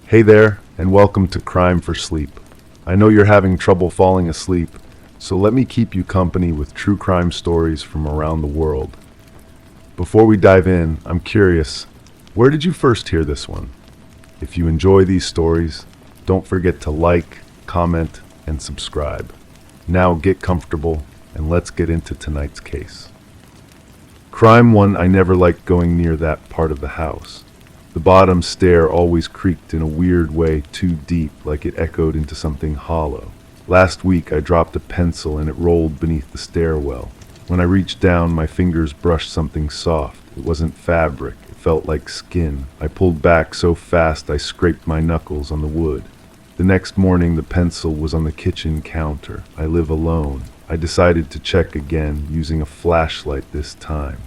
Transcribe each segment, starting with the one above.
Hey there, and welcome to Crime for Sleep. I know you're having trouble falling asleep, so let me keep you company with true crime stories from around the world. Before we dive in, I'm curious, where did you first hear this one? If you enjoy these stories, don't forget to like, comment, and subscribe. Now get comfortable, and let's get into tonight's case. Crime 1. I never liked going near that part of the house. The bottom stair always creaked in a weird way, too deep, like it echoed into something hollow. Last week I dropped a pencil and it rolled beneath the stairwell. When I reached down, my fingers brushed something soft. It wasn't fabric, it felt like skin. I pulled back so fast I scraped my knuckles on the wood. The next morning the pencil was on the kitchen counter. I live alone. I decided to check again, using a flashlight this time.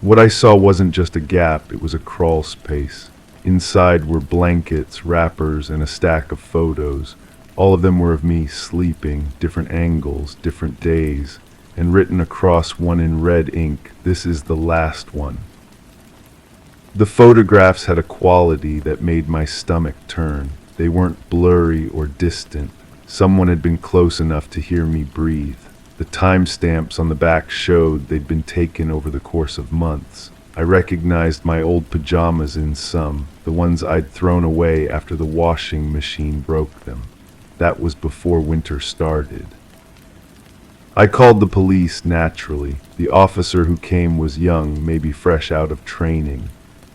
What I saw wasn't just a gap, it was a crawl space. Inside were blankets, wrappers, and a stack of photos. All of them were of me sleeping, different angles, different days, and written across one in red ink, "This is the last one." The photographs had a quality that made my stomach turn. They weren't blurry or distant. Someone had been close enough to hear me breathe. The timestamps on the back showed they'd been taken over the course of months. I recognized my old pajamas in some, the ones I'd thrown away after the washing machine broke them. That was before winter started. I called the police naturally. The officer who came was young, maybe fresh out of training.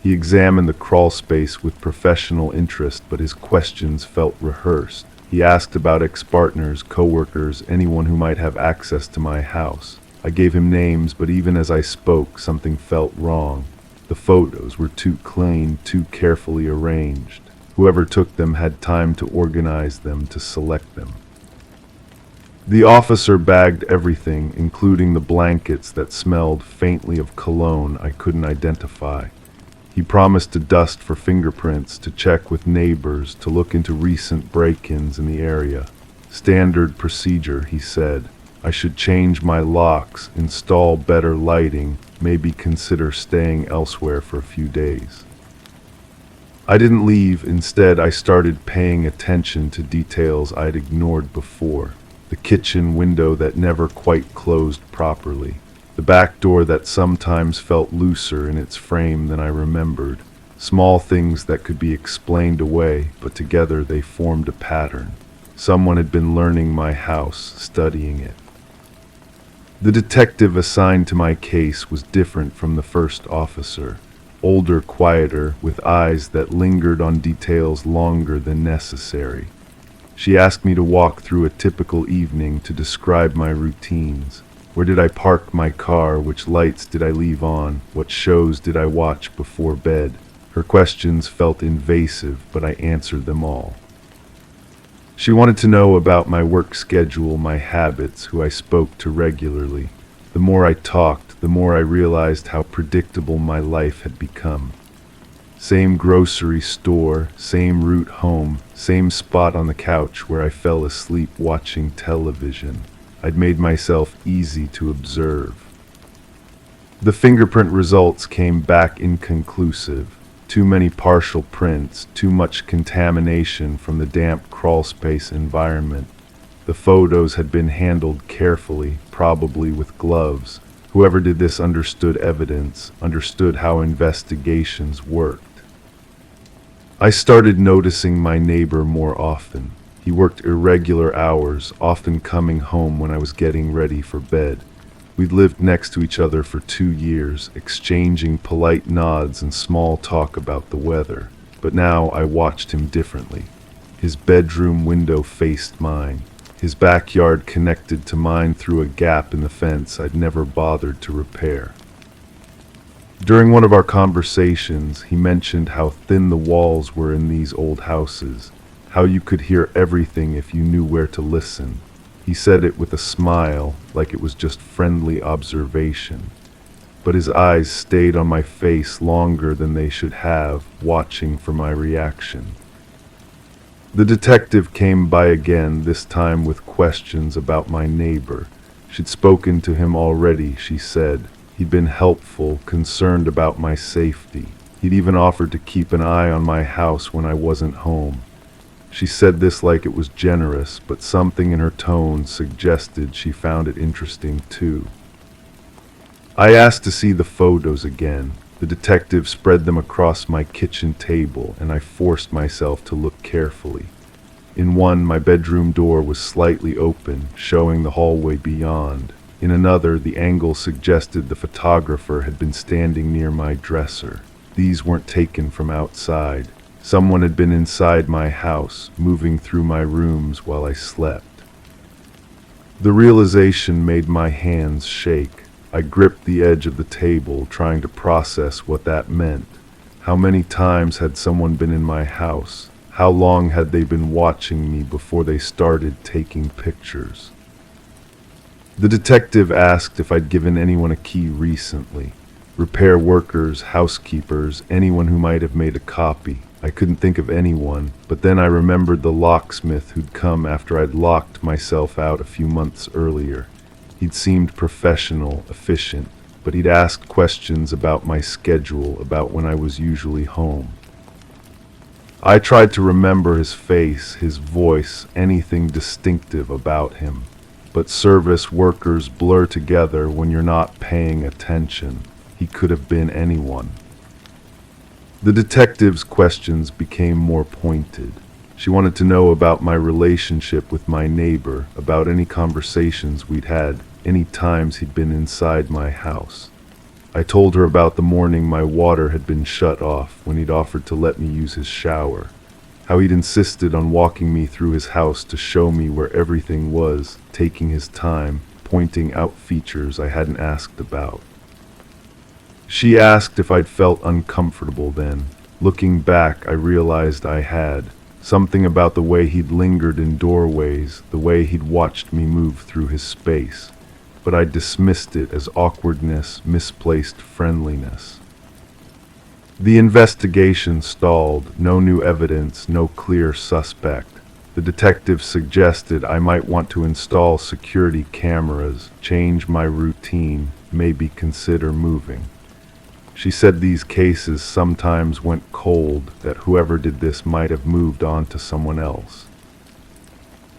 He examined the crawl space with professional interest, but his questions felt rehearsed. He asked about ex-partners, co-workers, anyone who might have access to my house. I gave him names, but even as I spoke, something felt wrong. The photos were too clean, too carefully arranged. Whoever took them had time to organize them, to select them. The officer bagged everything, including the blankets that smelled faintly of cologne I couldn't identify. He promised to dust for fingerprints, to check with neighbors, to look into recent break-ins in the area. Standard procedure, he said. I should change my locks, install better lighting, maybe consider staying elsewhere for a few days. I didn't leave. Instead, I started paying attention to details I'd ignored before. The kitchen window that never quite closed properly. The back door that sometimes felt looser in its frame than I remembered. Small things that could be explained away, but together they formed a pattern. Someone had been learning my house, studying it. The detective assigned to my case was different from the first officer. Older, quieter, with eyes that lingered on details longer than necessary. She asked me to walk through a typical evening, to describe my routines. Where did I park my car? Which lights did I leave on? What shows did I watch before bed? Her questions felt invasive, but I answered them all. She wanted to know about my work schedule, my habits, who I spoke to regularly. The more I talked, the more I realized how predictable my life had become. Same grocery store, same route home, same spot on the couch where I fell asleep watching television. I'd made myself easy to observe. The fingerprint results came back inconclusive. Too many partial prints, too much contamination from the damp crawlspace environment. The photos had been handled carefully, probably with gloves. Whoever did this understood evidence, understood how investigations worked. I started noticing my neighbor more often. He worked irregular hours, often coming home when I was getting ready for bed. We'd lived next to each other for 2 years, exchanging polite nods and small talk about the weather. But now I watched him differently. His bedroom window faced mine. His backyard connected to mine through a gap in the fence I'd never bothered to repair. During one of our conversations, he mentioned how thin the walls were in these old houses. How you could hear everything if you knew where to listen. He said it with a smile, like it was just friendly observation. But his eyes stayed on my face longer than they should have, watching for my reaction. The detective came by again, this time with questions about my neighbor. She'd spoken to him already, she said. He'd been helpful, concerned about my safety. He'd even offered to keep an eye on my house when I wasn't home. She said this like it was generous, but something in her tone suggested she found it interesting too. I asked to see the photos again. The detective spread them across my kitchen table, and I forced myself to look carefully. In one, my bedroom door was slightly open, showing the hallway beyond. In another, the angle suggested the photographer had been standing near my dresser. These weren't taken from outside. Someone had been inside my house, moving through my rooms while I slept. The realization made my hands shake. I gripped the edge of the table, trying to process what that meant. How many times had someone been in my house? How long had they been watching me before they started taking pictures? The detective asked if I'd given anyone a key recently. Repair workers, housekeepers, anyone who might have made a copy. I couldn't think of anyone, but then I remembered the locksmith who'd come after I'd locked myself out a few months earlier. He'd seemed professional, efficient, but he'd asked questions about my schedule, about when I was usually home. I tried to remember his face, his voice, anything distinctive about him. But service workers blur together when you're not paying attention. He could have been anyone. The detective's questions became more pointed. She wanted to know about my relationship with my neighbor, about any conversations we'd had, any times he'd been inside my house. I told her about the morning my water had been shut off when he'd offered to let me use his shower, how he'd insisted on walking me through his house to show me where everything was, taking his time, pointing out features I hadn't asked about. She asked if I'd felt uncomfortable then. Looking back, I realized I had. Something about the way he'd lingered in doorways, the way he'd watched me move through his space. But I dismissed it as awkwardness, misplaced friendliness. The investigation stalled, no new evidence, no clear suspect. The detective suggested I might want to install security cameras, change my routine, maybe consider moving. She said these cases sometimes went cold, that whoever did this might have moved on to someone else.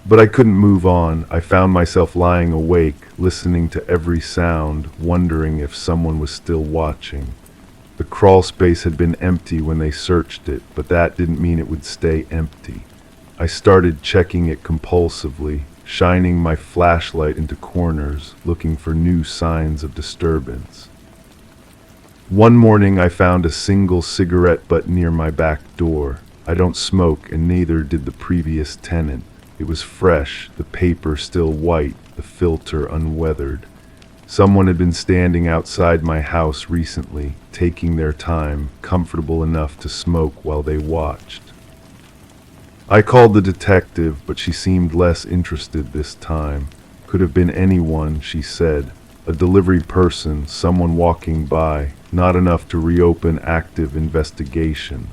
But I couldn't move on. I found myself lying awake, listening to every sound, wondering if someone was still watching. The crawl space had been empty when they searched it, but that didn't mean it would stay empty. I started checking it compulsively, shining my flashlight into corners, looking for new signs of disturbance. One morning I found a single cigarette butt near my back door. I don't smoke, and neither did the previous tenant. It was fresh, the paper still white, the filter unweathered. Someone had been standing outside my house recently, taking their time, comfortable enough to smoke while they watched. I called the detective, but she seemed less interested this time. Could have been anyone, she said. A delivery person, someone walking by, not enough to reopen active investigation.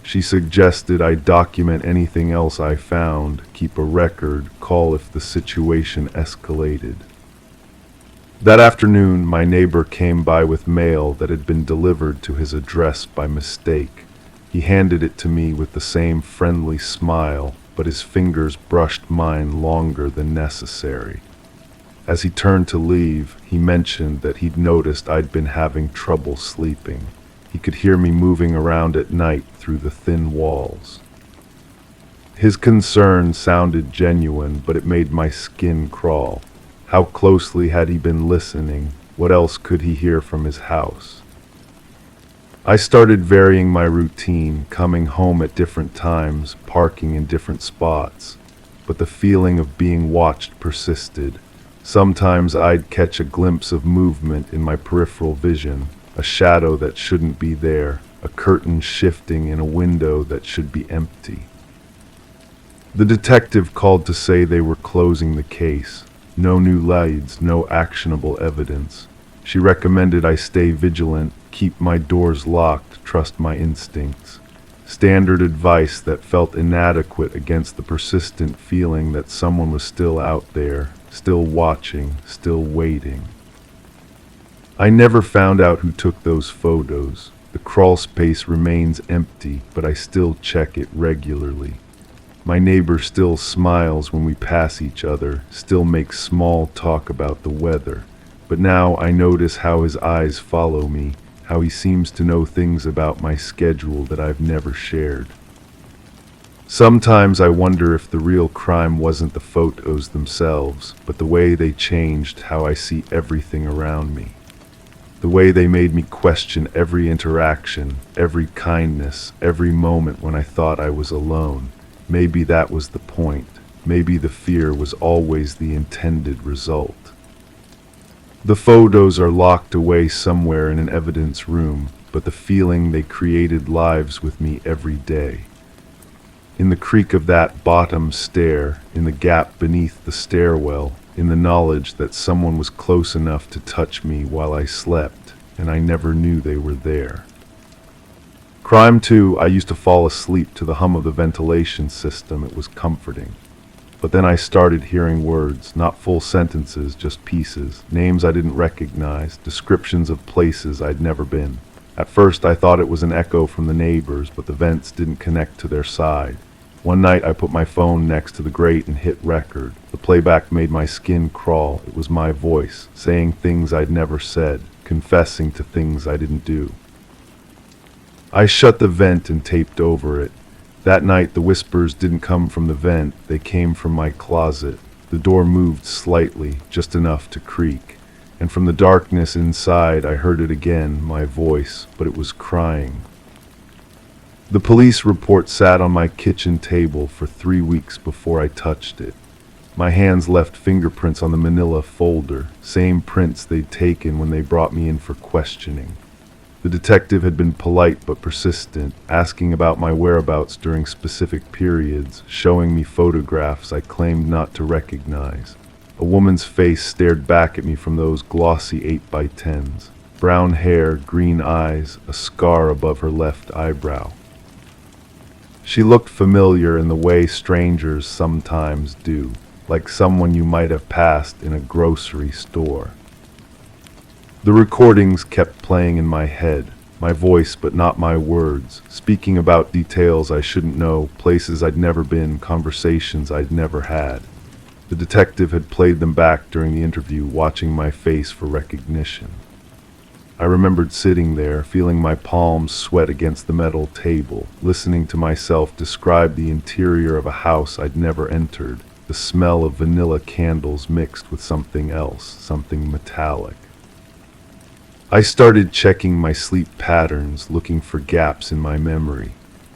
She suggested I document anything else I found, keep a record, call if the situation escalated. That afternoon, my neighbor came by with mail that had been delivered to his address by mistake. He handed it to me with the same friendly smile, but his fingers brushed mine longer than necessary. As he turned to leave, he mentioned that he'd noticed I'd been having trouble sleeping. He could hear me moving around at night through the thin walls. His concern sounded genuine, but it made my skin crawl. How closely had he been listening? What else could he hear from his house? I started varying my routine, coming home at different times, parking in different spots. But the feeling of being watched persisted. Sometimes I'd catch a glimpse of movement in my peripheral vision, a shadow that shouldn't be there, a curtain shifting in a window that should be empty. The detective called to say they were closing the case. No new leads, no actionable evidence. She recommended I stay vigilant, keep my doors locked, trust my instincts. Standard advice that felt inadequate against the persistent feeling that someone was still out there, still watching, still waiting. I never found out who took those photos. The The crawl space remains empty, but I still check it regularly. My neighbor still smiles when we pass each other, still makes small talk about the weather. But now I notice how his eyes follow me, how he seems to know things about my schedule that I've never shared. Sometimes I wonder if the real crime wasn't the photos themselves, but the way they changed how I see everything around me. The way they made me question every interaction, every kindness, every moment when I thought I was alone. Maybe that was the point. Maybe the fear was always the intended result. The photos are locked away somewhere in an evidence room, but the feeling they created lives with me every day. In the creak of that bottom stair, in the gap beneath the stairwell, in the knowledge that someone was close enough to touch me while I slept, and I never knew they were there. Crime too, I used to fall asleep to the hum of the ventilation system. It was comforting. But then I started hearing words, not full sentences, just pieces, names I didn't recognize, descriptions of places I'd never been. At first I thought it was an echo from the neighbors, but the vents didn't connect to their side. One night I put my phone next to the grate and hit record. The playback made my skin crawl. It was my voice, saying things I'd never said, confessing to things I didn't do. I shut the vent and taped over it. That night the whispers didn't come from the vent, they came from my closet. The door moved slightly, just enough to creak, and from the darkness inside I heard it again, my voice, but it was crying. The police report sat on my kitchen table for 3 weeks before I touched it. My hands left fingerprints on the manila folder, same prints they'd taken when they brought me in for questioning. The detective had been polite but persistent, asking about my whereabouts during specific periods, showing me photographs I claimed not to recognize. A woman's face stared back at me from those glossy 8x10s. Brown hair, green eyes, a scar above her left eyebrow. She looked familiar in the way strangers sometimes do, like someone you might have passed in a grocery store. The recordings kept playing in my head, my voice but not my words, speaking about details I shouldn't know, places I'd never been, conversations I'd never had. The detective had played them back during the interview, watching my face for recognition. I remembered sitting there, feeling my palms sweat against the metal table, listening to myself describe the interior of a house I'd never entered, the smell of vanilla candles mixed with something else, something metallic. I started checking my sleep patterns, looking for gaps in my memory.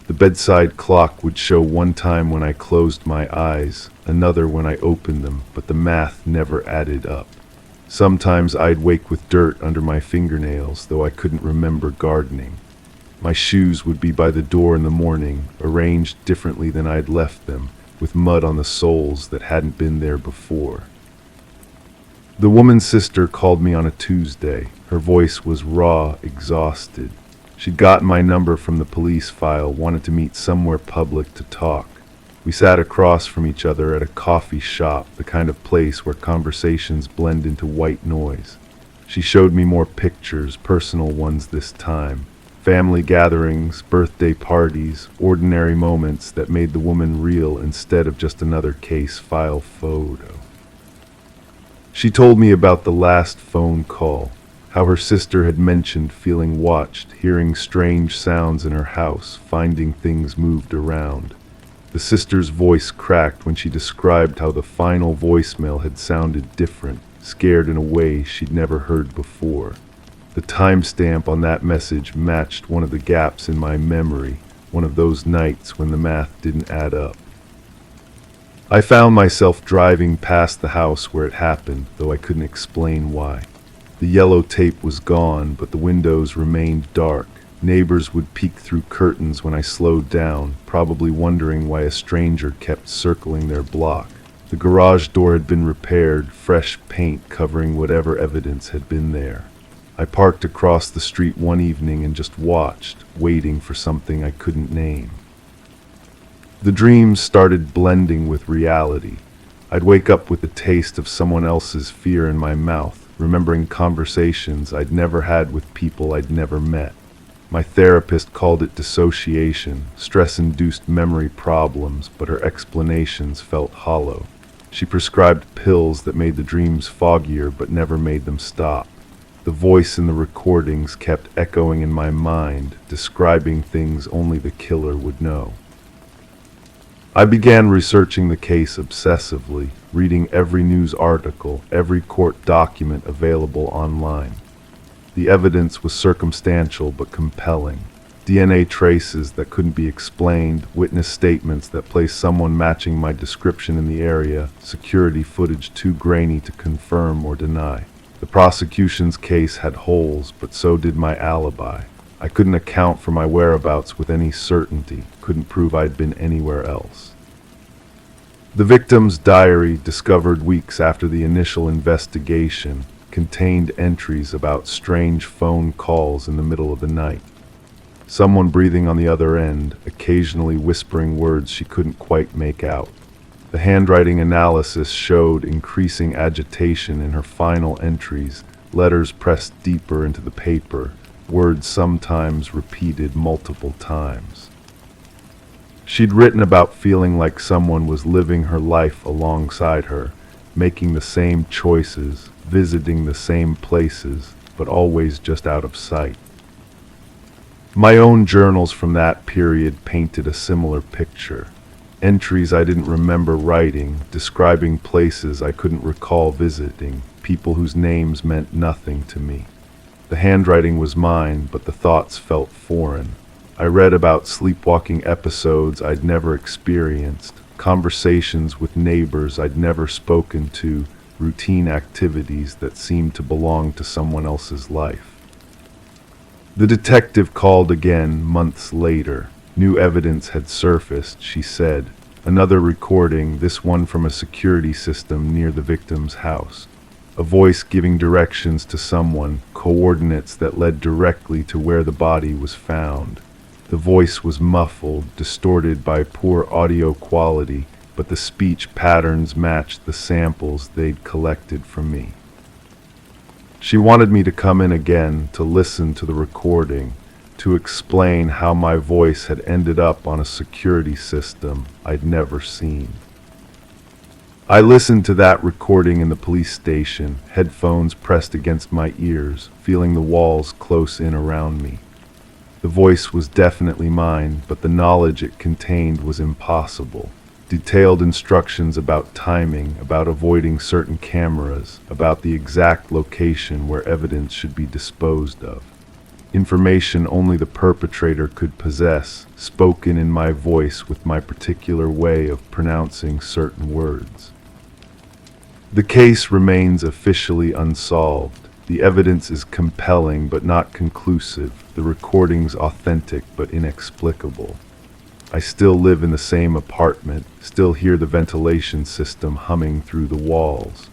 The bedside clock would show one time when I closed my eyes, another when I opened them, but the math never added up. Sometimes I'd wake with dirt under my fingernails, though I couldn't remember gardening. My shoes would be by the door in the morning, arranged differently than I'd left them, with mud on the soles that hadn't been there before. The woman's sister called me on a Tuesday. Her voice was raw, exhausted. She'd gotten my number from the police file, wanted to meet somewhere public to talk. We sat across from each other at a coffee shop, the kind of place where conversations blend into white noise. She showed me more pictures, personal ones this time. Family gatherings, birthday parties, ordinary moments that made the woman real instead of just another case file photo. She told me about the last phone call, how her sister had mentioned feeling watched, hearing strange sounds in her house, finding things moved around. The sister's voice cracked when she described how the final voicemail had sounded different, scared in a way she'd never heard before. The timestamp on that message matched one of the gaps in my memory, one of those nights when the math didn't add up. I found myself driving past the house where it happened, though I couldn't explain why. The yellow tape was gone, but the windows remained dark. Neighbors would peek through curtains when I slowed down, probably wondering why a stranger kept circling their block. The garage door had been repaired, fresh paint covering whatever evidence had been there. I parked across the street one evening and just watched, waiting for something I couldn't name. The dreams started blending with reality. I'd wake up with the taste of someone else's fear in my mouth, remembering conversations I'd never had with people I'd never met. My therapist called it dissociation, stress-induced memory problems, but her explanations felt hollow. She prescribed pills that made the dreams foggier but never made them stop. The voice in the recordings kept echoing in my mind, describing things only the killer would know. I began researching the case obsessively, reading every news article, every court document available online. The evidence was circumstantial but compelling. DNA traces that couldn't be explained, witness statements that placed someone matching my description in the area, security footage too grainy to confirm or deny. The prosecution's case had holes, but so did my alibi. I couldn't account for my whereabouts with any certainty, couldn't prove I'd been anywhere else. The victim's diary, discovered weeks after the initial investigation, contained entries about strange phone calls in the middle of the night. Someone breathing on the other end, occasionally whispering words she couldn't quite make out. The handwriting analysis showed increasing agitation in her final entries, letters pressed deeper into the paper, words sometimes repeated multiple times. She'd written about feeling like someone was living her life alongside her, making the same choices, visiting the same places, but always just out of sight. My own journals from that period painted a similar picture. Entries I didn't remember writing, describing places I couldn't recall visiting, people whose names meant nothing to me. The handwriting was mine, but the thoughts felt foreign. I read about sleepwalking episodes I'd never experienced, conversations with neighbors I'd never spoken to, routine activities that seemed to belong to someone else's life. The detective called again months later. New evidence had surfaced, she said. Another recording, this one from a security system near the victim's house. A voice giving directions to someone, coordinates that led directly to where the body was found. The voice was muffled, distorted by poor audio quality, but the speech patterns matched the samples they'd collected from me. She wanted me to come in again, to listen to the recording, to explain how my voice had ended up on a security system I'd never seen. I listened to that recording in the police station, headphones pressed against my ears, feeling the walls close in around me. The voice was definitely mine, but the knowledge it contained was impossible. Detailed instructions about timing, about avoiding certain cameras, about the exact location where evidence should be disposed of. Information only the perpetrator could possess, spoken in my voice with my particular way of pronouncing certain words. The case remains officially unsolved. The evidence is compelling but not conclusive, the recordings authentic but inexplicable. I still live in the same apartment, still hear the ventilation system humming through the walls.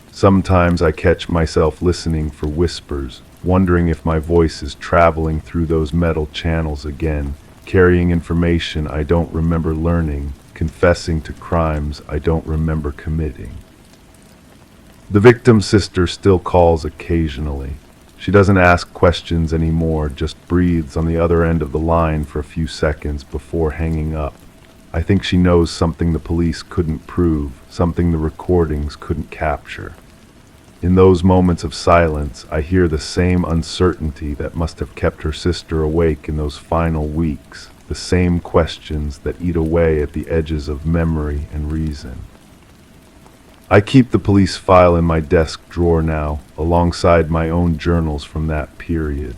Sometimes I catch myself listening for whispers, wondering if my voice is traveling through those metal channels again, carrying information I don't remember learning, confessing to crimes I don't remember committing. The victim's sister still calls occasionally. She doesn't ask questions anymore, just breathes on the other end of the line for a few seconds before hanging up. I think she knows something the police couldn't prove, something the recordings couldn't capture. In those moments of silence, I hear the same uncertainty that must have kept her sister awake in those final weeks, the same questions that eat away at the edges of memory and reason. I keep the police file in my desk drawer now, alongside my own journals from that period.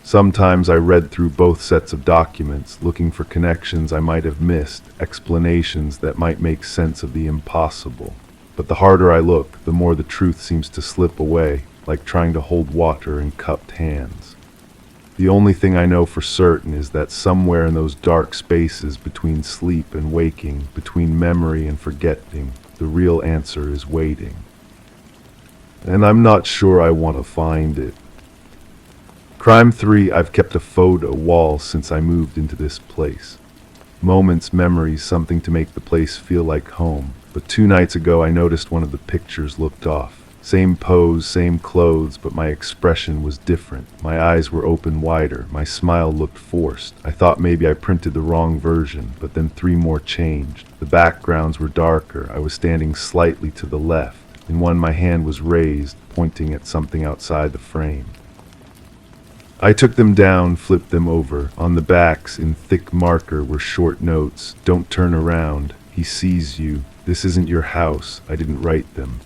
Sometimes I read through both sets of documents, looking for connections I might have missed, explanations that might make sense of the impossible. But the harder I look, the more the truth seems to slip away, like trying to hold water in cupped hands. The only thing I know for certain is that somewhere in those dark spaces between sleep and waking, between memory and forgetting, the real answer is waiting. And I'm not sure I want to find it. Crime 3, I've kept a photo wall since I moved into this place. Moments, memories, something to make the place feel like home. But 2 nights ago I noticed one of the pictures looked off. Same pose, same clothes, but my expression was different. My eyes were open wider. My smile looked forced. I thought maybe I printed the wrong version, but then three more changed. The backgrounds were darker. I was standing slightly to the left. In one, my hand was raised, pointing at something outside the frame. I took them down, flipped them over. On the backs, in thick marker, were short notes. Don't turn around. He sees you. This isn't your house. I didn't write them.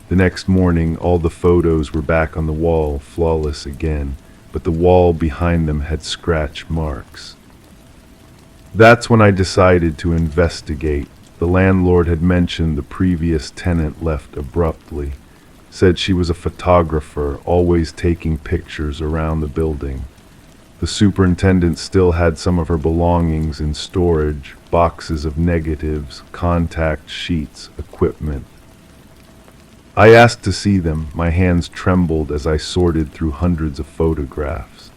The next morning, all the photos were back on the wall, flawless again, but the wall behind them had scratch marks. That's when I decided to investigate. The landlord had mentioned the previous tenant left abruptly, said she was a photographer, always taking pictures around the building. The superintendent still had some of her belongings in storage, boxes of negatives, contact sheets, equipment. I asked to see them. My hands trembled as I sorted through hundreds of photographs.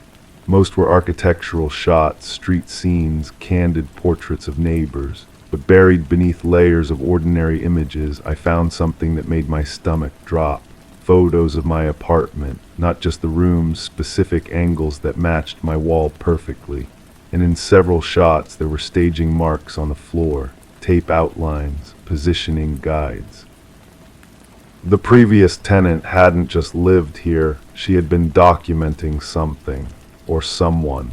Most were architectural shots, street scenes, candid portraits of neighbors. But buried beneath layers of ordinary images, I found something that made my stomach drop. Photos of my apartment, not just the rooms, specific angles that matched my wall perfectly. And in several shots, there were staging marks on the floor, tape outlines, positioning guides. The previous tenant hadn't just lived here, she had been documenting something, or someone.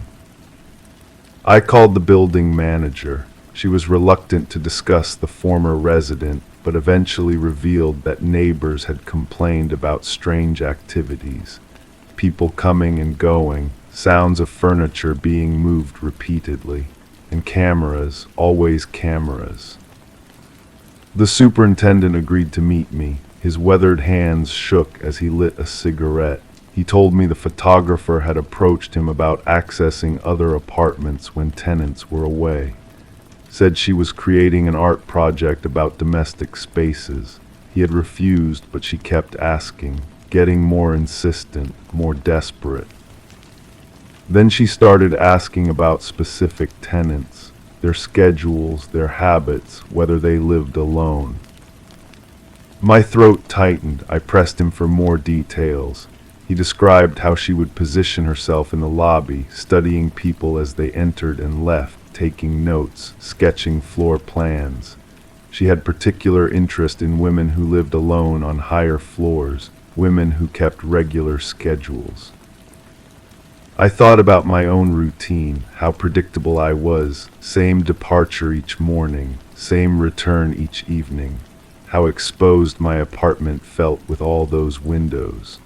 I called the building manager. She was reluctant to discuss the former resident, but eventually revealed that neighbors had complained about strange activities. People coming and going, sounds of furniture being moved repeatedly, and cameras, always cameras. The superintendent agreed to meet me. His weathered hands shook as he lit a cigarette. He told me the photographer had approached him about accessing other apartments when tenants were away. Said she was creating an art project about domestic spaces. He had refused, but she kept asking, getting more insistent, more desperate. Then she started asking about specific tenants, their schedules, their habits, whether they lived alone. My throat tightened. I pressed him for more details. He described how she would position herself in the lobby, studying people as they entered and left, taking notes, sketching floor plans. She had particular interest in women who lived alone on higher floors, women who kept regular schedules. I thought about my own routine, how predictable I was, same departure each morning, same return each evening. How exposed my apartment felt with all those windows.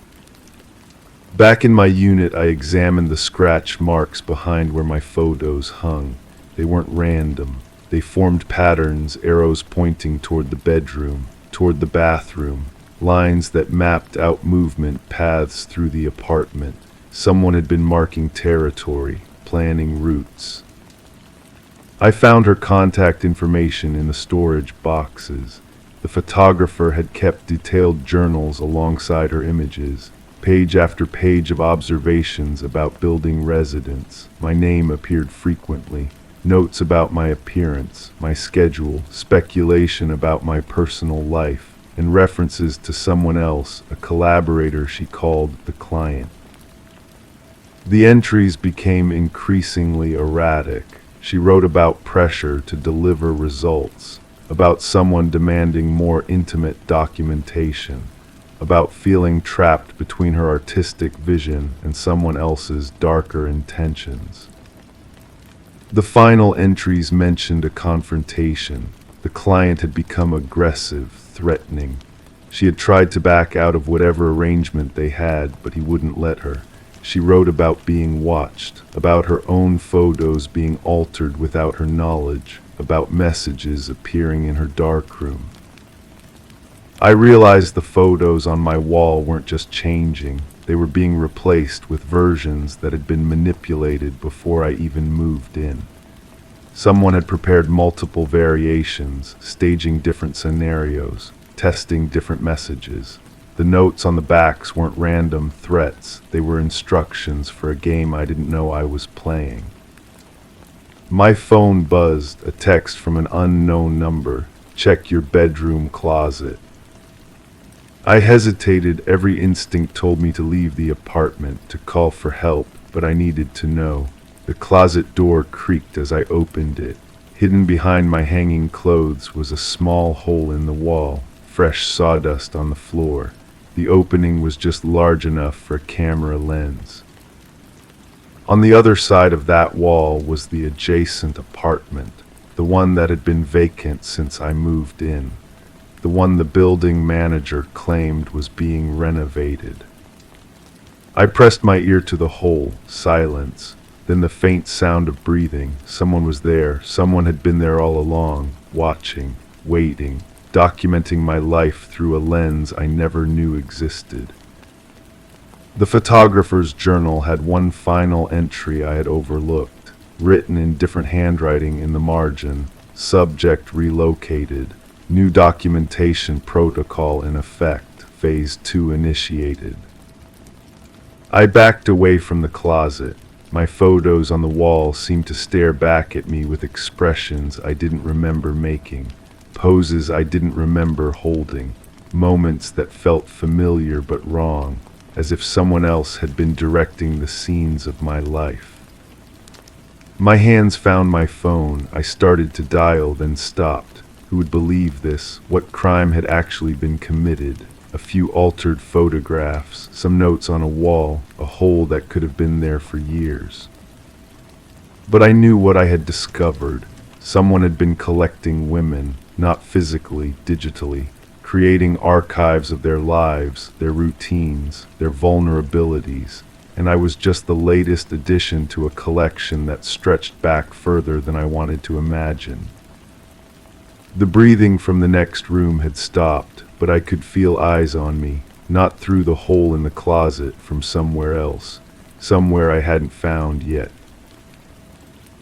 Back in my unit, I examined the scratch marks behind where my photos hung. They weren't random. They formed patterns, arrows pointing toward the bedroom, toward the bathroom, lines that mapped out movement paths through the apartment. Someone had been marking territory, planning routes. I found her contact information in the storage boxes. The photographer had kept detailed journals alongside her images, page after page of observations about building residents. My name appeared frequently, notes about my appearance, my schedule, speculation about my personal life, and references to someone else, a collaborator she called the client. The entries became increasingly erratic. She wrote about pressure to deliver results, about someone demanding more intimate documentation, about feeling trapped between her artistic vision and someone else's darker intentions. The final entries mentioned a confrontation. The client had become aggressive, threatening. She had tried to back out of whatever arrangement they had, but he wouldn't let her. She wrote about being watched, about her own photos being altered without her knowledge, about messages appearing in her darkroom. I realized the photos on my wall weren't just changing, they were being replaced with versions that had been manipulated before I even moved in. Someone had prepared multiple variations, staging different scenarios, testing different messages. The notes on the backs weren't random threats, they were instructions for a game I didn't know I was playing. My phone buzzed, a text from an unknown number. Check your bedroom closet. I hesitated. Every instinct told me to leave the apartment, to call for help, but I needed to know. The closet door creaked as I opened it. Hidden behind my hanging clothes was a small hole in the wall, fresh sawdust on the floor. The opening was just large enough for a camera lens. On the other side of that wall was the adjacent apartment, the one that had been vacant since I moved in, the one the building manager claimed was being renovated. I pressed my ear to the hole. Silence. Then the faint sound of breathing. Someone was there. Someone had been there all along, watching, waiting, documenting my life through a lens I never knew existed. The photographer's journal had one final entry I had overlooked, written in different handwriting in the margin. Subject relocated. New documentation protocol in effect. Phase 2 initiated. I backed away from the closet. My photos on the wall seemed to stare back at me with expressions I didn't remember making, poses I didn't remember holding, moments that felt familiar but wrong, as if someone else had been directing the scenes of my life. My hands found my phone. I started to dial, then stopped. Who would believe this? What crime had actually been committed? A few altered photographs, some notes on a wall, a hole that could have been there for years. But I knew what I had discovered. Someone had been collecting women, not physically, digitally, creating archives of their lives, their routines, their vulnerabilities, and I was just the latest addition to a collection that stretched back further than I wanted to imagine. The breathing from the next room had stopped, but I could feel eyes on me, not through the hole in the closet, from somewhere else, somewhere I hadn't found yet.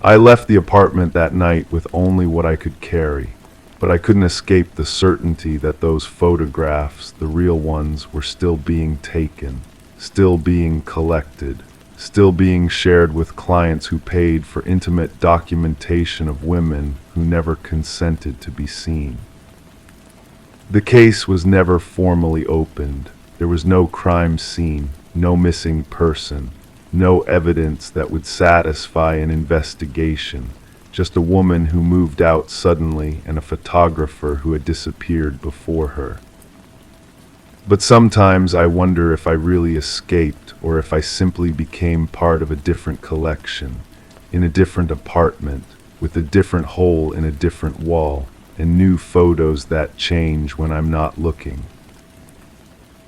I left the apartment that night with only what I could carry, but I couldn't escape the certainty that those photographs, the real ones, were still being taken, still being collected, still being shared with clients who paid for intimate documentation of women who never consented to be seen. The case was never formally opened. There was no crime scene, no missing person, no evidence that would satisfy an investigation, just a woman who moved out suddenly and a photographer who had disappeared before her. But sometimes I wonder if I really escaped or if I simply became part of a different collection, in a different apartment, with a different hole in a different wall, and new photos that change when I'm not looking.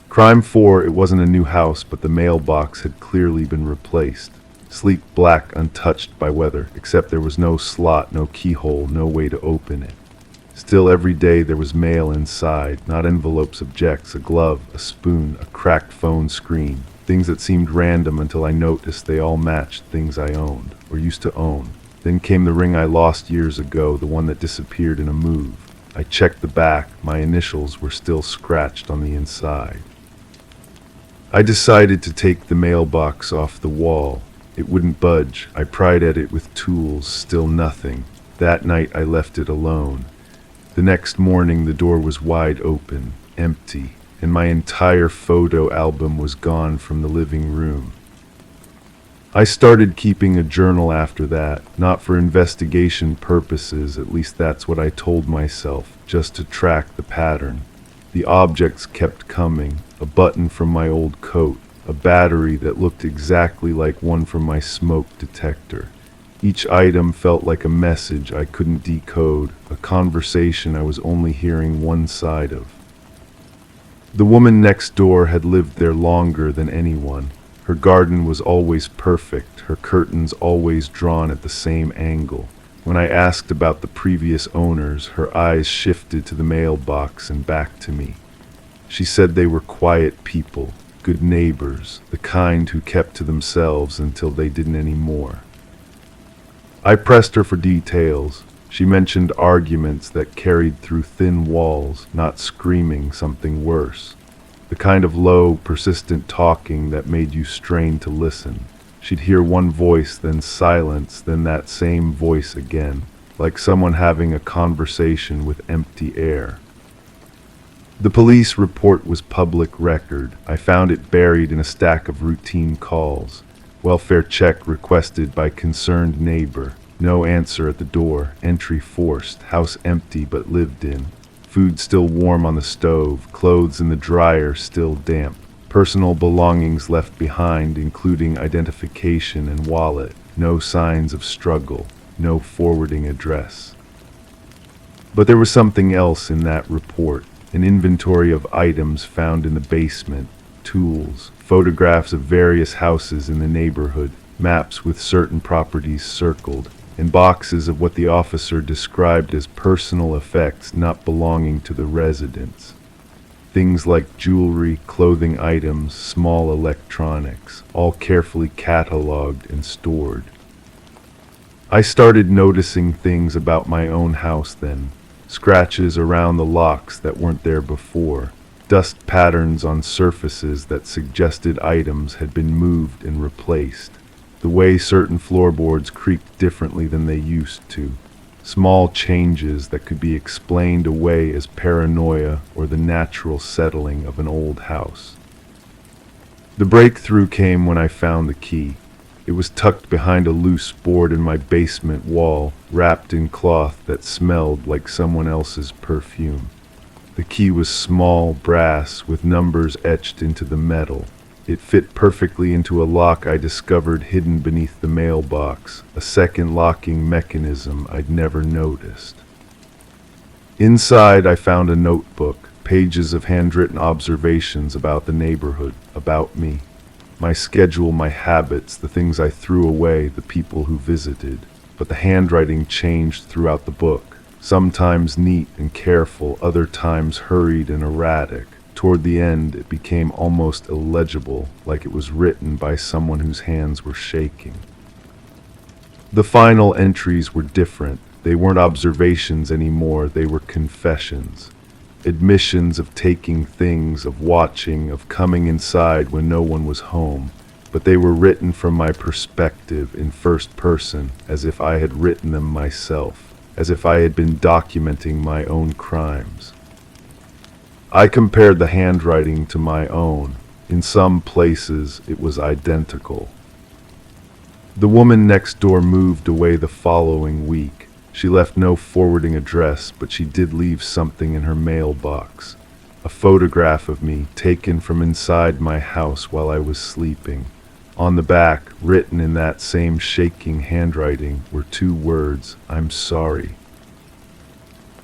Crime 4, it wasn't a new house, but the mailbox had clearly been replaced. Sleek black, untouched by weather, except there was no slot, no keyhole, no way to open it. Still, every day there was mail inside, not envelopes, objects, a glove, a spoon, a cracked phone screen, things that seemed random until I noticed they all matched things I owned, or used to own. Then came the ring I lost years ago, the one that disappeared in a move. I checked the back. My initials were still scratched on the inside. I decided to take the mailbox off the wall. It wouldn't budge. I pried at it with tools, still nothing. That night I left it alone. The next morning the door was wide open, empty, and my entire photo album was gone from the living room. I started keeping a journal after that, not for investigation purposes, at least that's what I told myself, just to track the pattern. The objects kept coming, a button from my old coat, a battery that looked exactly like one from my smoke detector. Each item felt like a message I couldn't decode, a conversation I was only hearing one side of. The woman next door had lived there longer than anyone. Her garden was always perfect, her curtains always drawn at the same angle. When I asked about the previous owners, her eyes shifted to the mailbox and back to me. She said they were quiet people, good neighbors, the kind who kept to themselves until they didn't anymore. I pressed her for details. She mentioned arguments that carried through thin walls, not screaming, something worse. The kind of low, persistent talking that made you strain to listen. She'd hear one voice, then silence, then that same voice again, like someone having a conversation with empty air. The police report was public record. I found it buried in a stack of routine calls. Welfare check requested by concerned neighbor. No answer at the door. Entry forced. House empty but lived in. Food still warm on the stove. Clothes in the dryer still damp. Personal belongings left behind, including identification and wallet. No signs of struggle. No forwarding address. But there was something else in that report. An inventory of items found in the basement. Tools. Photographs of various houses in the neighborhood. Maps with certain properties circled. And boxes of what the officer described as personal effects not belonging to the residents. Things like jewelry, clothing items, small electronics, all carefully catalogued and stored. I started noticing things about my own house then. Scratches around the locks that weren't there before. Dust patterns on surfaces that suggested items had been moved and replaced. The way certain floorboards creaked differently than they used to. Small changes that could be explained away as paranoia or the natural settling of an old house. The breakthrough came when I found the key. It was tucked behind a loose board in my basement wall, wrapped in cloth that smelled like someone else's perfume. The key was small, brass, with numbers etched into the metal. It fit perfectly into a lock I discovered hidden beneath the mailbox, a second locking mechanism I'd never noticed. Inside, I found a notebook, pages of handwritten observations about the neighborhood, about me. My schedule, my habits, the things I threw away, the people who visited. But the handwriting changed throughout the book, sometimes neat and careful, other times hurried and erratic. Toward the end, it became almost illegible, like it was written by someone whose hands were shaking. The final entries were different. They weren't observations anymore, they were confessions. Admissions of taking things, of watching, of coming inside when no one was home. But they were written from my perspective, in first person, as if I had written them myself, as if I had been documenting my own crimes. I compared the handwriting to my own. In some places, it was identical. The woman next door moved away the following week. She left no forwarding address, but she did leave something in her mailbox. A photograph of me taken from inside my house while I was sleeping. On the back, written in that same shaking handwriting, were 2 words, "I'm sorry."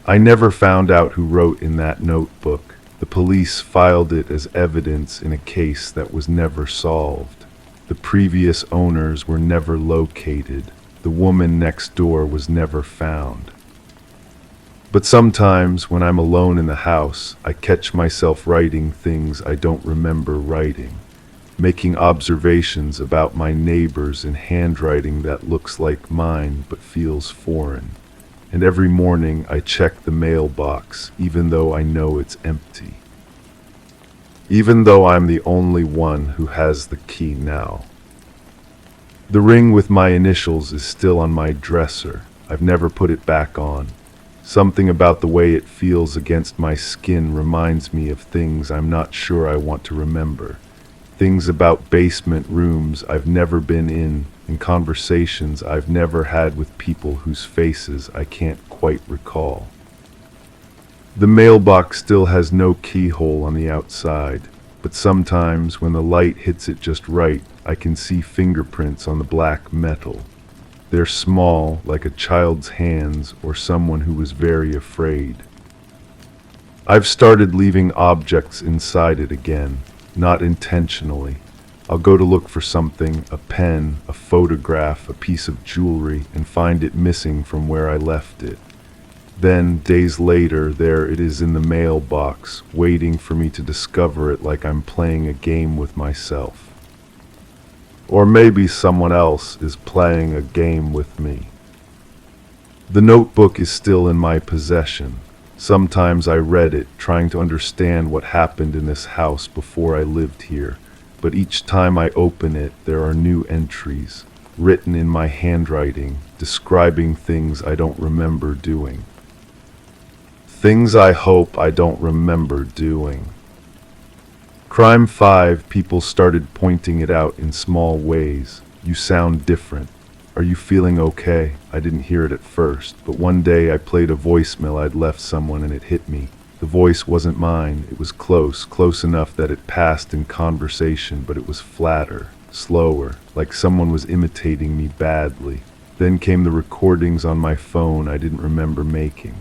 I never found out who wrote in that notebook. The police filed it as evidence in a case that was never solved. The previous owners were never located. The woman next door was never found. But sometimes, when I'm alone in the house, I catch myself writing things I don't remember writing, making observations about my neighbors in handwriting that looks like mine but feels foreign. And every morning I check the mailbox, even though I know it's empty. Even though I'm the only one who has the key now. The ring with my initials is still on my dresser. I've never put it back on. Something about the way it feels against my skin reminds me of things I'm not sure I want to remember. Things about basement rooms I've never been in, and conversations I've never had with people whose faces I can't quite recall. The mailbox still has no keyhole on the outside, but sometimes when the light hits it just right, I can see fingerprints on the black metal. They're small, like a child's hands or someone who was very afraid. I've started leaving objects inside it again, not intentionally. I'll go to look for something, a pen, a photograph, a piece of jewelry, and find it missing from where I left it. Then, days later, there it is in the mailbox, waiting for me to discover it like I'm playing a game with myself. Or maybe someone else is playing a game with me. The notebook is still in my possession. Sometimes I read it, trying to understand what happened in this house before I lived here. But each time I open it, there are new entries, written in my handwriting, describing things I don't remember doing. Things I hope I don't remember doing. Crime 5, people started pointing it out in small ways. You sound different. Are you feeling okay? I didn't hear it at first, but one day I played a voicemail I'd left someone and it hit me. The voice wasn't mine. It was close enough that it passed in conversation, but it was flatter, slower, like someone was imitating me badly. Then came the recordings on my phone I didn't remember making.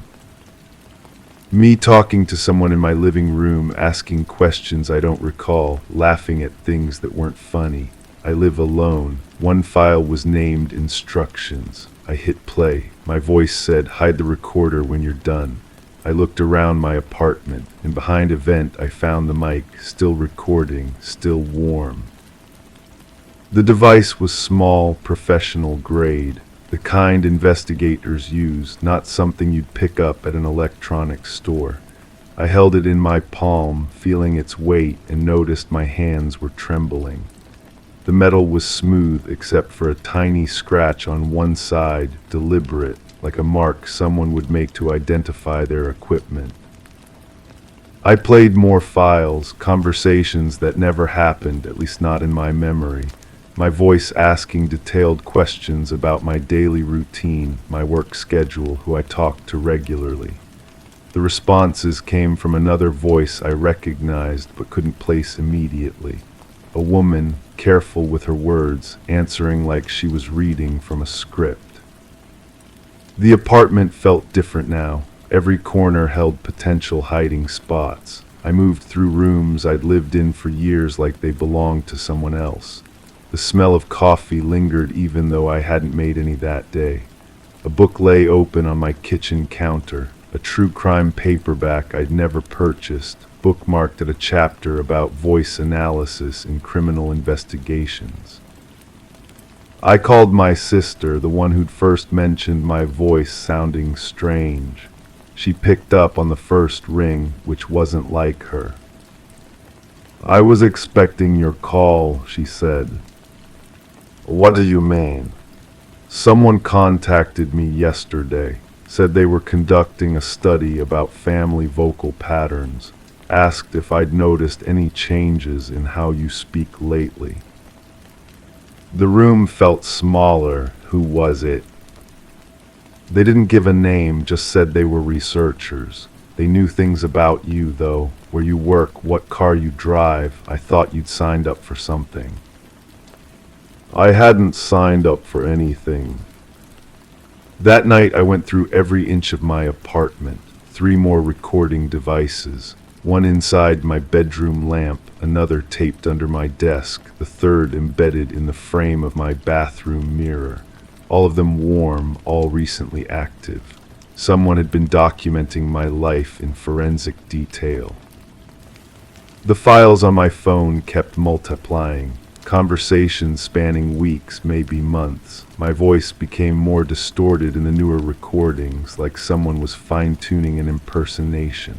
Me talking to someone in my living room, asking questions I don't recall, laughing at things that weren't funny. I live alone. One file was named Instructions. I hit play. My voice said, "Hide the recorder when you're done." I looked around my apartment, and behind a vent I found the mic, still recording, still warm. The device was small, professional grade. The kind investigators use, not something you'd pick up at an electronics store. I held it in my palm, feeling its weight, and noticed my hands were trembling. The metal was smooth except for a tiny scratch on one side, deliberate, like a mark someone would make to identify their equipment. I played more files, conversations that never happened, at least not in my memory. My voice asking detailed questions about my daily routine, my work schedule, who I talked to regularly. The responses came from another voice I recognized but couldn't place immediately. A woman, careful with her words, answering like she was reading from a script. The apartment felt different now. Every corner held potential hiding spots. I moved through rooms I'd lived in for years like they belonged to someone else. The smell of coffee lingered even though I hadn't made any that day. A book lay open on my kitchen counter, a true crime paperback I'd never purchased, bookmarked at a chapter about voice analysis in criminal investigations. I called my sister, the one who'd first mentioned my voice sounding strange. She picked up on the first ring, which wasn't like her. "I was expecting your call," she said. "What do you mean?" "Someone contacted me yesterday, said they were conducting a study about family vocal patterns, asked if I'd noticed any changes in how you speak lately." The room felt smaller. Who was it? They didn't give a name, just said they were researchers. They knew things about you, though, where you work, what car you drive. I thought you'd signed up for something. I hadn't signed up for anything. That night I went through every inch of my apartment. 3 more recording devices. One inside my bedroom lamp, another taped under my desk, the third embedded in the frame of my bathroom mirror. All of them warm, all recently active. Someone had been documenting my life in forensic detail. The files on my phone kept multiplying. Conversations spanning weeks, maybe months. My voice became more distorted in the newer recordings, like someone was fine-tuning an impersonation.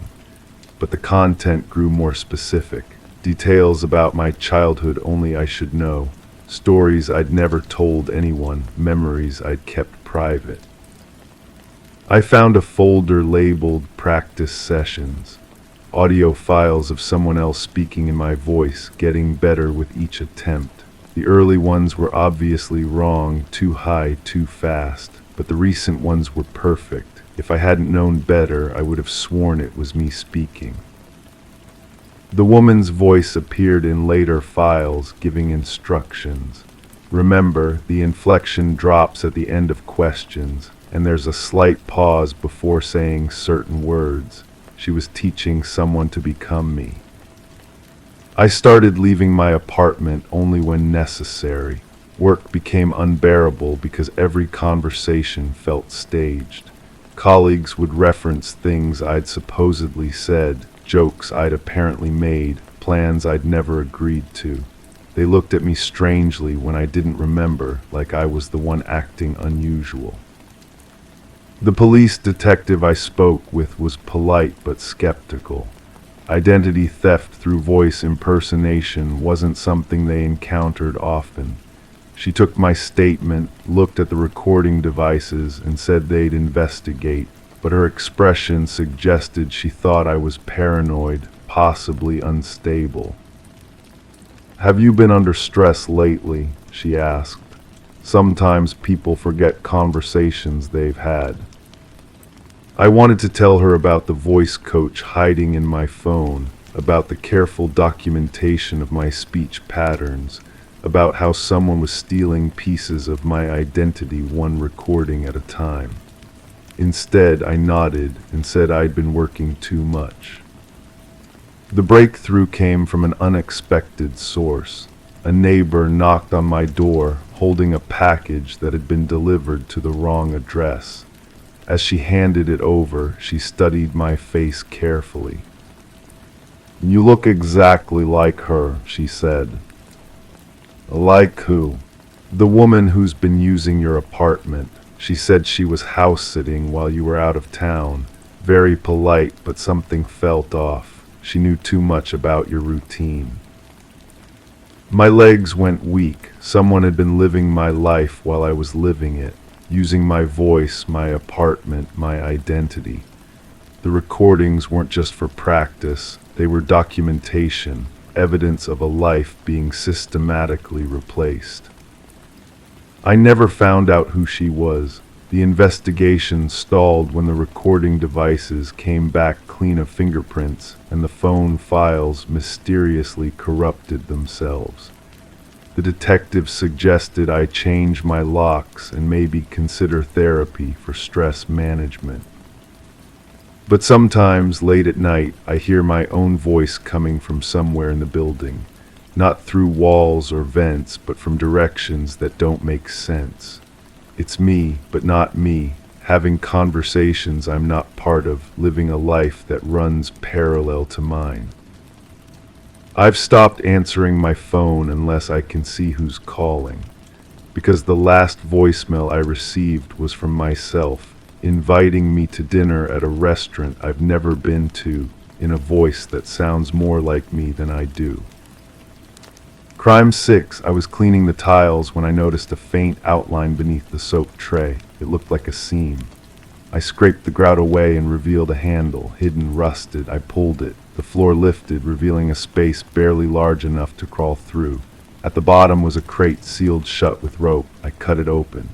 But the content grew more specific. Details about my childhood only I should know. Stories I'd never told anyone, memories I'd kept private. I found a folder labeled Practice Sessions. Audio files of someone else speaking in my voice, getting better with each attempt. The early ones were obviously wrong, too high, too fast, but the recent ones were perfect. If I hadn't known better, I would have sworn it was me speaking. The woman's voice appeared in later files, giving instructions. Remember, the inflection drops at the end of questions, and there's a slight pause before saying certain words. She was teaching someone to become me. I started leaving my apartment only when necessary. Work became unbearable because every conversation felt staged. Colleagues would reference things I'd supposedly said, jokes I'd apparently made, plans I'd never agreed to. They looked at me strangely when I didn't remember, like I was the one acting unusual. The police detective I spoke with was polite but skeptical. Identity theft through voice impersonation wasn't something they encountered often. She took my statement, looked at the recording devices, and said they'd investigate. but her expression suggested she thought I was paranoid, possibly unstable. "Have you been under stress lately?" she asked. Sometimes people forget conversations they've had. I wanted to tell her about the voice coach hiding in my phone, about the careful documentation of my speech patterns, about how someone was stealing pieces of my identity one recording at a time. Instead, I nodded and said I'd been working too much. The breakthrough came from an unexpected source. A neighbor knocked on my door, holding a package that had been delivered to the wrong address. As she handed it over, she studied my face carefully. "You look exactly like her," she said. "Like who?" "The woman who's been using your apartment. She said she was house-sitting while you were out of town. Very polite, but something felt off. She knew too much about your routine." My legs went weak. Someone had been living my life while I was living it, using my voice, my apartment, my identity. The recordings weren't just for practice. They were documentation, evidence of a life being systematically replaced. I never found out who she was. The investigation stalled when the recording devices came back clean of fingerprints and the phone files mysteriously corrupted themselves. The detective suggested I change my locks and maybe consider therapy for stress management. But sometimes, late at night, I hear my own voice coming from somewhere in the building. Not through walls or vents, but from directions that don't make sense. It's me, but not me, having conversations I'm not part of, living a life that runs parallel to mine. I've stopped answering my phone unless I can see who's calling, because the last voicemail I received was from myself, inviting me to dinner at a restaurant I've never been to, in a voice that sounds more like me than I do. Crime 6, I was cleaning the tiles when I noticed a faint outline beneath the soap tray. It looked like a seam. I scraped the grout away and revealed a handle, hidden, rusted. I pulled it. The floor lifted, revealing a space barely large enough to crawl through. At the bottom was a crate sealed shut with rope. I cut it open.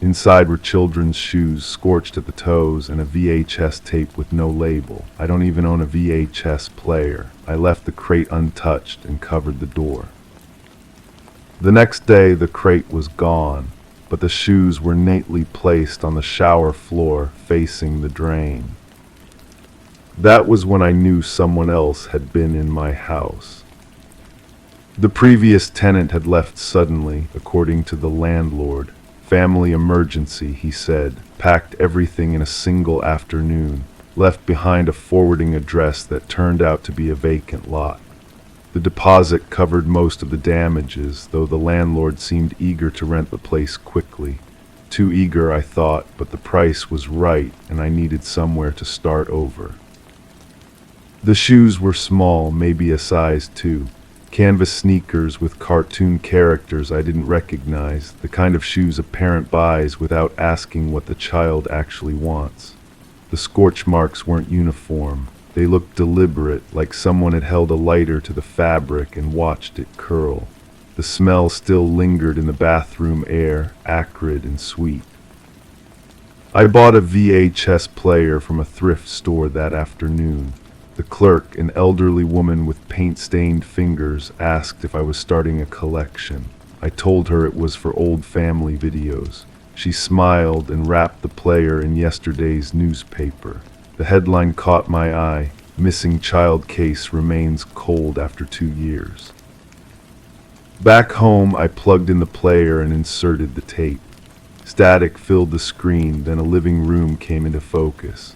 Inside were children's shoes, scorched at the toes, and a VHS tape with no label. I don't even own a VHS player. I left the crate untouched and covered the door. The next day, the crate was gone, but the shoes were neatly placed on the shower floor, facing the drain. That was when I knew someone else had been in my house. The previous tenant had left suddenly, according to the landlord. Family emergency, he said, packed everything in a single afternoon, left behind a forwarding address that turned out to be a vacant lot. The deposit covered most of the damages, though the landlord seemed eager to rent the place quickly. Too eager, I thought, but the price was right, and I needed somewhere to start over. The shoes were small, maybe a size 2. Canvas sneakers with cartoon characters I didn't recognize, the kind of shoes a parent buys without asking what the child actually wants. The scorch marks weren't uniform. They looked deliberate, like someone had held a lighter to the fabric and watched it curl. The smell still lingered in the bathroom air, acrid and sweet. I bought a VHS player from a thrift store that afternoon. The clerk, an elderly woman with paint-stained fingers, asked if I was starting a collection. I told her it was for old family videos. She smiled and wrapped the player in yesterday's newspaper. The headline caught my eye. Missing child case remains cold after 2 years. Back home, I plugged in the player and inserted the tape. Static filled the screen, then a living room came into focus.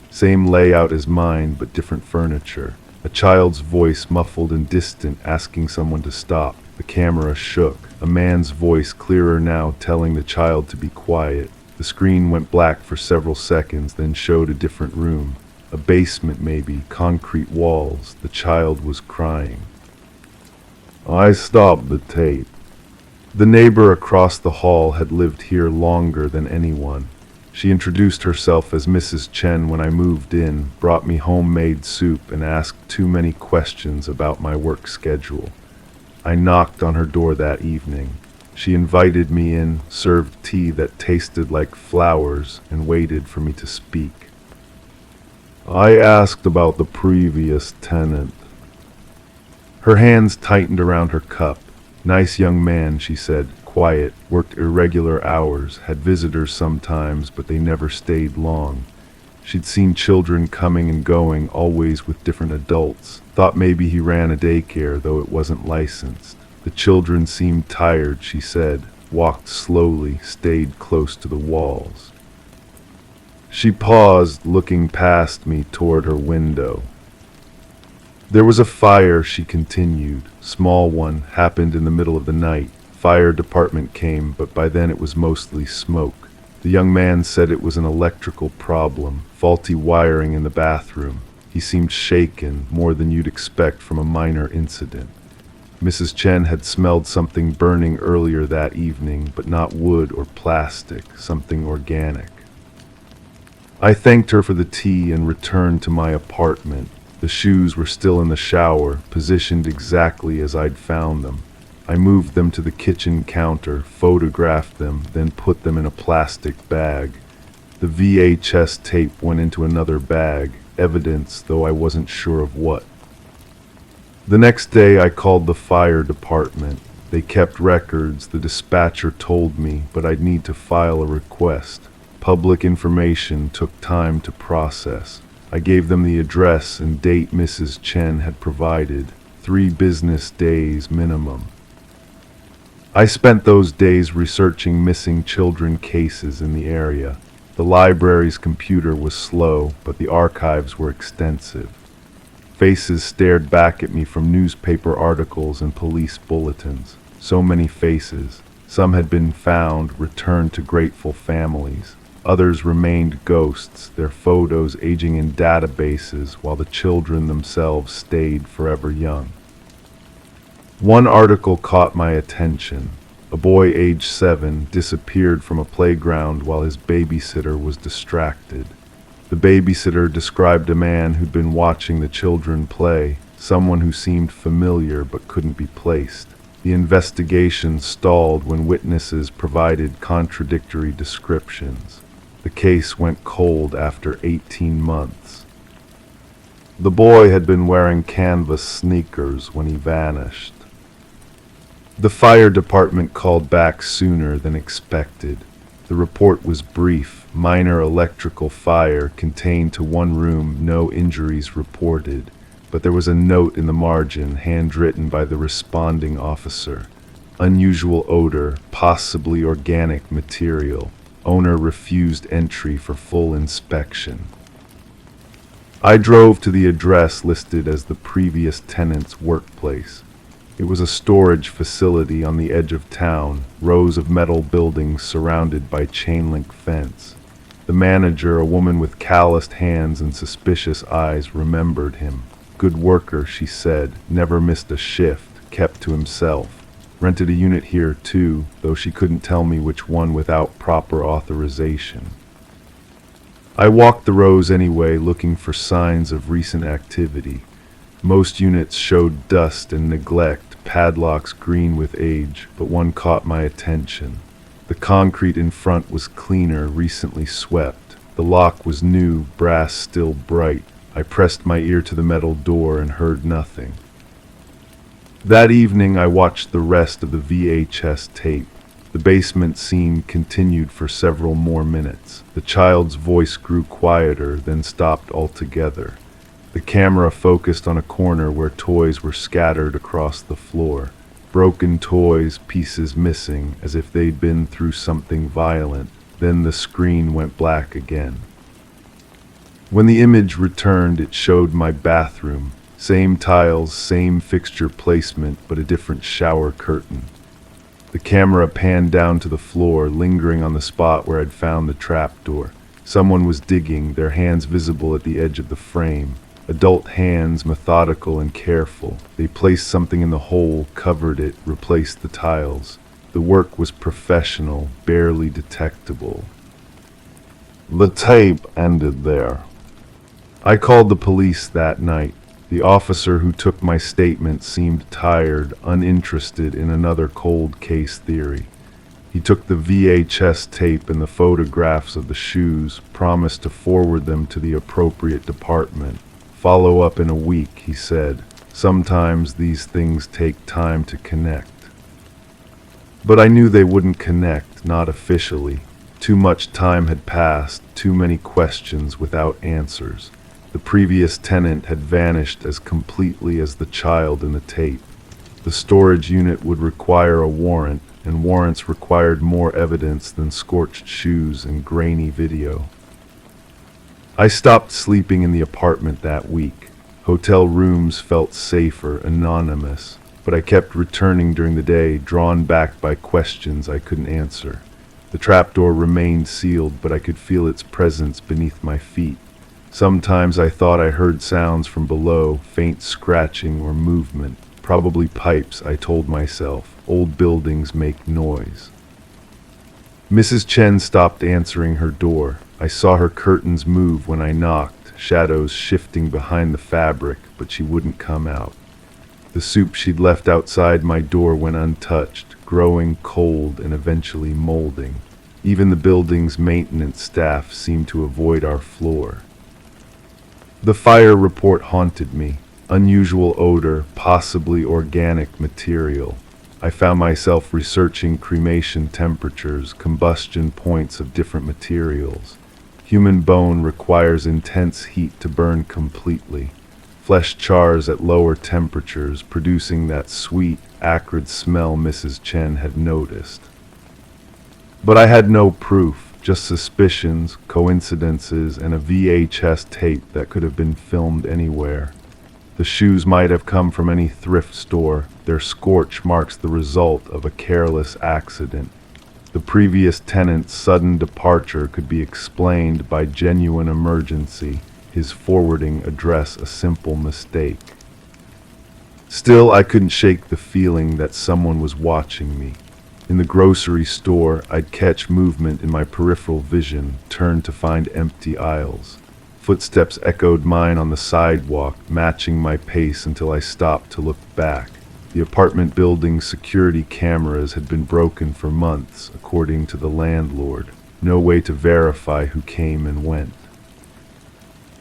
Same layout as mine, but different furniture. A child's voice, muffled and distant, asking someone to stop. The camera shook. A man's voice, clearer now, telling the child to be quiet. The screen went black for several seconds, then showed a different room. A basement maybe, concrete walls. The child was crying. I stopped the tape. The neighbor across the hall had lived here longer than anyone. She introduced herself as Mrs. Chen when I moved in, brought me homemade soup, and asked too many questions about my work schedule. I knocked on her door that evening. She invited me in, served tea that tasted like flowers, and waited for me to speak. I asked about the previous tenant. Her hands tightened around her cup. Nice young man, she said, quiet, worked irregular hours, had visitors sometimes, but they never stayed long. She'd seen children coming and going, always with different adults. Thought maybe he ran a daycare, though it wasn't licensed. The children seemed tired, she said, walked slowly, stayed close to the walls. She paused, looking past me toward her window. There was a fire, she continued. Small one, happened in the middle of the night. Fire department came, but by then it was mostly smoke. The young man said it was an electrical problem, faulty wiring in the bathroom. He seemed shaken, more than you'd expect from a minor incident. Mrs. Chen had smelled something burning earlier that evening, but not wood or plastic, something organic. I thanked her for the tea and returned to my apartment. The shoes were still in the shower, positioned exactly as I'd found them. I moved them to the kitchen counter, photographed them, then put them in a plastic bag. The VHS tape went into another bag, evidence, though I wasn't sure of what. The next day I called the fire department. They kept records, the dispatcher told me, but I'd need to file a request. Public information took time to process. I gave them the address and date Mrs. Chen had provided, 3 business days minimum. I spent those days researching missing children cases in the area. The library's computer was slow, but the archives were extensive. Faces stared back at me from newspaper articles and police bulletins. So many faces. Some had been found, returned to grateful families. Others remained ghosts, their photos aging in databases while the children themselves stayed forever young. One article caught my attention. A boy aged 7 disappeared from a playground while his babysitter was distracted. The babysitter described a man who'd been watching the children play, someone who seemed familiar but couldn't be placed. The investigation stalled when witnesses provided contradictory descriptions. The case went cold after 18 months. The boy had been wearing canvas sneakers when he vanished. The fire department called back sooner than expected. The report was brief: minor electrical fire, contained to one room, no injuries reported. But there was a note in the margin, handwritten by the responding officer. Unusual odor, possibly organic material. Owner refused entry for full inspection. I drove to the address listed as the previous tenant's workplace. It was a storage facility on the edge of town, rows of metal buildings surrounded by chain-link fence. The manager, a woman with calloused hands and suspicious eyes, remembered him. Good worker, she said, never missed a shift, kept to himself. Rented a unit here too, though she couldn't tell me which one without proper authorization. I walked the rows anyway, looking for signs of recent activity. Most units showed dust and neglect, padlocks green with age, but one caught my attention. The concrete in front was cleaner, recently swept. The lock was new, brass still bright. I pressed my ear to the metal door and heard nothing. That evening I watched the rest of the VHS tape. The basement scene continued for several more minutes. The child's voice grew quieter, then stopped altogether. The camera focused on a corner where toys were scattered across the floor. Broken toys, pieces missing, as if they'd been through something violent. Then the screen went black again. When the image returned, it showed my bathroom. Same tiles, same fixture placement, but a different shower curtain. The camera panned down to the floor, lingering on the spot where I'd found the trapdoor. Someone was digging, their hands visible at the edge of the frame. Adult hands, methodical and careful. They placed something in the hole, covered it, replaced the tiles. The work was professional, barely detectable. The tape ended there. I called the police that night. The officer who took my statement seemed tired, uninterested in another cold case theory. He took the VHS tape and the photographs of the shoes, promised to forward them to the appropriate department. Follow up in a week, he said. Sometimes these things take time to connect. But I knew they wouldn't connect, not officially. Too much time had passed, too many questions without answers. The previous tenant had vanished as completely as the child in the tape. The storage unit would require a warrant, and warrants required more evidence than scorched shoes and grainy video. I stopped sleeping in the apartment that week. Hotel rooms felt safer, anonymous, but I kept returning during the day, drawn back by questions I couldn't answer. The trapdoor remained sealed, but I could feel its presence beneath my feet. Sometimes I thought I heard sounds from below, faint scratching or movement. Probably pipes, I told myself. Old buildings make noise. Mrs. Chen stopped answering her door. I saw her curtains move when I knocked, shadows shifting behind the fabric, but she wouldn't come out. The soup she'd left outside my door went untouched, growing cold and eventually molding. Even the building's maintenance staff seemed to avoid our floor. The fire report haunted me. Unusual odor, possibly organic material. I found myself researching cremation temperatures, combustion points of different materials. Human bone requires intense heat to burn completely. Flesh chars at lower temperatures, producing that sweet, acrid smell Mrs. Chen had noticed. But I had no proof. Just suspicions, coincidences, and a VHS tape that could have been filmed anywhere. The shoes might have come from any thrift store. Their scorch marks the result of a careless accident. The previous tenant's sudden departure could be explained by genuine emergency, his forwarding address a simple mistake. Still, I couldn't shake the feeling that someone was watching me. In the grocery store, I'd catch movement in my peripheral vision, turn to find empty aisles. Footsteps echoed mine on the sidewalk, matching my pace until I stopped to look back. The apartment building's security cameras had been broken for months, according to the landlord. No way to verify who came and went.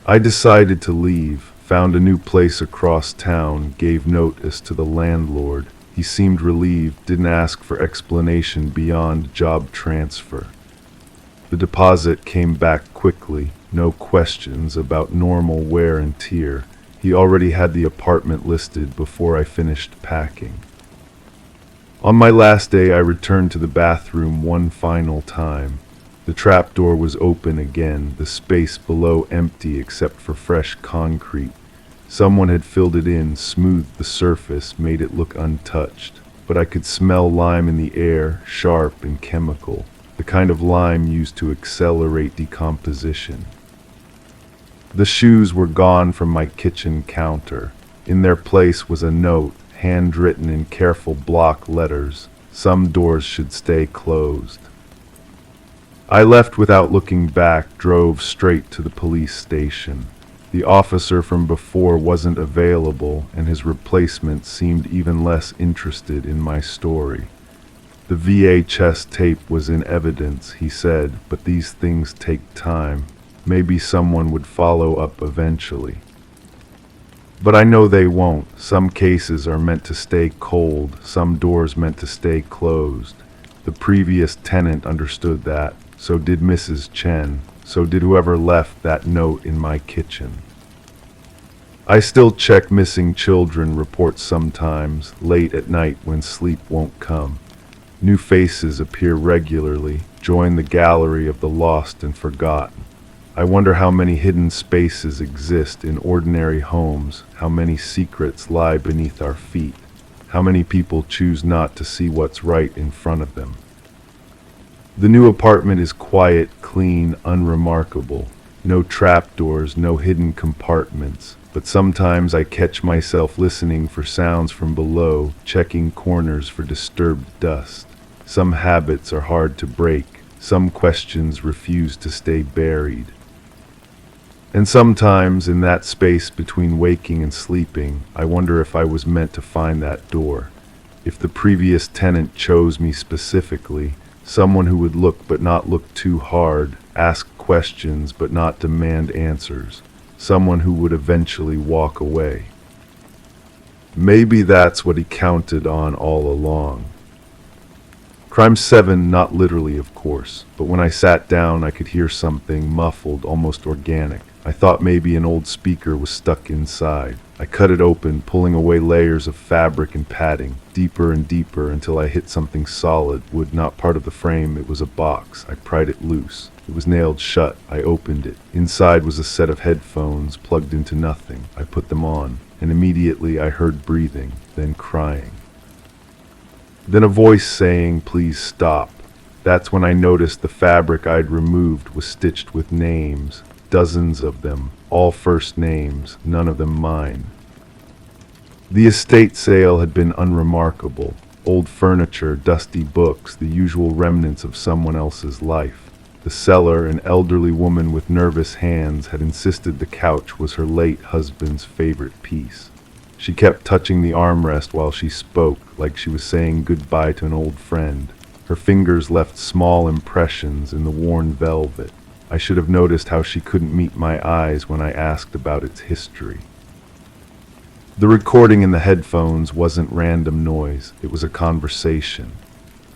I decided to leave, found a new place across town, gave notice to the landlord. He seemed relieved, didn't ask for explanation beyond job transfer. The deposit came back quickly, no questions about normal wear and tear. He already had the apartment listed before I finished packing. On my last day, I returned to the bathroom one final time. The trapdoor was open again, the space below empty except for fresh concrete. Someone had filled it in, smoothed the surface, made it look untouched. But I could smell lime in the air, sharp and chemical, the kind of lime used to accelerate decomposition. The shoes were gone from my kitchen counter. In their place was a note, handwritten in careful block letters. Some doors should stay closed. I left without looking back, drove straight to the police station. The officer from before wasn't available, and his replacement seemed even less interested in my story. The VHS tape was in evidence, he said, but these things take time. Maybe someone would follow up eventually. But I know they won't. Some cases are meant to stay cold, some doors meant to stay closed. The previous tenant understood that, so did Mrs. Chen. So did whoever left that note in my kitchen. I still check missing children reports sometimes, late at night when sleep won't come. New faces appear regularly, join the gallery of the lost and forgotten. I wonder how many hidden spaces exist in ordinary homes, how many secrets lie beneath our feet, how many people choose not to see what's right in front of them. The new apartment is quiet, clean, unremarkable. No trapdoors, no hidden compartments. But sometimes I catch myself listening for sounds from below, checking corners for disturbed dust. Some habits are hard to break. Some questions refused to stay buried. And sometimes, in that space between waking and sleeping, I wonder if I was meant to find that door. If the previous tenant chose me specifically, someone who would look but not look too hard, ask questions but not demand answers, someone who would eventually walk away. Maybe that's what he counted on all along. Crime 7, not literally, of course, but when I sat down I could hear something muffled, almost organic. I thought maybe an old speaker was stuck inside. I cut it open, pulling away layers of fabric and padding, deeper and deeper until I hit something solid, wood not part of the frame. It was a box. I pried it loose. It was nailed shut. I opened it. Inside was a set of headphones plugged into nothing. I put them on, and immediately I heard breathing, then crying. Then a voice saying, "Please stop." That's when I noticed the fabric I'd removed was stitched with names. Dozens of them, all first names, none of them mine. The estate sale had been unremarkable. Old furniture, dusty books, the usual remnants of someone else's life. The seller, an elderly woman with nervous hands, had insisted the couch was her late husband's favorite piece. She kept touching the armrest while she spoke, like she was saying goodbye to an old friend. Her fingers left small impressions in the worn velvet. I should have noticed how she couldn't meet my eyes when I asked about its history. The recording in the headphones wasn't random noise, it was a conversation.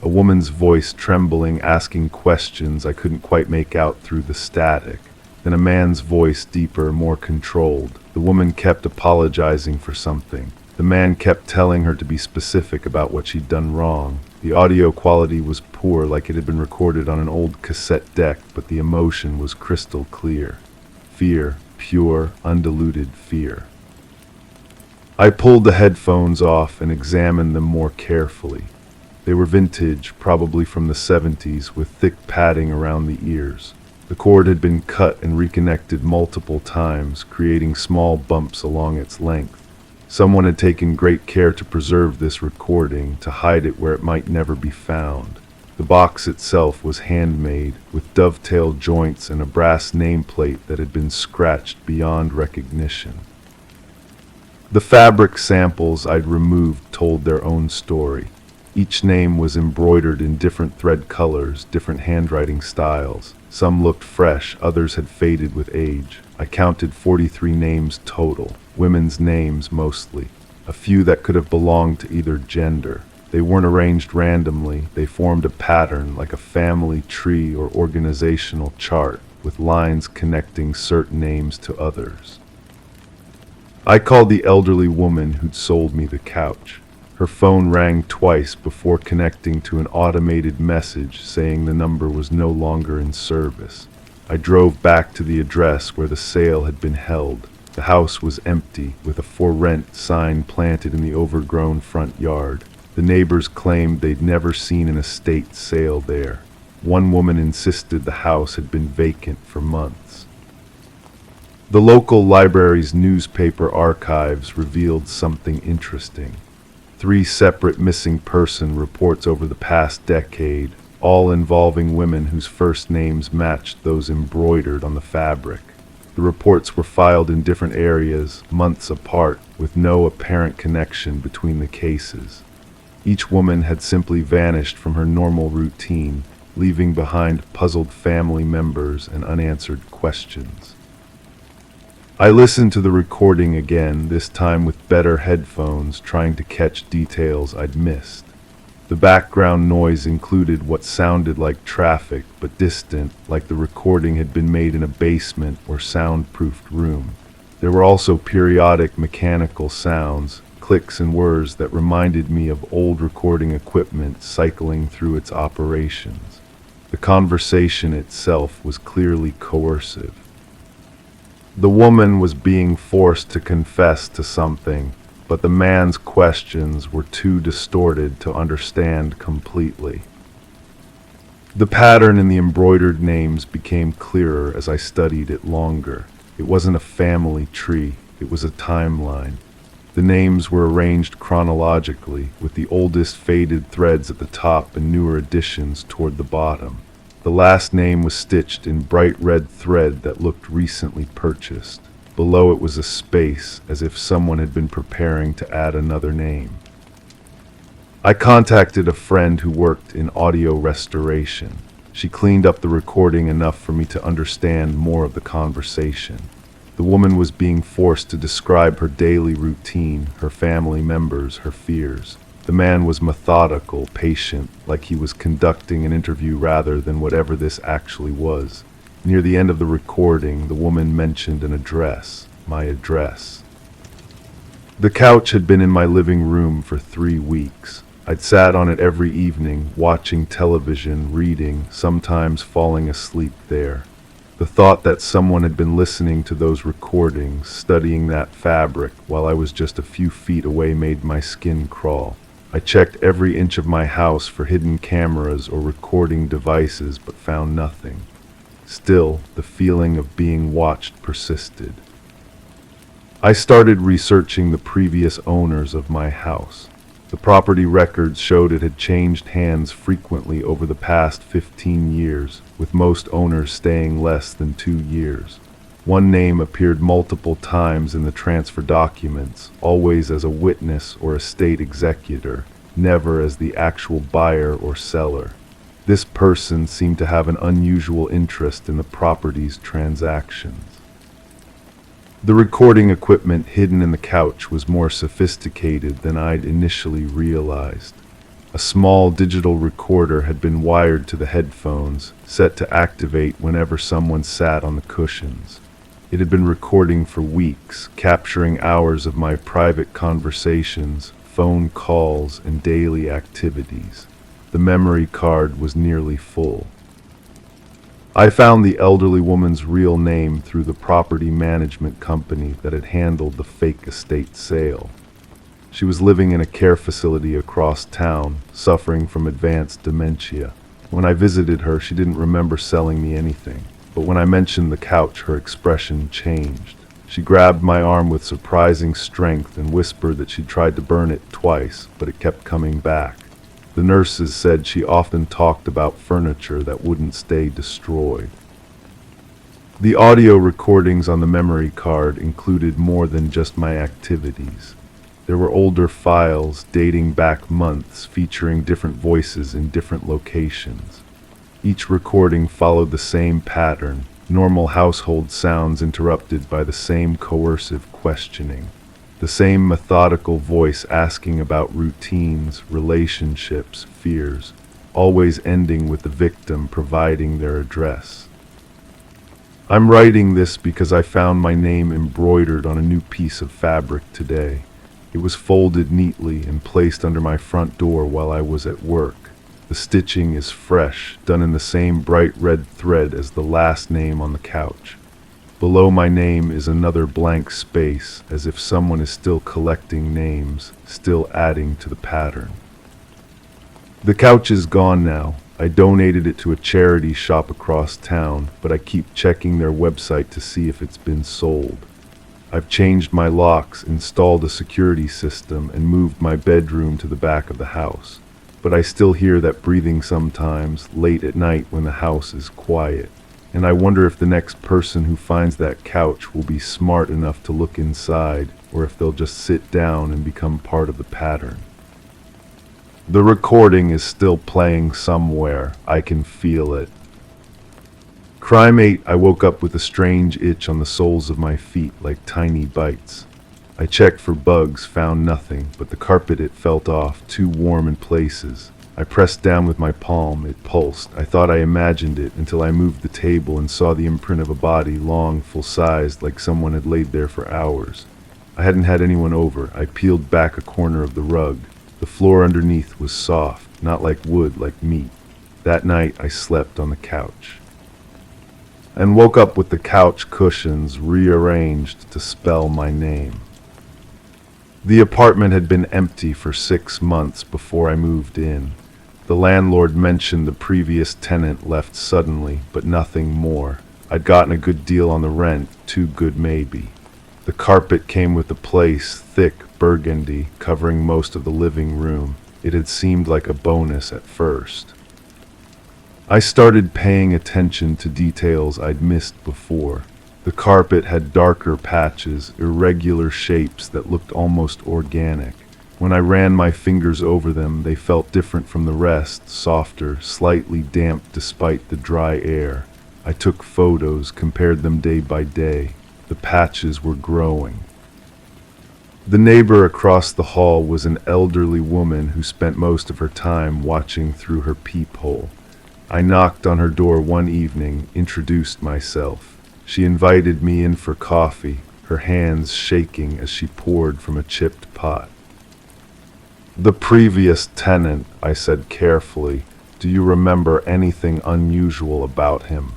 A woman's voice trembling, asking questions I couldn't quite make out through the static. Then a man's voice, deeper, more controlled. The woman kept apologizing for something. The man kept telling her to be specific about what she'd done wrong. The audio quality was poor, like it had been recorded on an old cassette deck, but the emotion was crystal clear. Fear, pure, undiluted fear. I pulled the headphones off and examined them more carefully. They were vintage, probably from the 70s, with thick padding around the ears. The cord had been cut and reconnected multiple times, creating small bumps along its length. Someone had taken great care to preserve this recording, to hide it where it might never be found. The box itself was handmade, with dovetail joints and a brass nameplate that had been scratched beyond recognition. The fabric samples I'd removed told their own story. Each name was embroidered in different thread colors, different handwriting styles. Some looked fresh, others had faded with age. I counted 43 names total, women's names mostly, a few that could have belonged to either gender. They weren't arranged randomly, they formed a pattern like a family tree or organizational chart, with lines connecting certain names to others. I called the elderly woman who'd sold me the couch. Her phone rang twice before connecting to an automated message saying the number was no longer in service. I drove back to the address where the sale had been held. The house was empty, with a "for rent" sign planted in the overgrown front yard. The neighbors claimed they'd never seen an estate sale there. One woman insisted the house had been vacant for months. The local library's newspaper archives revealed something interesting. 3 separate missing person reports over the past decade, all involving women whose first names matched those embroidered on the fabric. The reports were filed in different areas, months apart, with no apparent connection between the cases. Each woman had simply vanished from her normal routine, leaving behind puzzled family members and unanswered questions. I listened to the recording again, this time with better headphones, trying to catch details I'd missed. The background noise included what sounded like traffic, but distant, like the recording had been made in a basement or soundproofed room. There were also periodic mechanical sounds, clicks and whirs that reminded me of old recording equipment cycling through its operations. The conversation itself was clearly coercive. The woman was being forced to confess to something, but the man's questions were too distorted to understand completely. The pattern in the embroidered names became clearer as I studied it longer. It wasn't a family tree, it was a timeline. The names were arranged chronologically, with the oldest faded threads at the top and newer additions toward the bottom. The last name was stitched in bright red thread that looked recently purchased. Below it was a space, as if someone had been preparing to add another name. I contacted a friend who worked in audio restoration. She cleaned up the recording enough for me to understand more of the conversation. The woman was being forced to describe her daily routine, her family members, her fears. The man was methodical, patient, like he was conducting an interview rather than whatever this actually was. Near the end of the recording, the woman mentioned an address, my address. The couch had been in my living room for 3 weeks. I'd sat on it every evening, watching television, reading, sometimes falling asleep there. The thought that someone had been listening to those recordings, studying that fabric, while I was just a few feet away made my skin crawl. I checked every inch of my house for hidden cameras or recording devices, but found nothing. Still, the feeling of being watched persisted. I started researching the previous owners of my house. The property records showed it had changed hands frequently over the past 15 years, with most owners staying less than 2 years. One name appeared multiple times in the transfer documents, always as a witness or estate executor, never as the actual buyer or seller. This person seemed to have an unusual interest in the property's transactions. The recording equipment hidden in the couch was more sophisticated than I'd initially realized. A small digital recorder had been wired to the headphones, set to activate whenever someone sat on the cushions. It had been recording for weeks, capturing hours of my private conversations, phone calls, and daily activities. The memory card was nearly full. I found the elderly woman's real name through the property management company that had handled the fake estate sale. She was living in a care facility across town, suffering from advanced dementia. When I visited her, she didn't remember selling me anything, but when I mentioned the couch, her expression changed. She grabbed my arm with surprising strength and whispered that she'd tried to burn it twice, but it kept coming back. The nurses said she often talked about furniture that wouldn't stay destroyed. The audio recordings on the memory card included more than just my activities. There were older files dating back months featuring different voices in different locations. Each recording followed the same pattern, normal household sounds interrupted by the same coercive questioning. The same methodical voice asking about routines, relationships, fears, always ending with the victim providing their address. I'm writing this because I found my name embroidered on a new piece of fabric today. It was folded neatly and placed under my front door while I was at work. The stitching is fresh, done in the same bright red thread as the last name on the couch. Below my name is another blank space, as if someone is still collecting names, still adding to the pattern. The couch is gone now. I donated it to a charity shop across town, but I keep checking their website to see if it's been sold. I've changed my locks, installed a security system, and moved my bedroom to the back of the house. But I still hear that breathing sometimes, late at night when the house is quiet. And I wonder if the next person who finds that couch will be smart enough to look inside, or if they'll just sit down and become part of the pattern. The recording is still playing somewhere. I can feel it. Crime 8, I woke up with a strange itch on the soles of my feet like tiny bites. I checked for bugs, found nothing, but the carpet it felt off, too warm in places. I pressed down with my palm, it pulsed. I thought I imagined it until I moved the table and saw the imprint of a body, long, full-sized, like someone had laid there for hours. I hadn't had anyone over. I peeled back a corner of the rug. The floor underneath was soft, not like wood, like meat. That night I slept on the couch. And woke up with the couch cushions rearranged to spell my name. The apartment had been empty for 6 months before I moved in. The landlord mentioned the previous tenant left suddenly, but nothing more. I'd gotten a good deal on the rent, too good maybe. The carpet came with the place, thick burgundy, covering most of the living room. It had seemed like a bonus at first. I started paying attention to details I'd missed before. The carpet had darker patches, irregular shapes that looked almost organic. When I ran my fingers over them, they felt different from the rest, softer, slightly damp despite the dry air. I took photos, compared them day by day. The patches were growing. The neighbor across the hall was an elderly woman who spent most of her time watching through her peephole. I knocked on her door one evening, introduced myself. She invited me in for coffee, her hands shaking as she poured from a chipped pot. "The previous tenant," I said carefully. "Do you remember anything unusual about him?"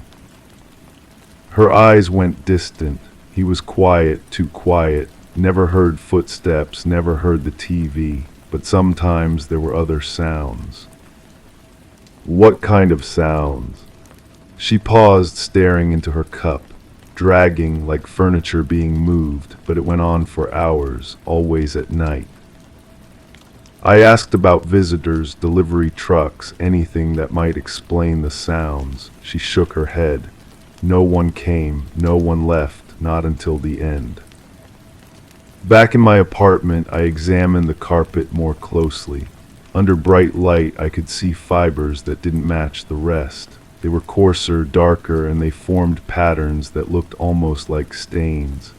Her eyes went distant. He was quiet, too quiet. Never heard footsteps, never heard the TV, but sometimes there were other sounds. "What kind of sounds?" She paused, staring into her cup, dragging like furniture being moved, but it went on for hours, always at night. I asked about visitors, delivery trucks, anything that might explain the sounds. She shook her head. No one came, no one left, not until the end. Back in my apartment, I examined the carpet more closely. Under bright light, I could see fibers that didn't match the rest. They were coarser, darker, and they formed patterns that looked almost like stains.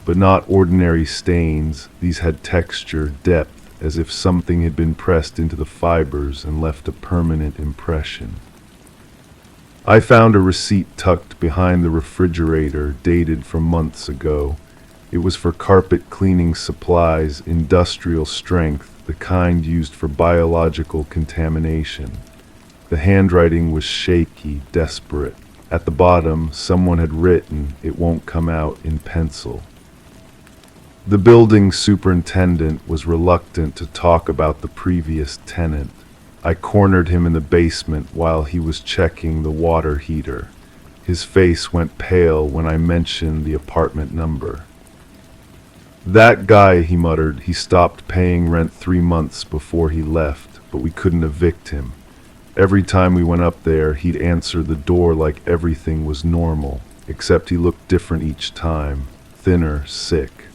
But not ordinary stains. These had texture, depth, as if something had been pressed into the fibers and left a permanent impression. I found a receipt tucked behind the refrigerator, dated from months ago. It was for carpet cleaning supplies, industrial strength, the kind used for biological contamination. The handwriting was shaky, desperate. At the bottom, someone had written, "It won't come out," in pencil. The building superintendent was reluctant to talk about the previous tenant. I cornered him in the basement while he was checking the water heater. His face went pale when I mentioned the apartment number. "That guy," he muttered. "He stopped paying rent 3 months before he left, but we couldn't evict him. Every time we went up there, he'd answer the door like everything was normal, except he looked different each time, thinner, sick."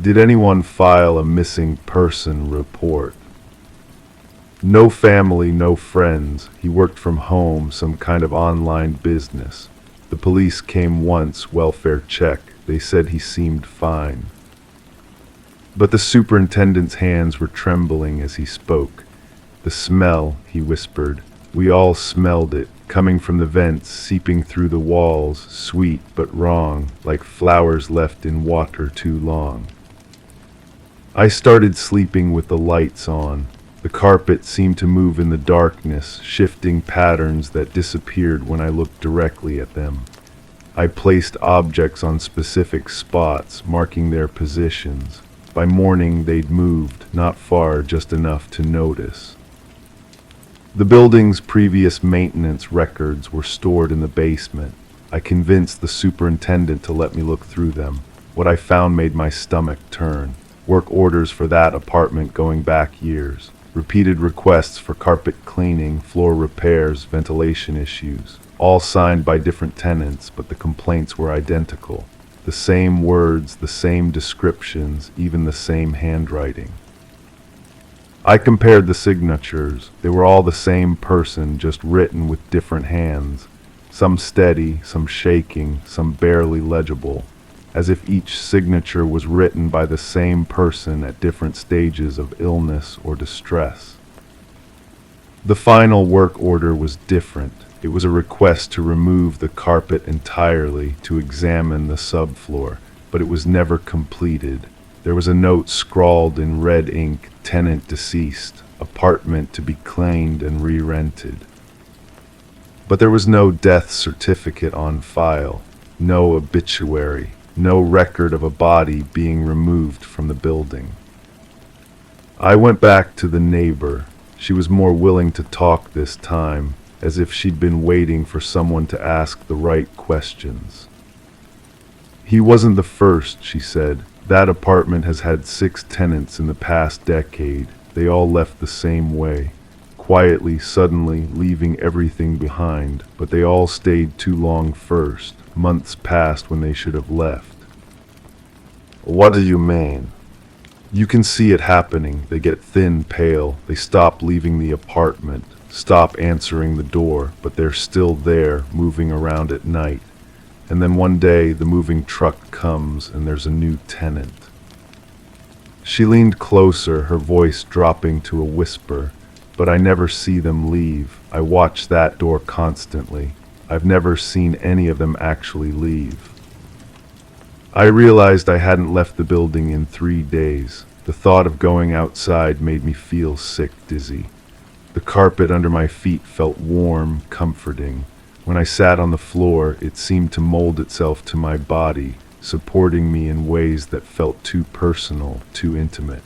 "Did anyone file a missing person report?" "No family, no friends. He worked from home, some kind of online business. The police came once, welfare check. They said he seemed fine." But the superintendent's hands were trembling as he spoke. "The smell," he whispered. "We all smelled it, coming from the vents, seeping through the walls, sweet but wrong, like flowers left in water too long." I started sleeping with the lights on. The carpet seemed to move in the darkness, shifting patterns that disappeared when I looked directly at them. I placed objects on specific spots, marking their positions. By morning, they'd moved, not far, just enough to notice. The building's previous maintenance records were stored in the basement. I convinced the superintendent to let me look through them. What I found made my stomach turn. Work orders for that apartment going back years. Repeated requests for carpet cleaning, floor repairs, ventilation issues. All signed by different tenants, but the complaints were identical. The same words, the same descriptions, even the same handwriting. I compared the signatures. They were all the same person, just written with different hands. Some steady, some shaking, some barely legible, as if each signature was written by the same person at different stages of illness or distress. The final work order was different. It was a request to remove the carpet entirely, to examine the subfloor, but it was never completed. There was a note scrawled in red ink, "Tenant deceased, apartment to be cleaned and re-rented." But there was no death certificate on file, no obituary, no record of a body being removed from the building. I went back to the neighbor. She was more willing to talk this time, as if she'd been waiting for someone to ask the right questions. "He wasn't the first," she said. "That apartment has had 6 tenants in the past decade. They all left the same way. quietly, suddenly, leaving everything behind, but they all stayed too long first. Months passed when they should have left. What do you mean? You can see it happening. They get thin, pale. They stop leaving the apartment, stop answering the door, but they're still there, moving around at night. And then one day, the moving truck comes and there's a new tenant. She leaned closer, her voice dropping to a whisper. But I never see them leave. I watch that door constantly. I've never seen any of them actually leave. I realized I hadn't left the building in 3 days. The thought of going outside made me feel sick, dizzy. The carpet under my feet felt warm, comforting. When I sat on the floor, it seemed to mold itself to my body, supporting me in ways that felt too personal, too intimate.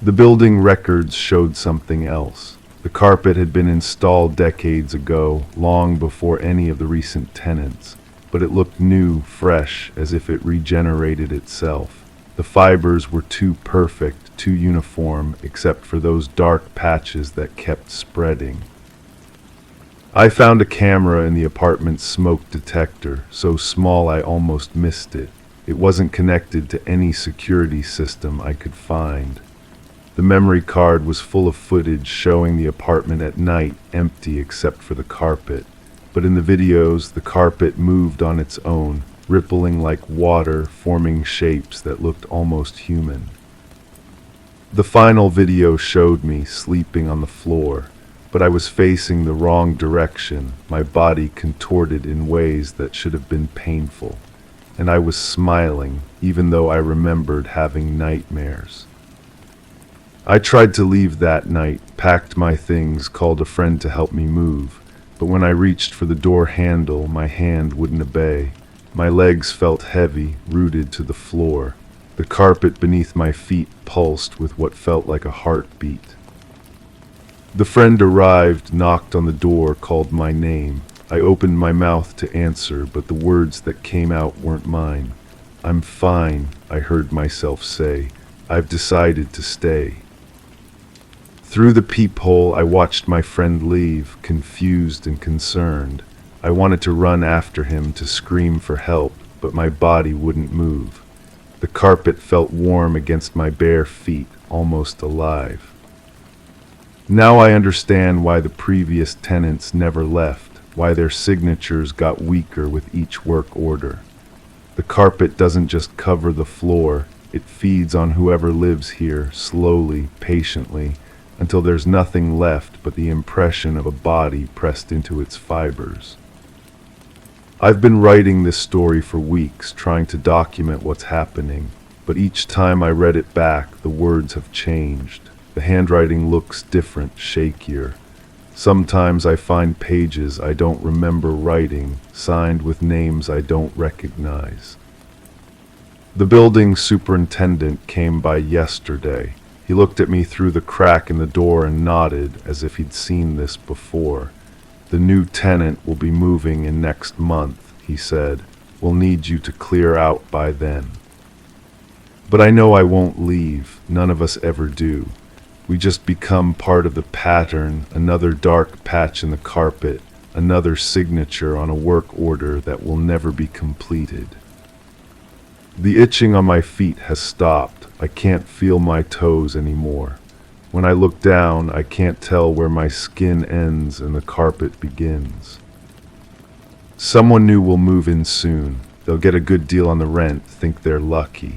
The building records showed something else. The carpet had been installed decades ago, long before any of the recent tenants, but it looked new, fresh, as if it regenerated itself. The fibers were too perfect, too uniform, except for those dark patches that kept spreading. I found a camera in the apartment's smoke detector, so small I almost missed it. It wasn't connected to any security system I could find. The memory card was full of footage showing the apartment at night, empty except for the carpet. But in the videos, the carpet moved on its own, rippling like water, forming shapes that looked almost human. The final video showed me sleeping on the floor, but I was facing the wrong direction, my body contorted in ways that should have been painful. And I was smiling, even though I remembered having nightmares. I tried to leave that night, packed my things, called a friend to help me move. But when I reached for the door handle, my hand wouldn't obey. My legs felt heavy, rooted to the floor. The carpet beneath my feet pulsed with what felt like a heartbeat. The friend arrived, knocked on the door, called my name. I opened my mouth to answer, but the words that came out weren't mine. "I'm fine," I heard myself say. "I've decided to stay." Through the peephole, I watched my friend leave, confused and concerned. I wanted to run after him, to scream for help, but my body wouldn't move. The carpet felt warm against my bare feet, almost alive. Now I understand why the previous tenants never left, why their signatures got weaker with each work order. The carpet doesn't just cover the floor, it feeds on whoever lives here, slowly, patiently, until there's nothing left but the impression of a body pressed into its fibers. I've been writing this story for weeks, trying to document what's happening, but each time I read it back, the words have changed. The handwriting looks different, shakier. Sometimes I find pages I don't remember writing, signed with names I don't recognize. The building superintendent came by yesterday. He looked at me through the crack in the door and nodded as if he'd seen this before. "The new tenant will be moving in next month," he said. "We'll need you to clear out by then." But I know I won't leave. None of us ever do. We just become part of the pattern, another dark patch in the carpet, another signature on a work order that will never be completed. The itching on my feet has stopped. I can't feel my toes anymore. When I look down, I can't tell where my skin ends and the carpet begins. Someone new will move in soon. They'll get a good deal on the rent, think they're lucky.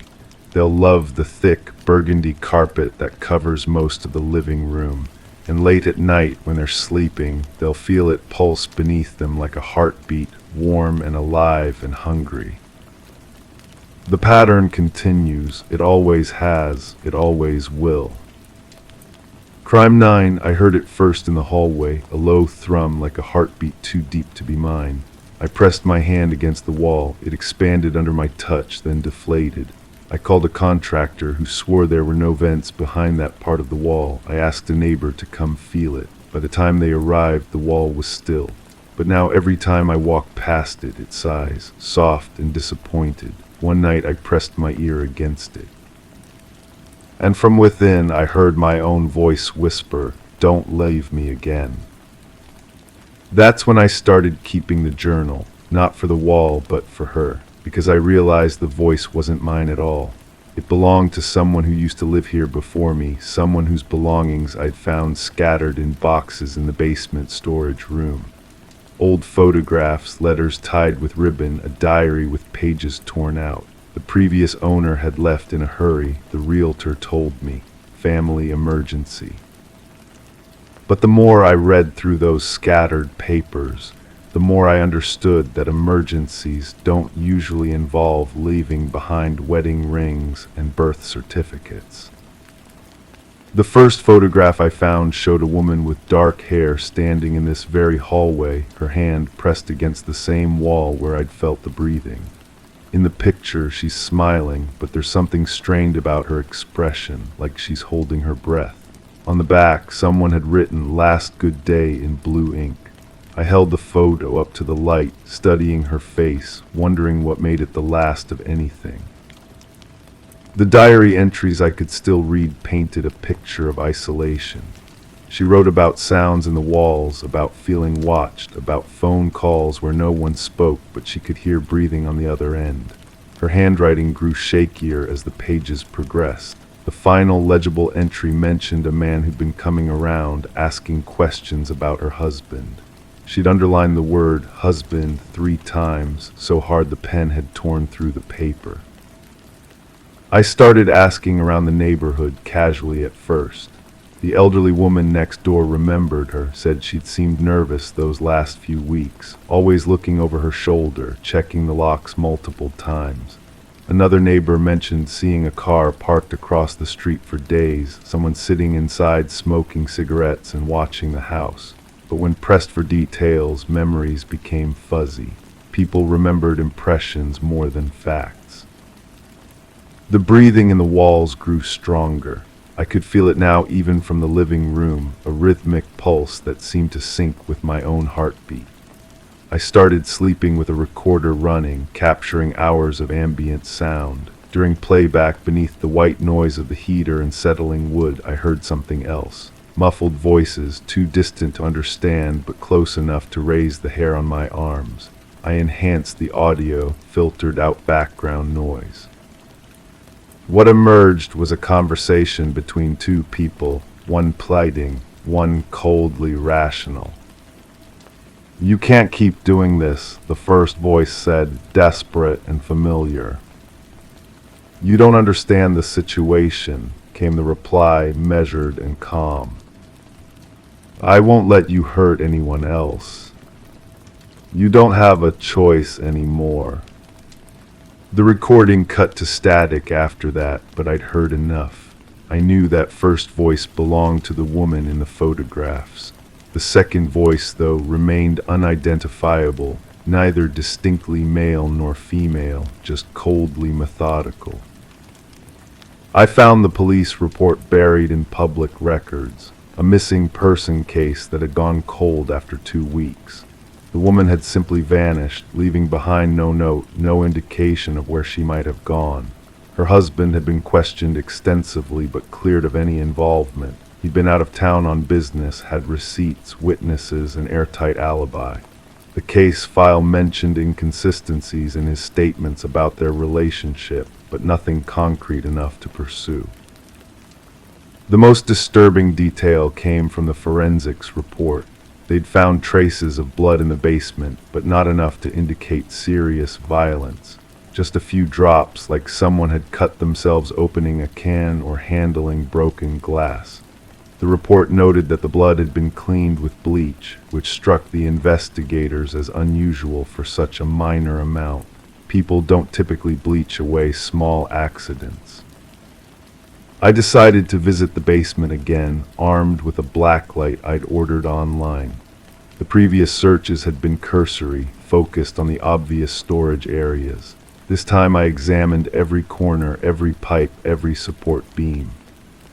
They'll love the thick burgundy carpet that covers most of the living room. And late at night, when they're sleeping, they'll feel it pulse beneath them like a heartbeat, warm and alive and hungry. The pattern continues. It always has. It always will. Crime 9, I heard it first in the hallway, a low thrum like a heartbeat too deep to be mine. I pressed my hand against the wall. It expanded under my touch, then deflated. I called a contractor who swore there were no vents behind that part of the wall. I asked a neighbor to come feel it. By the time they arrived, the wall was still. But now every time I walk past it, it sighs, soft and disappointed. One night I pressed my ear against it. And from within I heard my own voice whisper, "Don't leave me again." That's when I started keeping the journal, not for the wall, but for her, because I realized the voice wasn't mine at all. It belonged to someone who used to live here before me, someone whose belongings I'd found scattered in boxes in the basement storage room. Old photographs, letters tied with ribbon, a diary with pages torn out. The previous owner had left in a hurry, the realtor told me. Family emergency. But the more I read through those scattered papers, the more I understood that emergencies don't usually involve leaving behind wedding rings and birth certificates. The first photograph I found showed a woman with dark hair standing in this very hallway, her hand pressed against the same wall where I'd felt the breathing. In the picture, she's smiling, but there's something strained about her expression, like she's holding her breath. On the back, someone had written "Last good day" in blue ink. I held the photo up to the light, studying her face, wondering what made it the last of anything. The diary entries I could still read painted a picture of isolation. She wrote about sounds in the walls, about feeling watched, about phone calls where no one spoke but she could hear breathing on the other end. Her handwriting grew shakier as the pages progressed. The final legible entry mentioned a man who'd been coming around, asking questions about her husband. She'd underlined the word "husband" 3 times, so hard the pen had torn through the paper. I started asking around the neighborhood casually at first. The elderly woman next door remembered her, said she'd seemed nervous those last few weeks, always looking over her shoulder, checking the locks multiple times. Another neighbor mentioned seeing a car parked across the street for days, someone sitting inside smoking cigarettes and watching the house. But when pressed for details, memories became fuzzy. People remembered impressions more than facts. The breathing in the walls grew stronger. I could feel it now even from the living room, a rhythmic pulse that seemed to sync with my own heartbeat. I started sleeping with a recorder running, capturing hours of ambient sound. During playback, beneath the white noise of the heater and settling wood, I heard something else. Muffled voices, too distant to understand but close enough to raise the hair on my arms. I enhanced the audio, filtered out background noise. What emerged was a conversation between 2 people, one plighting, one coldly rational. "You can't keep doing this," the first voice said, desperate and familiar. "You don't understand the situation," came the reply, measured and calm. "I won't let you hurt anyone else. You don't have a choice anymore." The recording cut to static after that, but I'd heard enough. I knew that first voice belonged to the woman in the photographs. The second voice, though, remained unidentifiable, neither distinctly male nor female, just coldly methodical. I found the police report buried in public records, a missing person case that had gone cold after 2 weeks. The woman had simply vanished, leaving behind no note, no indication of where she might have gone. Her husband had been questioned extensively but cleared of any involvement. He'd been out of town on business, had receipts, witnesses, an airtight alibi. The case file mentioned inconsistencies in his statements about their relationship, but nothing concrete enough to pursue. The most disturbing detail came from the forensics report. They'd found traces of blood in the basement, but not enough to indicate serious violence. Just a few drops, like someone had cut themselves opening a can or handling broken glass. The report noted that the blood had been cleaned with bleach, which struck the investigators as unusual for such a minor amount. People don't typically bleach away small accidents. I decided to visit the basement again, armed with a blacklight I'd ordered online. The previous searches had been cursory, focused on the obvious storage areas. This time I examined every corner, every pipe, every support beam.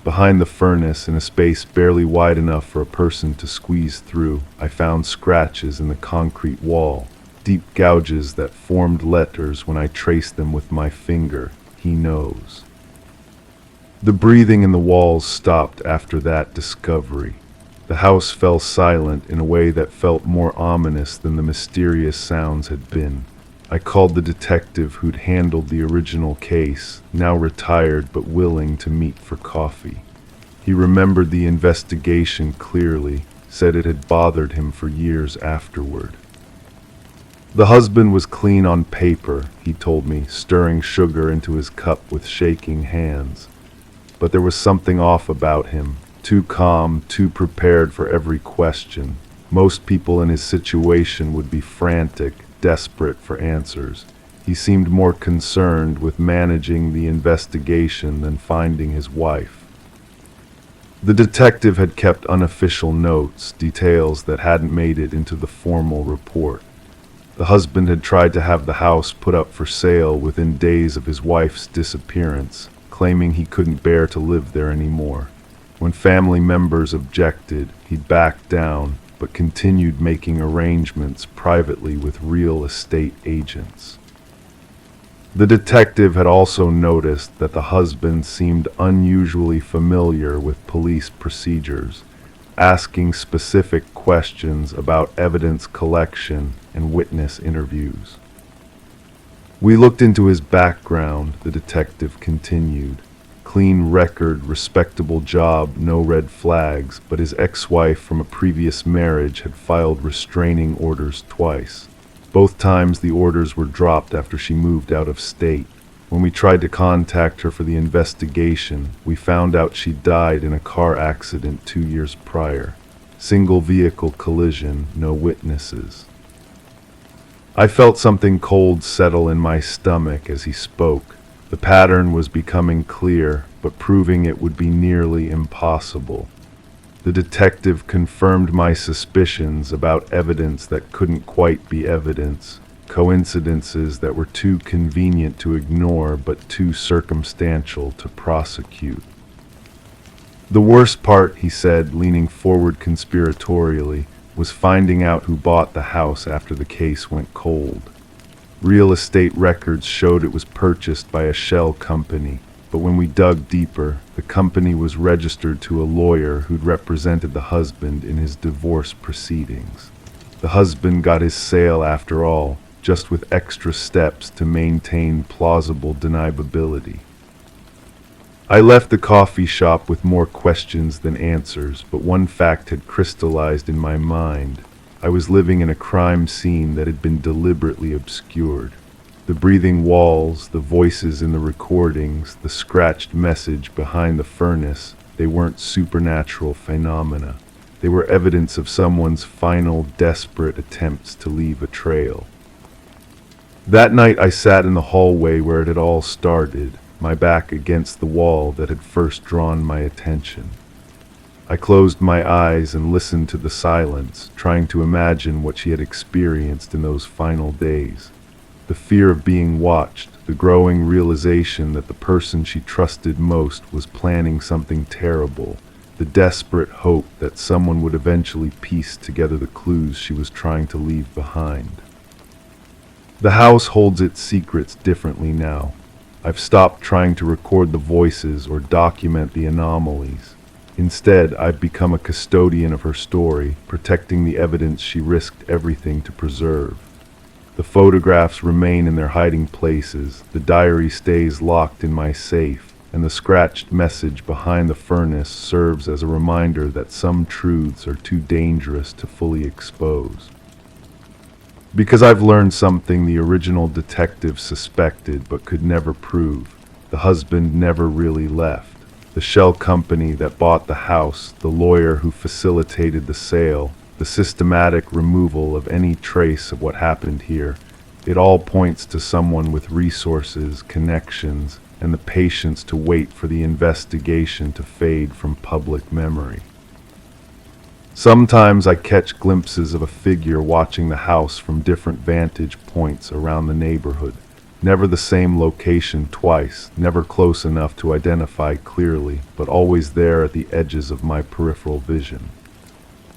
Behind the furnace, in a space barely wide enough for a person to squeeze through, I found scratches in the concrete wall, deep gouges that formed letters when I traced them with my finger. "He knows." The breathing in the walls stopped after that discovery. The house fell silent in a way that felt more ominous than the mysterious sounds had been. I called the detective who'd handled the original case, now retired but willing to meet for coffee. He remembered the investigation clearly, said it had bothered him for years afterward. The husband was clean on paper, he told me, stirring sugar into his cup with shaking hands. But there was something off about him, too calm, too prepared for every question. Most people in his situation would be frantic, desperate for answers. He seemed more concerned with managing the investigation than finding his wife. The detective had kept unofficial notes, details that hadn't made it into the formal report. The husband had tried to have the house put up for sale within days of his wife's disappearance, claiming he couldn't bear to live there anymore. When family members objected, he backed down, but continued making arrangements privately with real estate agents. The detective had also noticed that the husband seemed unusually familiar with police procedures, asking specific questions about evidence collection and witness interviews. We looked into his background, the detective continued. Clean record, respectable job, no red flags, but his ex-wife from a previous marriage had filed restraining orders twice. Both times the orders were dropped after she moved out of state. When we tried to contact her for the investigation, we found out she died in a car accident 2 years prior. Single vehicle collision, no witnesses. I felt something cold settle in my stomach as he spoke. The pattern was becoming clear, but proving it would be nearly impossible. The detective confirmed my suspicions about evidence that couldn't quite be evidence, coincidences that were too convenient to ignore but too circumstantial to prosecute. The worst part, he said, leaning forward conspiratorially, was finding out who bought the house after the case went cold. Real estate records showed it was purchased by a shell company, but when we dug deeper, the company was registered to a lawyer who'd represented the husband in his divorce proceedings. The husband got his sale after all, just with extra steps to maintain plausible deniability. I left the coffee shop with more questions than answers, but one fact had crystallized in my mind. I was living in a crime scene that had been deliberately obscured. The breathing walls, the voices in the recordings, the scratched message behind the furnace, they weren't supernatural phenomena. They were evidence of someone's final, desperate attempts to leave a trail. That night I sat in the hallway where it had all started, my back against the wall that had first drawn my attention. I closed my eyes and listened to the silence, trying to imagine what she had experienced in those final days. The fear of being watched, the growing realization that the person she trusted most was planning something terrible, the desperate hope that someone would eventually piece together the clues she was trying to leave behind. The house holds its secrets differently now. I've stopped trying to record the voices or document the anomalies. Instead, I've become a custodian of her story, protecting the evidence she risked everything to preserve. The photographs remain in their hiding places, the diary stays locked in my safe, and the scratched message behind the furnace serves as a reminder that some truths are too dangerous to fully expose. Because I've learned something the original detective suspected but could never prove. The husband never really left. The shell company that bought the house, the lawyer who facilitated the sale, the systematic removal of any trace of what happened here, it all points to someone with resources, connections, and the patience to wait for the investigation to fade from public memory. Sometimes I catch glimpses of a figure watching the house from different vantage points around the neighborhood. Never the same location twice, never close enough to identify clearly, but always there at the edges of my peripheral vision.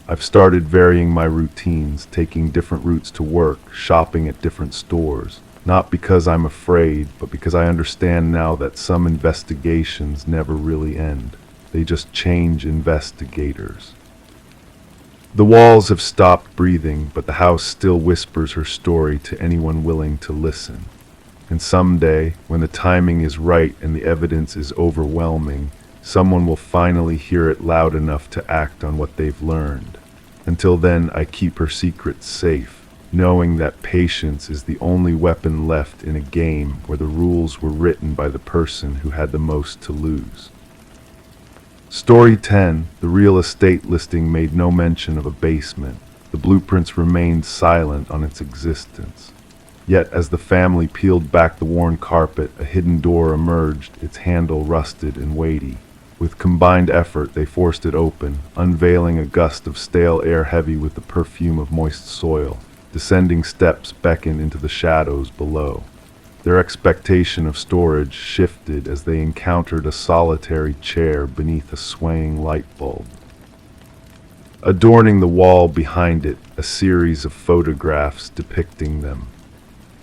I've started varying my routines, taking different routes to work, shopping at different stores. Not because I'm afraid, but because I understand now that some investigations never really end. They just change investigators. The walls have stopped breathing, but the house still whispers her story to anyone willing to listen. And someday, when the timing is right and the evidence is overwhelming, someone will finally hear it loud enough to act on what they've learned. Until then, I keep her secrets safe, knowing that patience is the only weapon left in a game where the rules were written by the person who had the most to lose. Story 10. The real estate listing made no mention of a basement. The blueprints remained silent on its existence. Yet as the family peeled back the worn carpet, a hidden door emerged, its handle rusted and weighty. With combined effort, they forced it open, unveiling a gust of stale air heavy with the perfume of moist soil. Descending steps beckoned into the shadows below. Their expectation of storage shifted as they encountered a solitary chair beneath a swaying light bulb. Adorning the wall behind it, a series of photographs depicting them.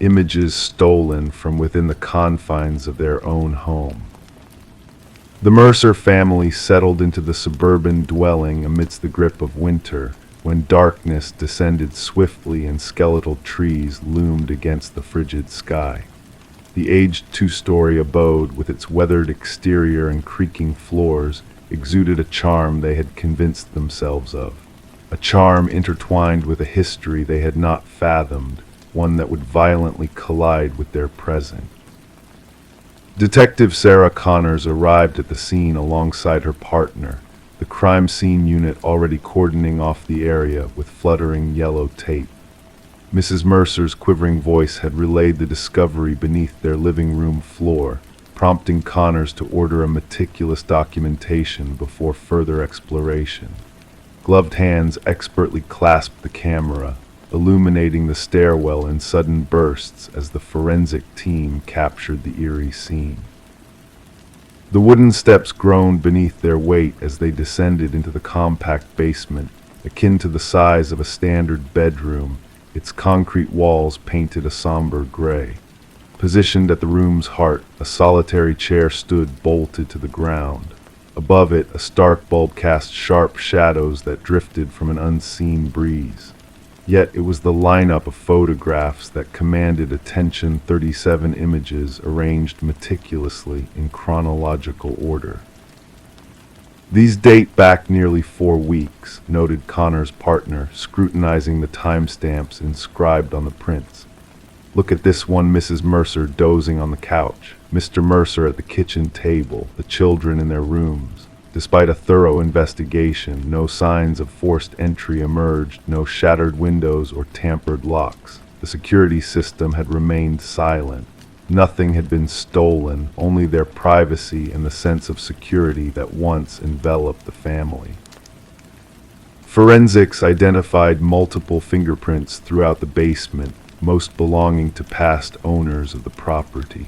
Images stolen from within the confines of their own home. The Mercer family settled into the suburban dwelling amidst the grip of winter, when darkness descended swiftly and skeletal trees loomed against the frigid sky. The aged two-story abode, with its weathered exterior and creaking floors, exuded a charm they had convinced themselves of. A charm intertwined with a history they had not fathomed, one that would violently collide with their present. Detective Sarah Connors arrived at the scene alongside her partner, the crime scene unit already cordoning off the area with fluttering yellow tape. Mrs. Mercer's quivering voice had relayed the discovery beneath their living room floor, prompting Connors to order a meticulous documentation before further exploration. Gloved hands expertly clasped the camera, illuminating the stairwell in sudden bursts as the forensic team captured the eerie scene. The wooden steps groaned beneath their weight as they descended into the compact basement, akin to the size of a standard bedroom, its concrete walls painted a somber gray. Positioned at the room's heart, a solitary chair stood bolted to the ground. Above it, a stark bulb cast sharp shadows that drifted from an unseen breeze. Yet it was the lineup of photographs that commanded attention. 37 images arranged meticulously in chronological order. These date back nearly 4 weeks, noted Connor's partner, scrutinizing the timestamps inscribed on the prints. Look at this one, Mrs. Mercer dozing on the couch, Mr. Mercer at the kitchen table, the children in their rooms. Despite a thorough investigation, no signs of forced entry emerged, no shattered windows or tampered locks. The security system had remained silent. Nothing had been stolen, only their privacy and the sense of security that once enveloped the family. Forensics identified multiple fingerprints throughout the basement, most belonging to past owners of the property.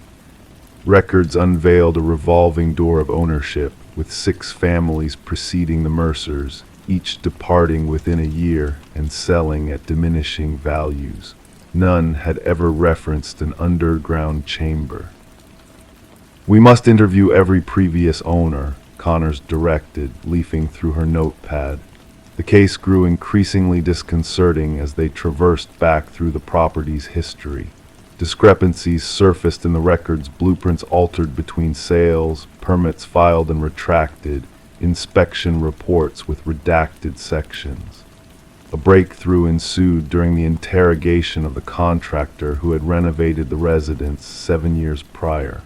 Records unveiled a revolving door of ownership, with 6 families preceding the Mercers, each departing within a year and selling at diminishing values. None had ever referenced an underground chamber. "We must interview every previous owner," Connors directed, leafing through her notepad. The case grew increasingly disconcerting as they traversed back through the property's history. Discrepancies surfaced in the records, blueprints altered between sales, permits filed and retracted, inspection reports with redacted sections. A breakthrough ensued during the interrogation of the contractor who had renovated the residence 7 years prior.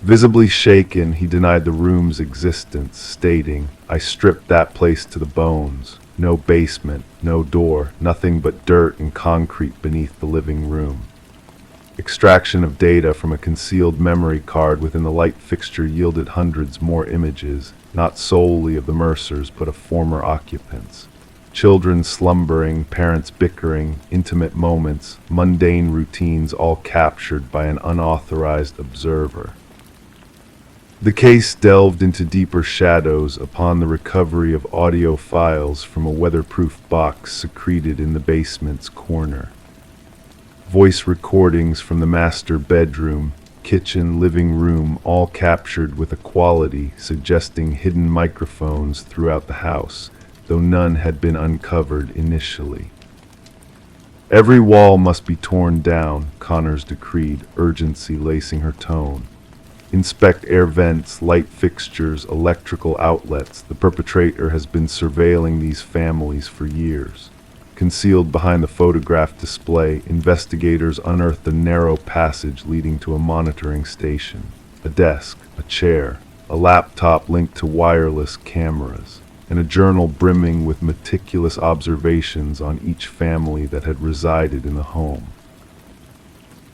Visibly shaken, he denied the room's existence, stating, "I stripped that place to the bones. No basement, no door, nothing but dirt and concrete beneath the living room." Extraction of data from a concealed memory card within the light fixture yielded hundreds more images, not solely of the Mercers, but of former occupants. Children slumbering, parents bickering, intimate moments, mundane routines, all captured by an unauthorized observer. The case delved into deeper shadows upon the recovery of audio files from a weatherproof box secreted in the basement's corner. Voice recordings from the master bedroom, kitchen, living room, all captured with a quality suggesting hidden microphones throughout the house, though none had been uncovered initially. "Every wall must be torn down," Connors decreed, urgency lacing her tone. "Inspect air vents, light fixtures, electrical outlets. The perpetrator has been surveilling these families for years." Concealed behind the photograph display, investigators unearthed a narrow passage leading to a monitoring station. A desk, a chair, a laptop linked to wireless cameras, and a journal brimming with meticulous observations on each family that had resided in the home.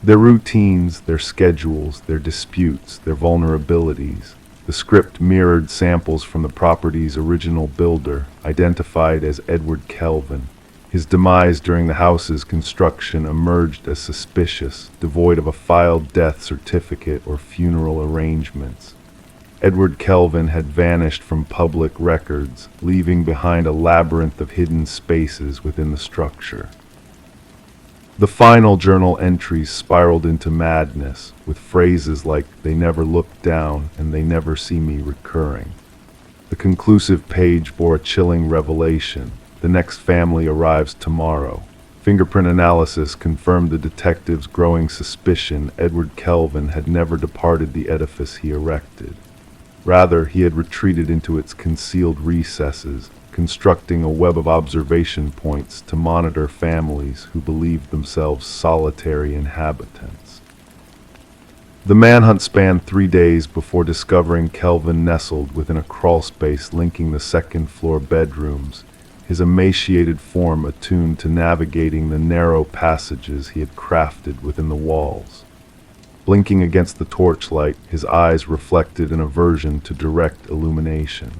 Their routines, their schedules, their disputes, their vulnerabilities. The script mirrored samples from the property's original builder, identified as Edward Kelvin. His demise during the house's construction emerged as suspicious, devoid of a filed death certificate or funeral arrangements. Edward Kelvin had vanished from public records, leaving behind a labyrinth of hidden spaces within the structure. The final journal entries spiraled into madness, with phrases like "they never looked down" and "they never see me" recurring. The conclusive page bore a chilling revelation. "The next family arrives tomorrow." Fingerprint analysis confirmed the detectives' growing suspicion Edward Kelvin had never departed the edifice he erected. Rather, he had retreated into its concealed recesses, constructing a web of observation points to monitor families who believed themselves solitary inhabitants. The manhunt spanned 3 days before discovering Kelvin nestled within a crawlspace linking the second-floor bedrooms, his emaciated form attuned to navigating the narrow passages he had crafted within the walls. Blinking against the torchlight, his eyes reflected an aversion to direct illumination.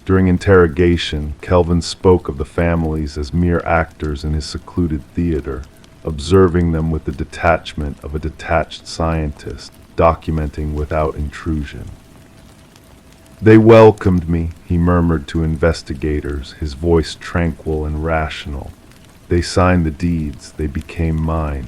During interrogation, Kelvin spoke of the families as mere actors in his secluded theater, observing them with the detachment of a detached scientist, documenting without intrusion. "They welcomed me," he murmured to investigators, his voice tranquil and rational. "They signed the deeds, they became mine."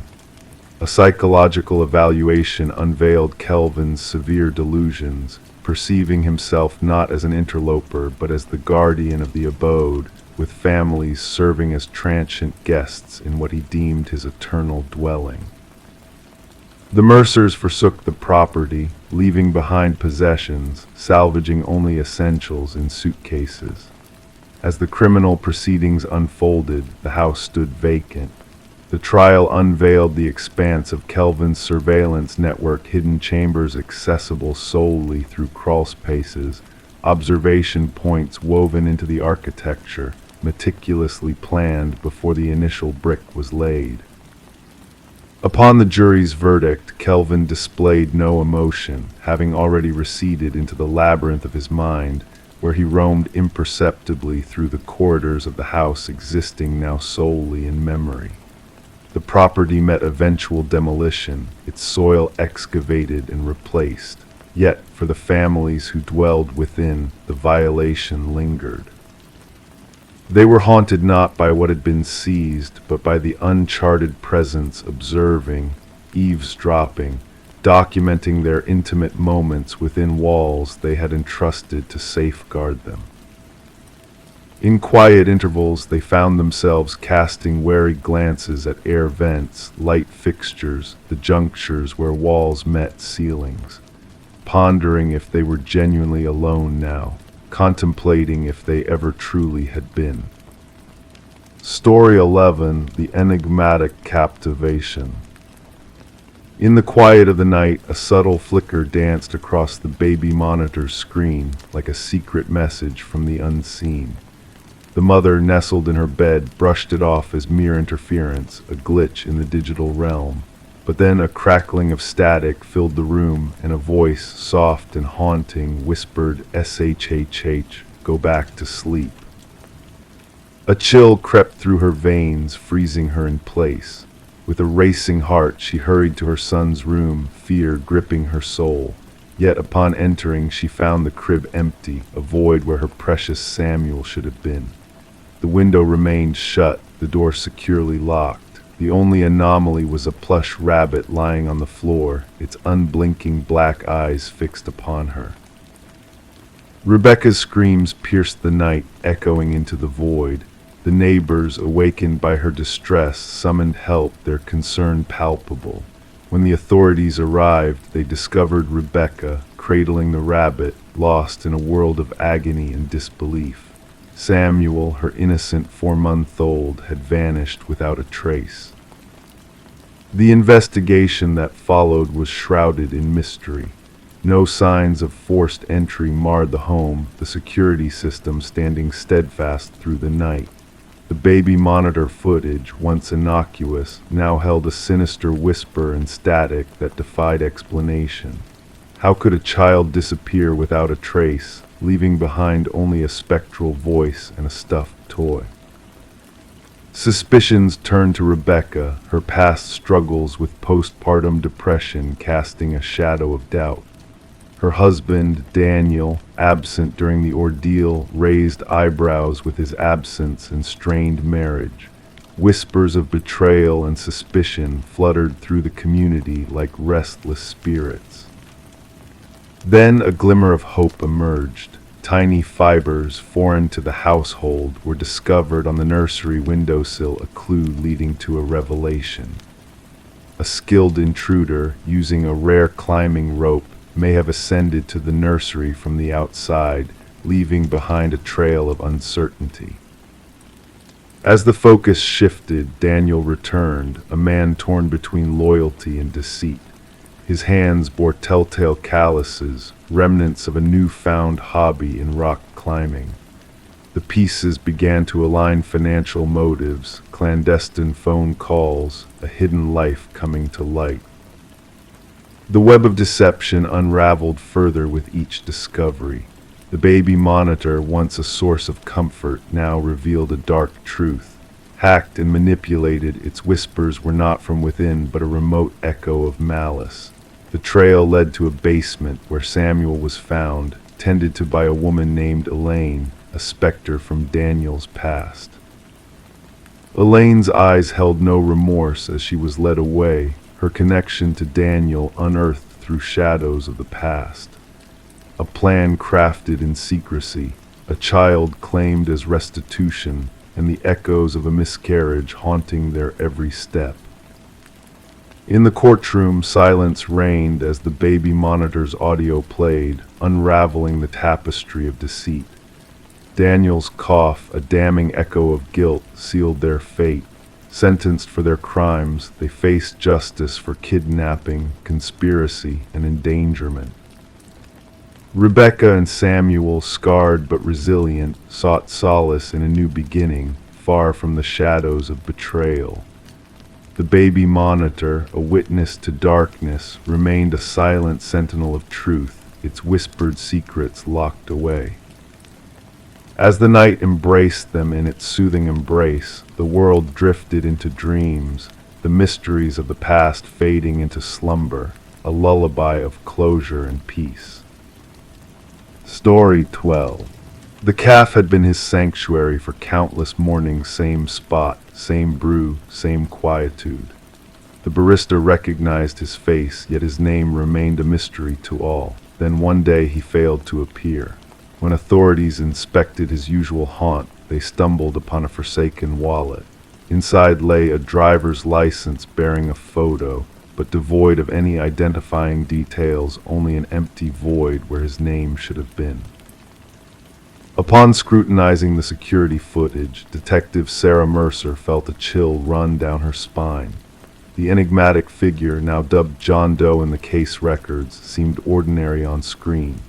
A psychological evaluation unveiled Kelvin's severe delusions, perceiving himself not as an interloper but as the guardian of the abode, with families serving as transient guests in what he deemed his eternal dwelling. The Mercers forsook the property, leaving behind possessions, salvaging only essentials in suitcases. As the criminal proceedings unfolded, the house stood vacant. The trial unveiled the expanse of Kelvin's surveillance network, hidden chambers accessible solely through crawlspaces, observation points woven into the architecture, meticulously planned before the initial brick was laid. Upon the jury's verdict, Kelvin displayed no emotion, having already receded into the labyrinth of his mind, where he roamed imperceptibly through the corridors of the house existing now solely in memory. The property met eventual demolition, its soil excavated and replaced. Yet, for the families who dwelled within, the violation lingered. They were haunted not by what had been seized, but by the uncharted presence observing, eavesdropping, documenting their intimate moments within walls they had entrusted to safeguard them. In quiet intervals, they found themselves casting wary glances at air vents, light fixtures, the junctures where walls met ceilings, pondering if they were genuinely alone now, contemplating if they ever truly had been. Story 11: The Enigmatic Captivation. In the quiet of the night, a subtle flicker danced across the baby monitor's screen, like a secret message from the unseen. The mother, nestled in her bed, brushed it off as mere interference, a glitch in the digital realm. But then a crackling of static filled the room, and a voice, soft and haunting, whispered, "SHHH, go back to sleep." A chill crept through her veins, freezing her in place. With a racing heart, she hurried to her son's room, fear gripping her soul. Yet upon entering, she found the crib empty, a void where her precious Samuel should have been. The window remained shut, the door securely locked. The only anomaly was a plush rabbit lying on the floor, its unblinking black eyes fixed upon her. Rebecca's screams pierced the night, echoing into the void. The neighbors, awakened by her distress, summoned help, their concern palpable. When the authorities arrived, they discovered Rebecca, cradling the rabbit, lost in a world of agony and disbelief. Samuel, her innocent 4-month-old, had vanished without a trace. The investigation that followed was shrouded in mystery. No signs of forced entry marred the home, the security system standing steadfast through the night. The baby monitor footage, once innocuous, now held a sinister whisper and static that defied explanation. How could a child disappear without a trace, leaving behind only a spectral voice and a stuffed toy? Suspicions turned to Rebecca, her past struggles with postpartum depression casting a shadow of doubt. Her husband, Daniel, absent during the ordeal, raised eyebrows with his absence and strained marriage. Whispers of betrayal and suspicion fluttered through the community like restless spirits. Then a glimmer of hope emerged. Tiny fibers, foreign to the household, were discovered on the nursery windowsill, a clue leading to a revelation. A skilled intruder, using a rare climbing rope, may have ascended to the nursery from the outside, leaving behind a trail of uncertainty. As the focus shifted, Daniel returned, a man torn between loyalty and deceit. His hands bore telltale calluses, remnants of a newfound hobby in rock climbing. The pieces began to align: financial motives, clandestine phone calls, a hidden life coming to light. The web of deception unraveled further with each discovery. The baby monitor, once a source of comfort, now revealed a dark truth. Hacked and manipulated, its whispers were not from within, but a remote echo of malice. The trail led to a basement where Samuel was found, tended to by a woman named Elaine, a specter from Daniel's past. Elaine's eyes held no remorse as she was led away, her connection to Daniel unearthed through shadows of the past. A plan crafted in secrecy, a child claimed as restitution, and the echoes of a miscarriage haunting their every step. In the courtroom, silence reigned as the baby monitor's audio played, unraveling the tapestry of deceit. Daniel's cough, a damning echo of guilt, sealed their fate. Sentenced for their crimes, they faced justice for kidnapping, conspiracy, and endangerment. Rebecca and Samuel, scarred but resilient, sought solace in a new beginning, far from the shadows of betrayal. The baby monitor, a witness to darkness, remained a silent sentinel of truth, its whispered secrets locked away. As the night embraced them in its soothing embrace, the world drifted into dreams, the mysteries of the past fading into slumber, a lullaby of closure and peace. Story 12. The calf had been his sanctuary for countless mornings, same spot, same brew, same quietude. The barista recognized his face, yet his name remained a mystery to all. Then one day he failed to appear. When authorities inspected his usual haunt, they stumbled upon a forsaken wallet. Inside lay a driver's license bearing a photo, but devoid of any identifying details, only an empty void where his name should have been. Upon scrutinizing the security footage, Detective Sarah Mercer felt a chill run down her spine. The enigmatic figure, now dubbed John Doe in the case records, seemed ordinary on screen.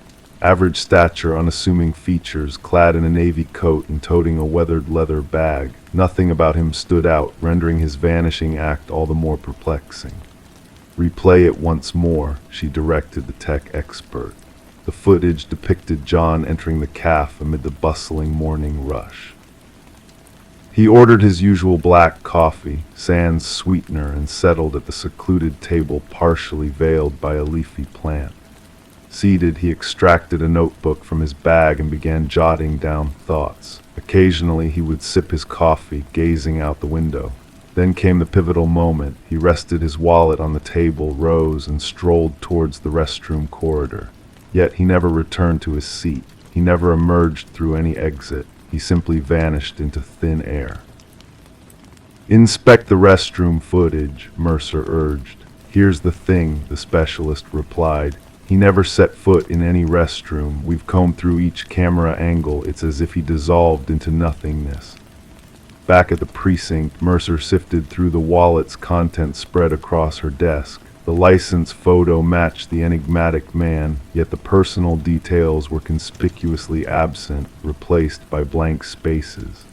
Average stature, unassuming features, clad in a navy coat and toting a weathered leather bag. Nothing about him stood out, rendering his vanishing act all the more perplexing. "Replay it once more," she directed the tech expert. The footage depicted John entering the cafe amid the bustling morning rush. He ordered his usual black coffee, sans sweetener, and settled at the secluded table partially veiled by a leafy plant. Seated, he extracted a notebook from his bag and began jotting down thoughts. Occasionally, he would sip his coffee, gazing out the window. Then came the pivotal moment. He rested his wallet on the table, rose, and strolled towards the restroom corridor. Yet he never returned to his seat. He never emerged through any exit. He simply vanished into thin air. "Inspect the restroom footage," Mercer urged. "Here's the thing," the specialist replied. "He never set foot in any restroom. We've combed through each camera angle. It's as if he dissolved into nothingness." Back at the precinct, Mercer sifted through the wallet's contents spread across her desk. The license photo matched the enigmatic man, yet the personal details were conspicuously absent, replaced by blank spaces.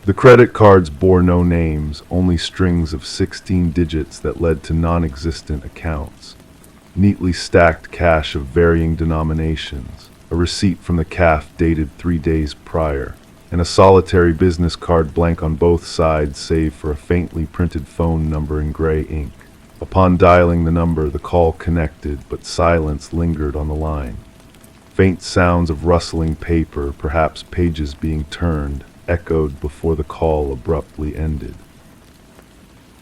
The credit cards bore no names, only strings of 16 digits that led to non-existent accounts. Neatly stacked cash of varying denominations, a receipt from the CAF dated 3 days prior, and a solitary business card blank on both sides save for a faintly printed phone number in gray ink. Upon dialing the number, the call connected, but silence lingered on the line. Faint sounds of rustling paper, perhaps pages being turned, echoed before the call abruptly ended.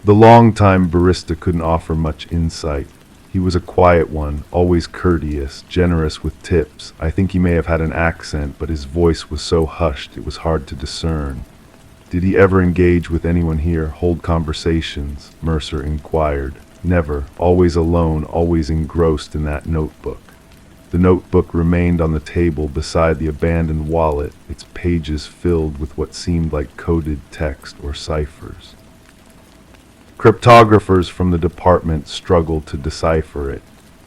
The long-time barista couldn't offer much insight. He was a quiet one, always courteous, generous with tips. I think he may have had an accent, but his voice was so hushed it was hard to discern. "Did he ever engage with anyone here, hold conversations?" Mercer inquired. "Never. Always alone, always engrossed in that notebook." The notebook remained on the table beside the abandoned wallet, its pages filled with what seemed like coded text or ciphers. Cryptographers from the department struggled to decipher it.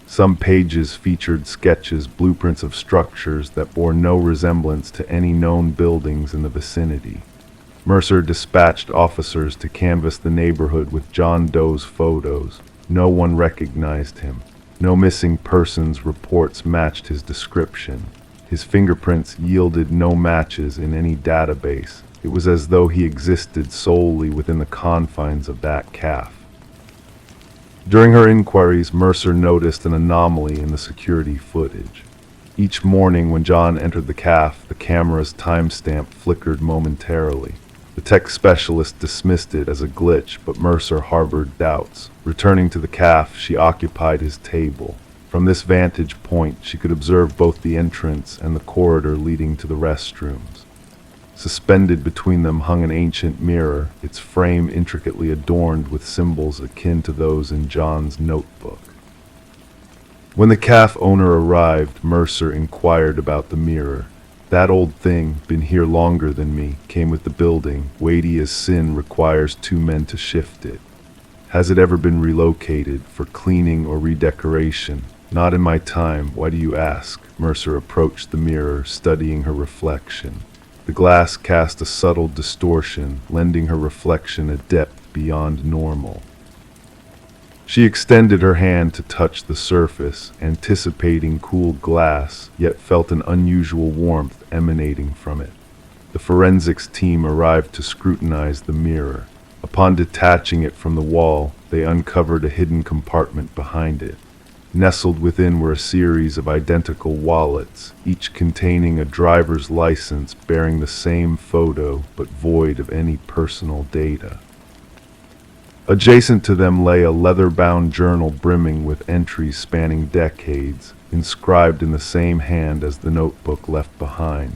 Some pages featured sketches, blueprints of structures that bore no resemblance to any known buildings in the vicinity. Mercer dispatched officers to canvass the neighborhood with John Doe's photos. No one recognized him. No missing persons reports matched his description. His fingerprints yielded no matches in any database. It was as though he existed solely within the confines of that CAF. During her inquiries, Mercer noticed an anomaly in the security footage. Each morning when John entered the CAF, the camera's timestamp flickered momentarily. The tech specialist dismissed it as a glitch, but Mercer harbored doubts. Returning to the CAF, she occupied his table. From this vantage point, she could observe both the entrance and the corridor leading to the restrooms. Suspended between them hung an ancient mirror, its frame intricately adorned with symbols akin to those in John's notebook. When the CAF owner arrived, Mercer inquired about the mirror. "That old thing, been here longer than me, came with the building, weighty as sin, requires 2 men to shift it. Has it ever been relocated, for cleaning or redecoration?" "Not in my time, why do you ask?" Mercer approached the mirror, studying her reflection. The glass cast a subtle distortion, lending her reflection a depth beyond normal. She extended her hand to touch the surface, anticipating cool glass, yet felt an unusual warmth emanating from it. The forensics team arrived to scrutinize the mirror. Upon detaching it from the wall, they uncovered a hidden compartment behind it. Nestled within were a series of identical wallets, each containing a driver's license bearing the same photo but void of any personal data. Adjacent to them lay a leather-bound journal brimming with entries spanning decades, inscribed in the same hand as the notebook left behind.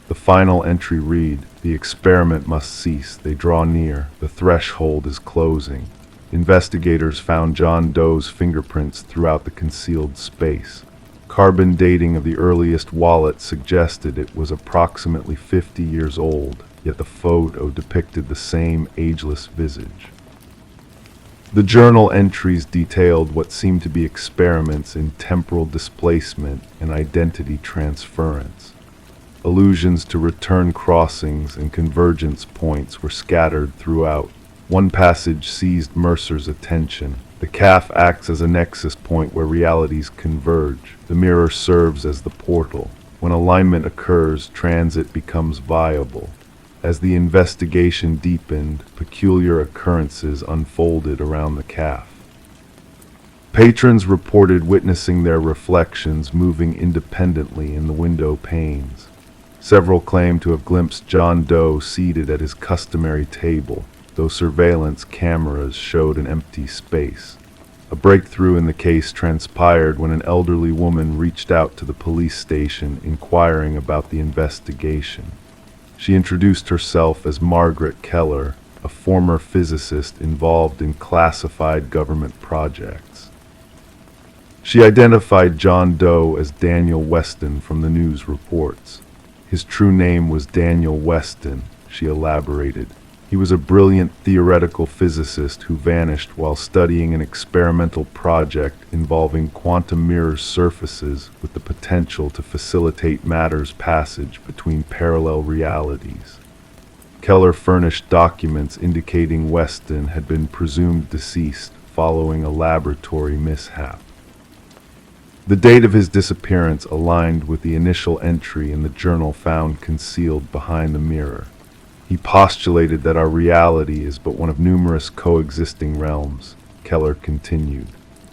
The final entry read, "The experiment must cease. They draw near. The threshold is closing." Investigators found John Doe's fingerprints throughout the concealed space. Carbon dating of the earliest wallet suggested it was approximately 50 years old, yet the photo depicted the same ageless visage. The journal entries detailed what seemed to be experiments in temporal displacement and identity transference. Allusions to return crossings and convergence points were scattered throughout. One passage seized Mercer's attention. The CAF acts as a nexus point where realities converge. The mirror serves as the portal. When alignment occurs, transit becomes viable. As the investigation deepened, peculiar occurrences unfolded around the CAF. Patrons reported witnessing their reflections moving independently in the window panes. Several claimed to have glimpsed John Doe seated at his customary table, though surveillance cameras showed an empty space. A breakthrough in the case transpired when an elderly woman reached out to the police station inquiring about the investigation. She introduced herself as Margaret Keller, a former physicist involved in classified government projects. She identified John Doe as Daniel Weston from the news reports. His true name was Daniel Weston, she elaborated. He was a brilliant theoretical physicist who vanished while studying an experimental project involving quantum mirror surfaces with the potential to facilitate matter's passage between parallel realities. Keller furnished documents indicating Weston had been presumed deceased following a laboratory mishap. The date of his disappearance aligned with the initial entry in the journal found concealed behind the mirror. He postulated that our reality is but one of numerous coexisting realms, Keller continued.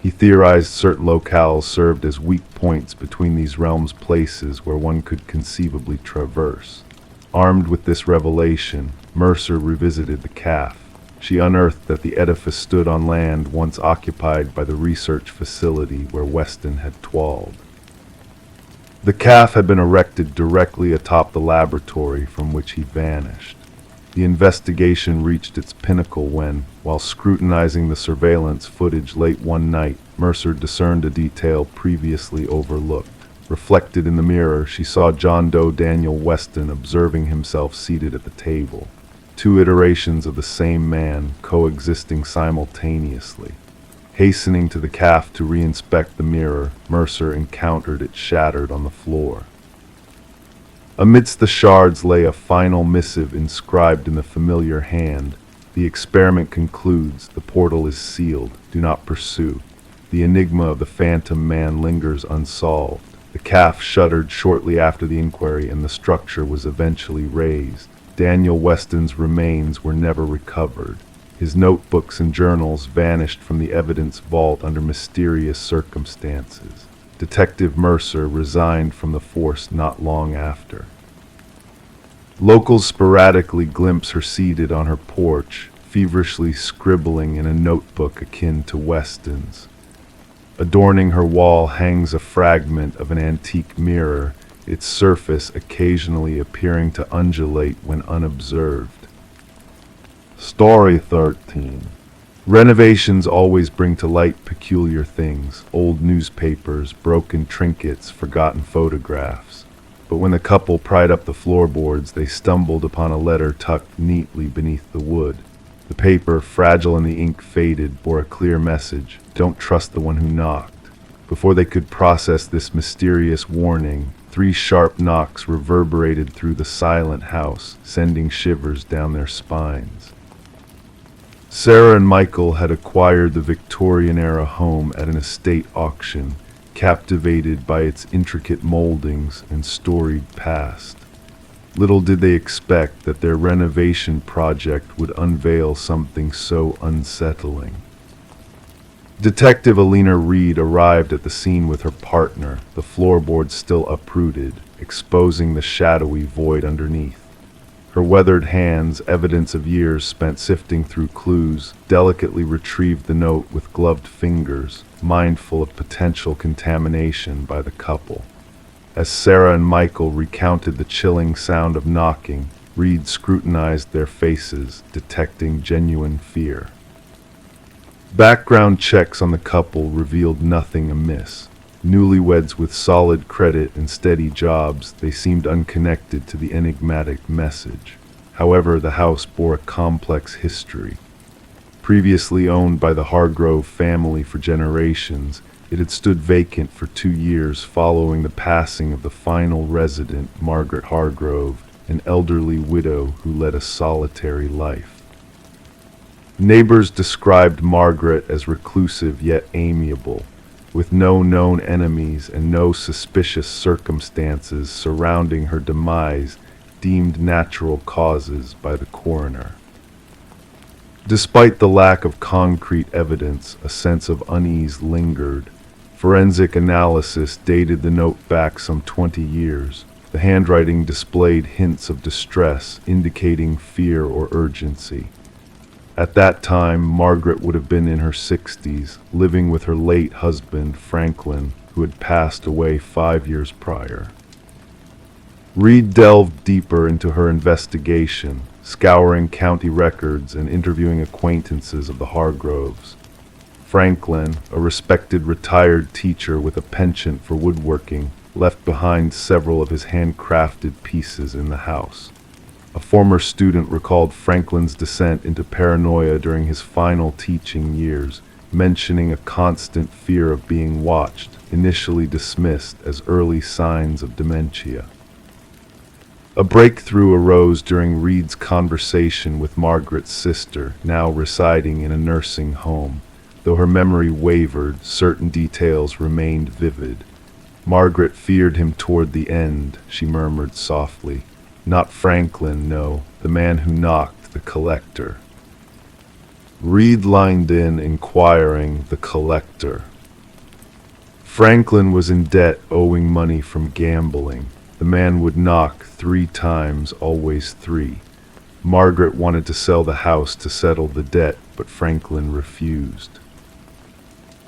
He theorized certain locales served as weak points between these realms, places where one could conceivably traverse. Armed with this revelation, Mercer revisited the CAF. She unearthed that the edifice stood on land once occupied by the research facility where Weston had dwelled. The CAF had been erected directly atop the laboratory from which he vanished. The investigation reached its pinnacle when, while scrutinizing the surveillance footage late one night, Mercer discerned a detail previously overlooked. Reflected in the mirror, she saw John Doe Daniel Weston observing himself seated at the table. Two iterations of the same man coexisting simultaneously. Hastening to the CAF to reinspect the mirror, Mercer encountered it shattered on the floor. Amidst the shards lay a final missive inscribed in the familiar hand. The experiment concludes. The portal is sealed. Do not pursue. The enigma of the phantom man lingers unsolved. The CAF shuttered shortly after the inquiry and the structure was eventually razed. Daniel Weston's remains were never recovered. His notebooks and journals vanished from the evidence vault under mysterious circumstances. Detective Mercer resigned from the force not long after. Locals sporadically glimpse her seated on her porch, feverishly scribbling in a notebook akin to Weston's. Adorning her wall hangs a fragment of an antique mirror, its surface occasionally appearing to undulate when unobserved. Story 13. Renovations always bring to light peculiar things, old newspapers, broken trinkets, forgotten photographs. But when the couple pried up the floorboards, they stumbled upon a letter tucked neatly beneath the wood. The paper, fragile and the ink faded, bore a clear message: "Don't trust the one who knocked." Before they could process this mysterious warning, 3 sharp knocks reverberated through the silent house, sending shivers down their spines. Sarah and Michael had acquired the Victorian-era home at an estate auction, captivated by its intricate moldings and storied past. Little did they expect that their renovation project would unveil something so unsettling. Detective Alina Reed arrived at the scene with her partner, the floorboards still uprooted, exposing the shadowy void underneath. Her weathered hands, evidence of years spent sifting through clues, delicately retrieved the note with gloved fingers, mindful of potential contamination by the couple. As Sarah and Michael recounted the chilling sound of knocking, Reed scrutinized their faces, detecting genuine fear. Background checks on the couple revealed nothing amiss. Newlyweds with solid credit and steady jobs, they seemed unconnected to the enigmatic message. However, the house bore a complex history. Previously owned by the Hargrove family for generations, it had stood vacant for 2 years following the passing of the final resident, Margaret Hargrove, an elderly widow who led a solitary life. Neighbors described Margaret as reclusive yet amiable, with no known enemies and no suspicious circumstances surrounding her demise deemed natural causes by the coroner. Despite the lack of concrete evidence, a sense of unease lingered. Forensic analysis dated the note back some 20 years. The handwriting displayed hints of distress, indicating fear or urgency. At that time, Margaret would have been in her 60s, living with her late husband, Franklin, who had passed away 5 years prior. Reed delved deeper into her investigation, scouring county records and interviewing acquaintances of the Hargroves. Franklin, a respected retired teacher with a penchant for woodworking, left behind several of his handcrafted pieces in the house. A former student recalled Franklin's descent into paranoia during his final teaching years, mentioning a constant fear of being watched, initially dismissed as early signs of dementia. A breakthrough arose during Reed's conversation with Margaret's sister, now residing in a nursing home. Though her memory wavered, certain details remained vivid. Margaret feared him toward the end, she murmured softly. Not Franklin, no, the man who knocked, the collector. Reed lined in, inquiring, the collector. Franklin was in debt, owing money from gambling. The man would knock 3 times, always 3. Margaret wanted to sell the house to settle the debt, but Franklin refused.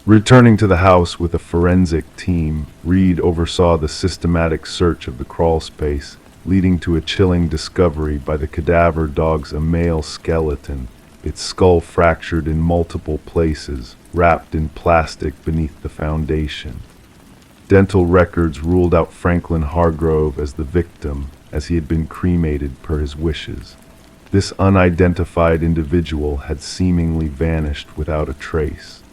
Returning to the house with a forensic team, Reed oversaw the systematic search of the crawl space, leading to a chilling discovery by the cadaver dog's a male skeleton, its skull fractured in multiple places, wrapped in plastic beneath the foundation. Dental records ruled out Franklin Hargrove as the victim, as he had been cremated per his wishes. This unidentified individual had seemingly vanished without a trace.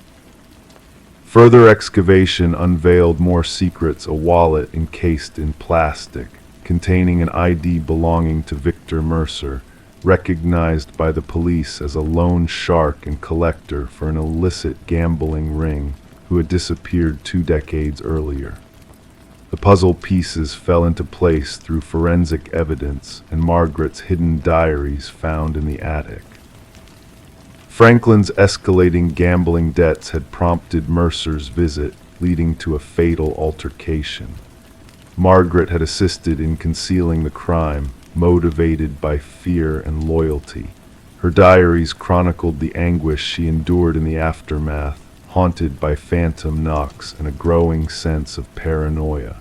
Further excavation unveiled more secrets: a wallet encased in plastic, containing an ID belonging to Victor Mercer, recognized by the police as a loan shark and collector for an illicit gambling ring who had disappeared 2 decades earlier. The puzzle pieces fell into place through forensic evidence and Margaret's hidden diaries found in the attic. Franklin's escalating gambling debts had prompted Mercer's visit, leading to a fatal altercation. Margaret had assisted in concealing the crime, motivated by fear and loyalty. Her diaries chronicled the anguish she endured in the aftermath, haunted by phantom knocks and a growing sense of paranoia.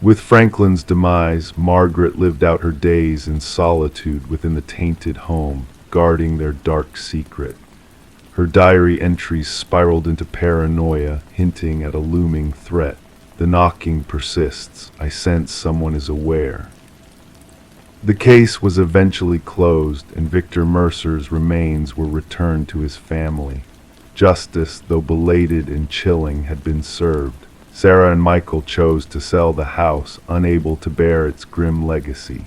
With Franklin's demise, Margaret lived out her days in solitude within the tainted home, guarding their dark secret. Her diary entries spiraled into paranoia, hinting at a looming threat. The knocking persists. I sense someone is aware. The case was eventually closed, and Victor Mercer's remains were returned to his family. Justice, though belated and chilling, had been served. Sarah and Michael chose to sell the house, unable to bear its grim legacy.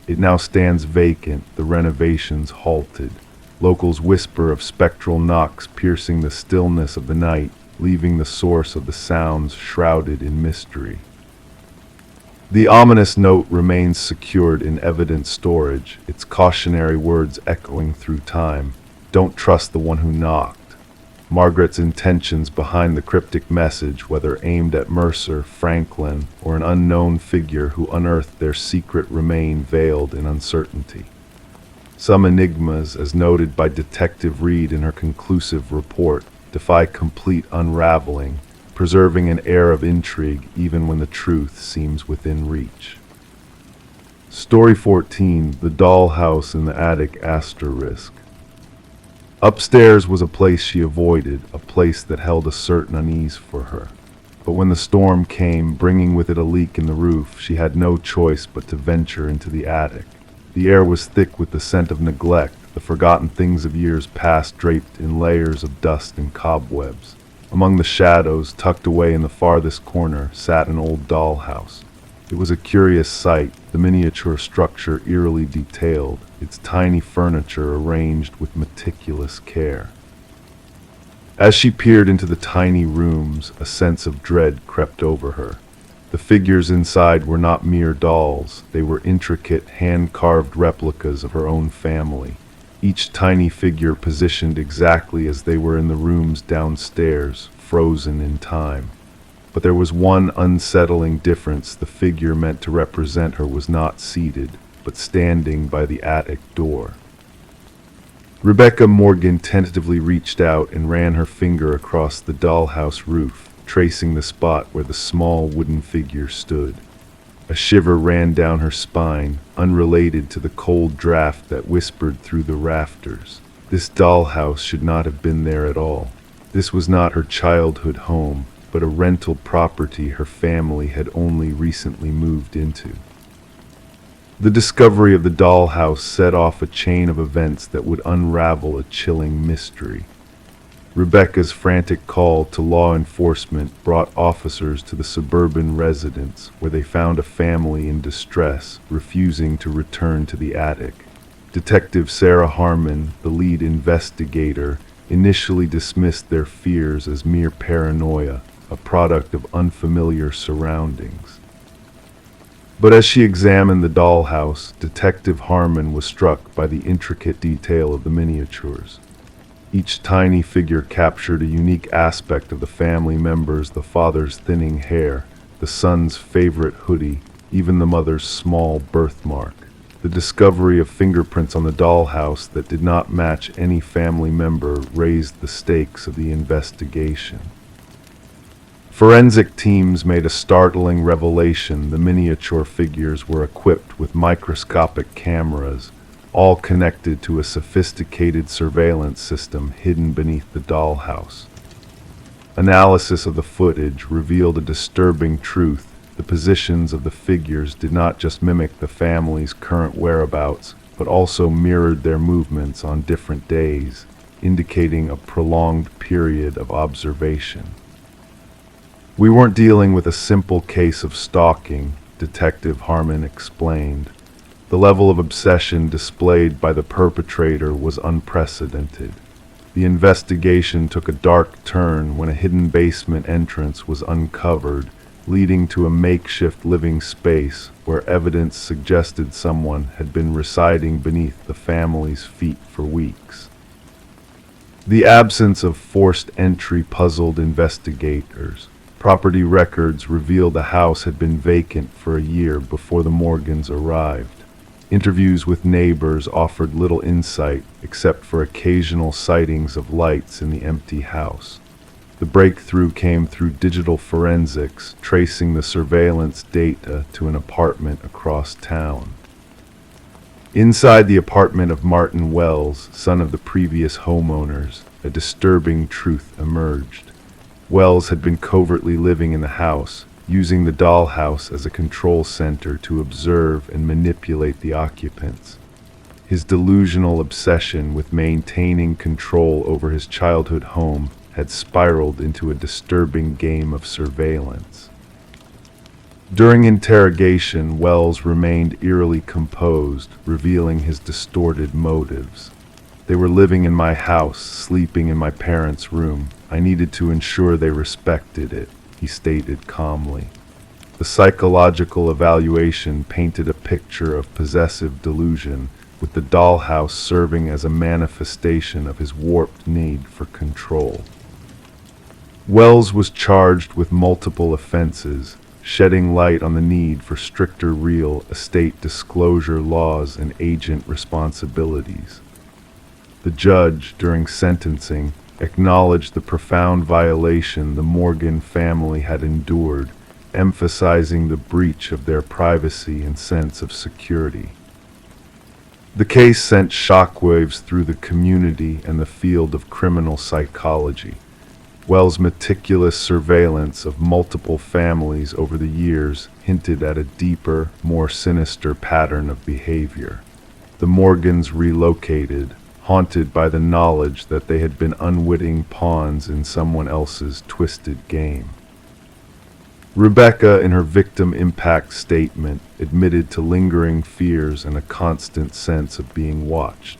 It now stands vacant, the renovations halted. Locals whisper of spectral knocks piercing the stillness of the night, leaving the source of the sounds shrouded in mystery. The ominous note remains secured in evidence storage, its cautionary words echoing through time. Don't trust the one who knocked. Margaret's intentions behind the cryptic message, whether aimed at Mercer, Franklin, or an unknown figure who unearthed their secret, remain veiled in uncertainty. Some enigmas, as noted by Detective Reed in her conclusive report, defy complete unraveling, preserving an air of intrigue even when the truth seems within reach. Story 14, The Dollhouse in the Attic ***. Upstairs was a place she avoided, a place that held a certain unease for her. But when the storm came, bringing with it a leak in the roof, she had no choice but to venture into the attic. The air was thick with the scent of neglect, the forgotten things of years past draped in layers of dust and cobwebs. Among the shadows, tucked away in the farthest corner, sat an old dollhouse. It was a curious sight, the miniature structure eerily detailed, its tiny furniture arranged with meticulous care. As she peered into the tiny rooms, a sense of dread crept over her. The figures inside were not mere dolls, they were intricate, hand-carved replicas of her own family, each tiny figure positioned exactly as they were in the rooms downstairs, frozen in time. But there was one unsettling difference: the figure meant to represent her was not seated, but standing by the attic door. Rebecca Morgan tentatively reached out and ran her finger across the dollhouse roof, tracing the spot where the small wooden figure stood. A shiver ran down her spine, unrelated to the cold draft that whispered through the rafters. This dollhouse should not have been there at all. This was not her childhood home, but a rental property her family had only recently moved into. The discovery of the dollhouse set off a chain of events that would unravel a chilling mystery. Rebecca's frantic call to law enforcement brought officers to the suburban residence, where they found a family in distress, refusing to return to the attic. Detective Sarah Harmon, the lead investigator, initially dismissed their fears as mere paranoia, a product of unfamiliar surroundings. But as she examined the dollhouse, Detective Harmon was struck by the intricate detail of the miniatures. Each tiny figure captured a unique aspect of the family members: the father's thinning hair, the son's favorite hoodie, even the mother's small birthmark. The discovery of fingerprints on the dollhouse that did not match any family member raised the stakes of the investigation. Forensic teams made a startling revelation: the miniature figures were equipped with microscopic cameras, all connected to a sophisticated surveillance system hidden beneath the dollhouse. Analysis of the footage revealed a disturbing truth: the positions of the figures did not just mimic the family's current whereabouts, but also mirrored their movements on different days, indicating a prolonged period of observation. "We weren't dealing with a simple case of stalking," Detective Harmon explained. "The level of obsession displayed by the perpetrator was unprecedented. The investigation took a dark turn when a hidden basement entrance was uncovered, leading to a makeshift living space where evidence suggested someone had been residing beneath the family's feet for weeks." The absence of forced entry puzzled investigators. Property records revealed the house had been vacant for a year before the Morgans arrived. Interviews with neighbors offered little insight except for occasional sightings of lights in the empty house. The breakthrough came through digital forensics, tracing the surveillance data to an apartment across town. Inside the apartment of Martin Wells, son of the previous homeowners, a disturbing truth emerged. Wells had been covertly living in the house, using the dollhouse as a control center to observe and manipulate the occupants. His delusional obsession with maintaining control over his childhood home had spiraled into a disturbing game of surveillance. During interrogation, Wells remained eerily composed, revealing his distorted motives. "They were living in my house, sleeping in my parents' room. I needed to ensure they respected it," he stated calmly. The psychological evaluation painted a picture of possessive delusion, with the dollhouse serving as a manifestation of his warped need for control. Wells was charged with multiple offenses, shedding light on the need for stricter real estate disclosure laws and agent responsibilities. The judge, during sentencing, acknowledged the profound violation the Morgan family had endured, emphasizing the breach of their privacy and sense of security. The case sent shockwaves through the community and the field of criminal psychology. Wells' meticulous surveillance of multiple families over the years hinted at a deeper, more sinister pattern of behavior. The Morgans relocated, haunted by the knowledge that they had been unwitting pawns in someone else's twisted game. Rebecca, in her victim impact statement, admitted to lingering fears and a constant sense of being watched.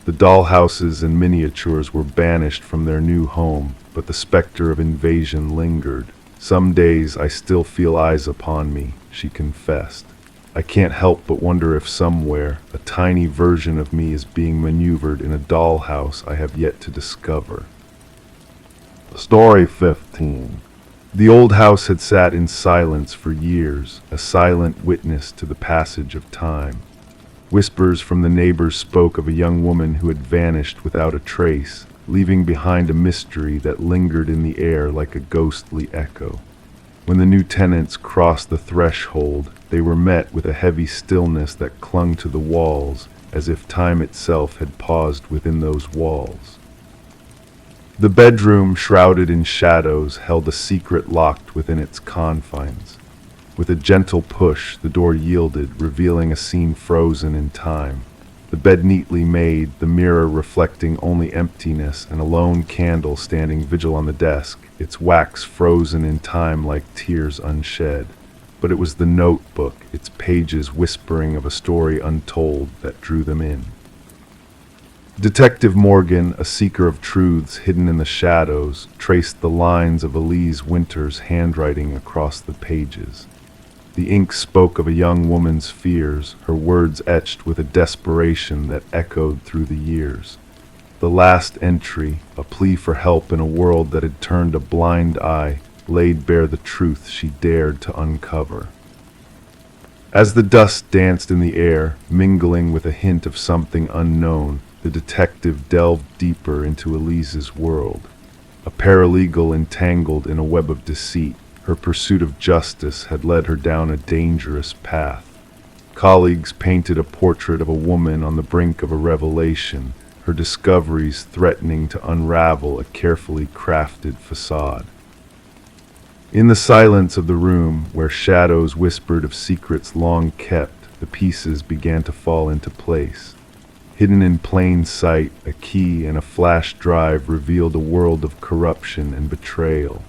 The dollhouses and miniatures were banished from their new home, but the specter of invasion lingered. "Some days I still feel eyes upon me," she confessed. "I can't help but wonder if somewhere a tiny version of me is being maneuvered in a dollhouse I have yet to discover." Story 15. The old house had sat in silence for years, a silent witness to the passage of time. Whispers from the neighbors spoke of a young woman who had vanished without a trace, leaving behind a mystery that lingered in the air like a ghostly echo. When the new tenants crossed the threshold, they were met with a heavy stillness that clung to the walls, as if time itself had paused within those walls. The bedroom, shrouded in shadows, held a secret locked within its confines. With a gentle push, the door yielded, revealing a scene frozen in time. The bed neatly made, the mirror reflecting only emptiness, and a lone candle standing vigil on the desk, its wax frozen in time like tears unshed. But it was the notebook, its pages whispering of a story untold, that drew them in. Detective Morgan, a seeker of truths hidden in the shadows, traced the lines of Elise Winter's handwriting across the pages. The ink spoke of a young woman's fears, her words etched with a desperation that echoed through the years. The last entry, a plea for help in a world that had turned a blind eye, laid bare the truth she dared to uncover. As the dust danced in the air, mingling with a hint of something unknown, the detective delved deeper into Elise's world. A paralegal entangled in a web of deceit, her pursuit of justice had led her down a dangerous path. Colleagues painted a portrait of a woman on the brink of a revelation, her discoveries threatening to unravel a carefully crafted facade. In the silence of the room, where shadows whispered of secrets long kept, the pieces began to fall into place. Hidden in plain sight, a key and a flash drive revealed a world of corruption and betrayal.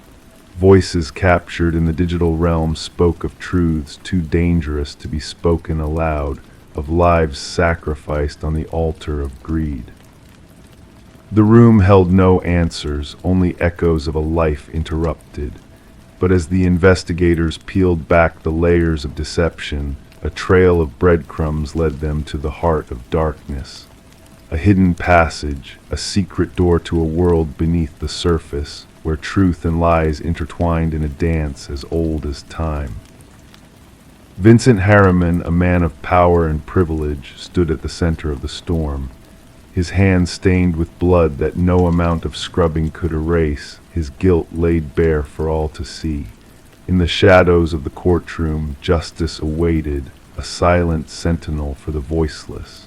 Voices captured in the digital realm spoke of truths too dangerous to be spoken aloud, of lives sacrificed on the altar of greed. The room held no answers, only echoes of a life interrupted. But as the investigators peeled back the layers of deception, a trail of breadcrumbs led them to the heart of darkness. A hidden passage, a secret door to a world beneath the surface, where truth and lies intertwined in a dance as old as time. Vincent Harriman, a man of power and privilege, stood at the center of the storm. His hands stained with blood that no amount of scrubbing could erase, his guilt laid bare for all to see. In the shadows of the courtroom, justice awaited, a silent sentinel for the voiceless.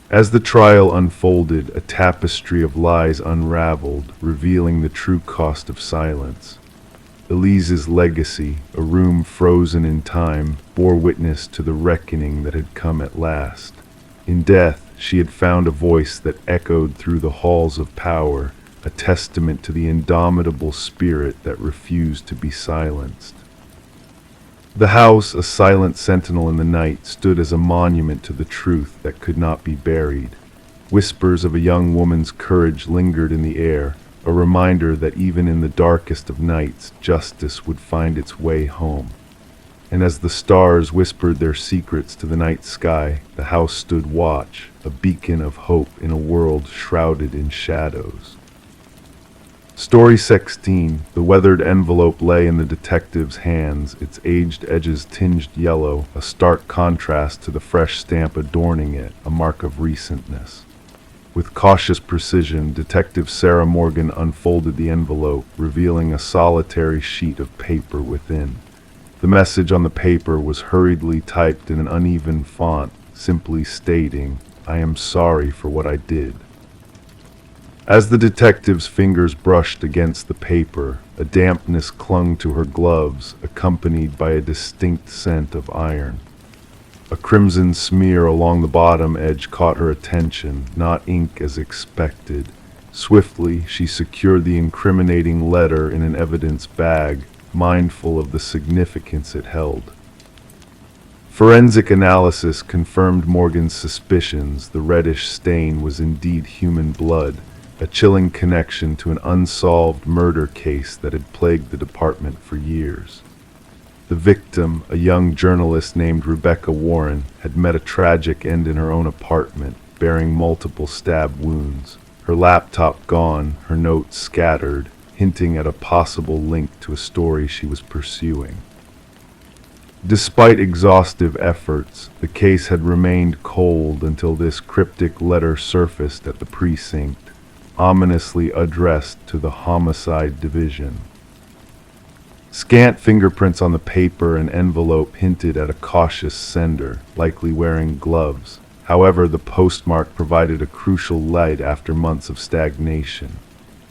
As the trial unfolded, a tapestry of lies unraveled, revealing the true cost of silence. Elise's legacy, a room frozen in time, bore witness to the reckoning that had come at last. In death, she had found a voice that echoed through the halls of power, a testament to the indomitable spirit that refused to be silenced. The house, a silent sentinel in the night, stood as a monument to the truth that could not be buried. Whispers of a young woman's courage lingered in the air, a reminder that even in the darkest of nights, justice would find its way home. And as the stars whispered their secrets to the night sky, the house stood watch, a beacon of hope in a world shrouded in shadows. Story 16. The weathered envelope lay in the detective's hands, its aged edges tinged yellow, a stark contrast to the fresh stamp adorning it, a mark of recentness. With cautious precision, Detective Sarah Morgan unfolded the envelope, revealing a solitary sheet of paper within. The message on the paper was hurriedly typed in an uneven font, simply stating, "I am sorry for what I did." As the detective's fingers brushed against the paper, a dampness clung to her gloves, accompanied by a distinct scent of iron. A crimson smear along the bottom edge caught her attention, not ink as expected. Swiftly, she secured the incriminating letter in an evidence bag, mindful of the significance it held. Forensic analysis confirmed Morgan's suspicions. The reddish stain was indeed human blood, a chilling connection to an unsolved murder case that had plagued the department for years. The victim, a young journalist named Rebecca Warren, had met a tragic end in her own apartment, bearing multiple stab wounds. Her laptop gone, her notes scattered, hinting at a possible link to a story she was pursuing. Despite exhaustive efforts, the case had remained cold until this cryptic letter surfaced at the precinct, ominously addressed to the Homicide Division. Scant fingerprints on the paper and envelope hinted at a cautious sender, likely wearing gloves. However, the postmark provided a crucial light after months of stagnation.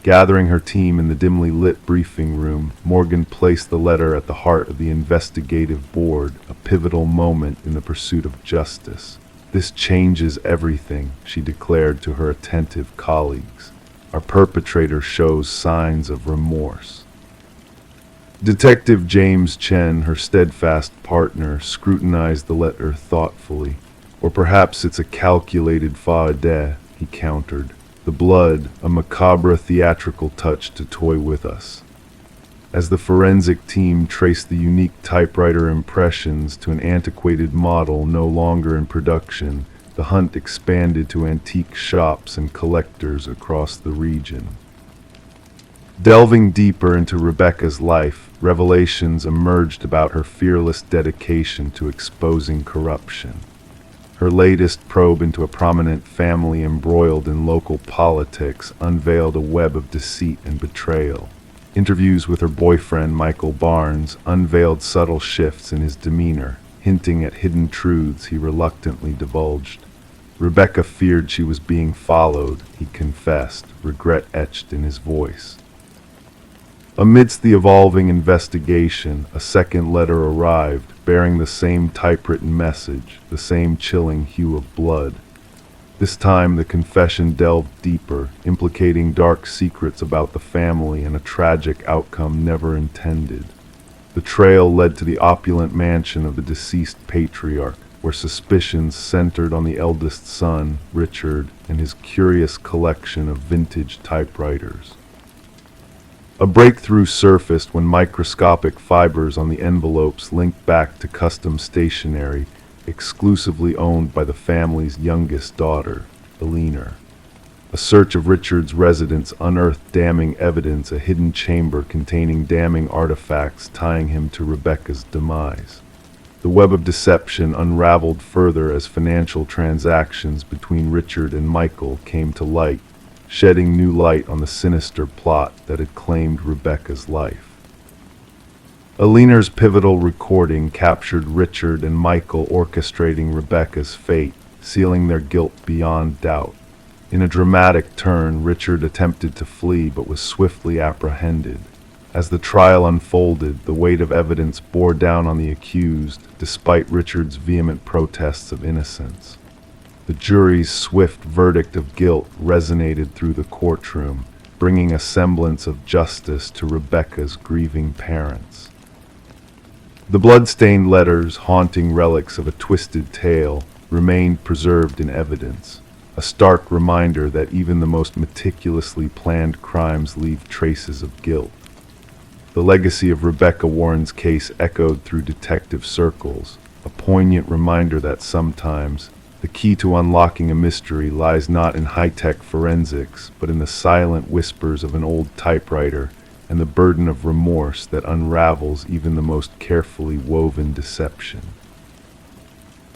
Gathering her team in the dimly lit briefing room, Morgan placed the letter at the heart of the investigative board, a pivotal moment in the pursuit of justice. "This changes everything," she declared to her attentive colleagues. "Our perpetrator shows signs of remorse." Detective James Chen, her steadfast partner, scrutinized the letter thoughtfully. "Or perhaps it's a calculated faux pas," he countered. "The blood, a macabre theatrical touch to toy with us." As the forensic team traced the unique typewriter impressions to an antiquated model no longer in production, the hunt expanded to antique shops and collectors across the region. Delving deeper into Rebecca's life, revelations emerged about her fearless dedication to exposing corruption. Her latest probe into a prominent family embroiled in local politics unveiled a web of deceit and betrayal. Interviews with her boyfriend, Michael Barnes, unveiled subtle shifts in his demeanor, hinting at hidden truths he reluctantly divulged. Rebecca feared she was being followed, he confessed, regret etched in his voice. Amidst the evolving investigation, a second letter arrived, bearing the same typewritten message, the same chilling hue of blood. This time the confession delved deeper, implicating dark secrets about the family and a tragic outcome never intended. The trail led to the opulent mansion of the deceased patriarch, where suspicions centered on the eldest son, Richard, and his curious collection of vintage typewriters. A breakthrough surfaced when microscopic fibers on the envelopes linked back to custom stationery exclusively owned by the family's youngest daughter, Eleanor. A search of Richard's residence unearthed damning evidence, a hidden chamber containing damning artifacts tying him to Rebecca's demise. The web of deception unraveled further as financial transactions between Richard and Michael came to light, shedding new light on the sinister plot that had claimed Rebecca's life. Eleanor's pivotal recording captured Richard and Michael orchestrating Rebecca's fate, sealing their guilt beyond doubt. In a dramatic turn, Richard attempted to flee but was swiftly apprehended. As the trial unfolded, the weight of evidence bore down on the accused, despite Richard's vehement protests of innocence. The jury's swift verdict of guilt resonated through the courtroom, bringing a semblance of justice to Rebecca's grieving parents. The blood-stained letters, haunting relics of a twisted tale, remained preserved in evidence, a stark reminder that even the most meticulously planned crimes leave traces of guilt. The legacy of Rebecca Warren's case echoed through detective circles, a poignant reminder that sometimes the key to unlocking a mystery lies not in high-tech forensics, but in the silent whispers of an old typewriter and the burden of remorse that unravels even the most carefully woven deception.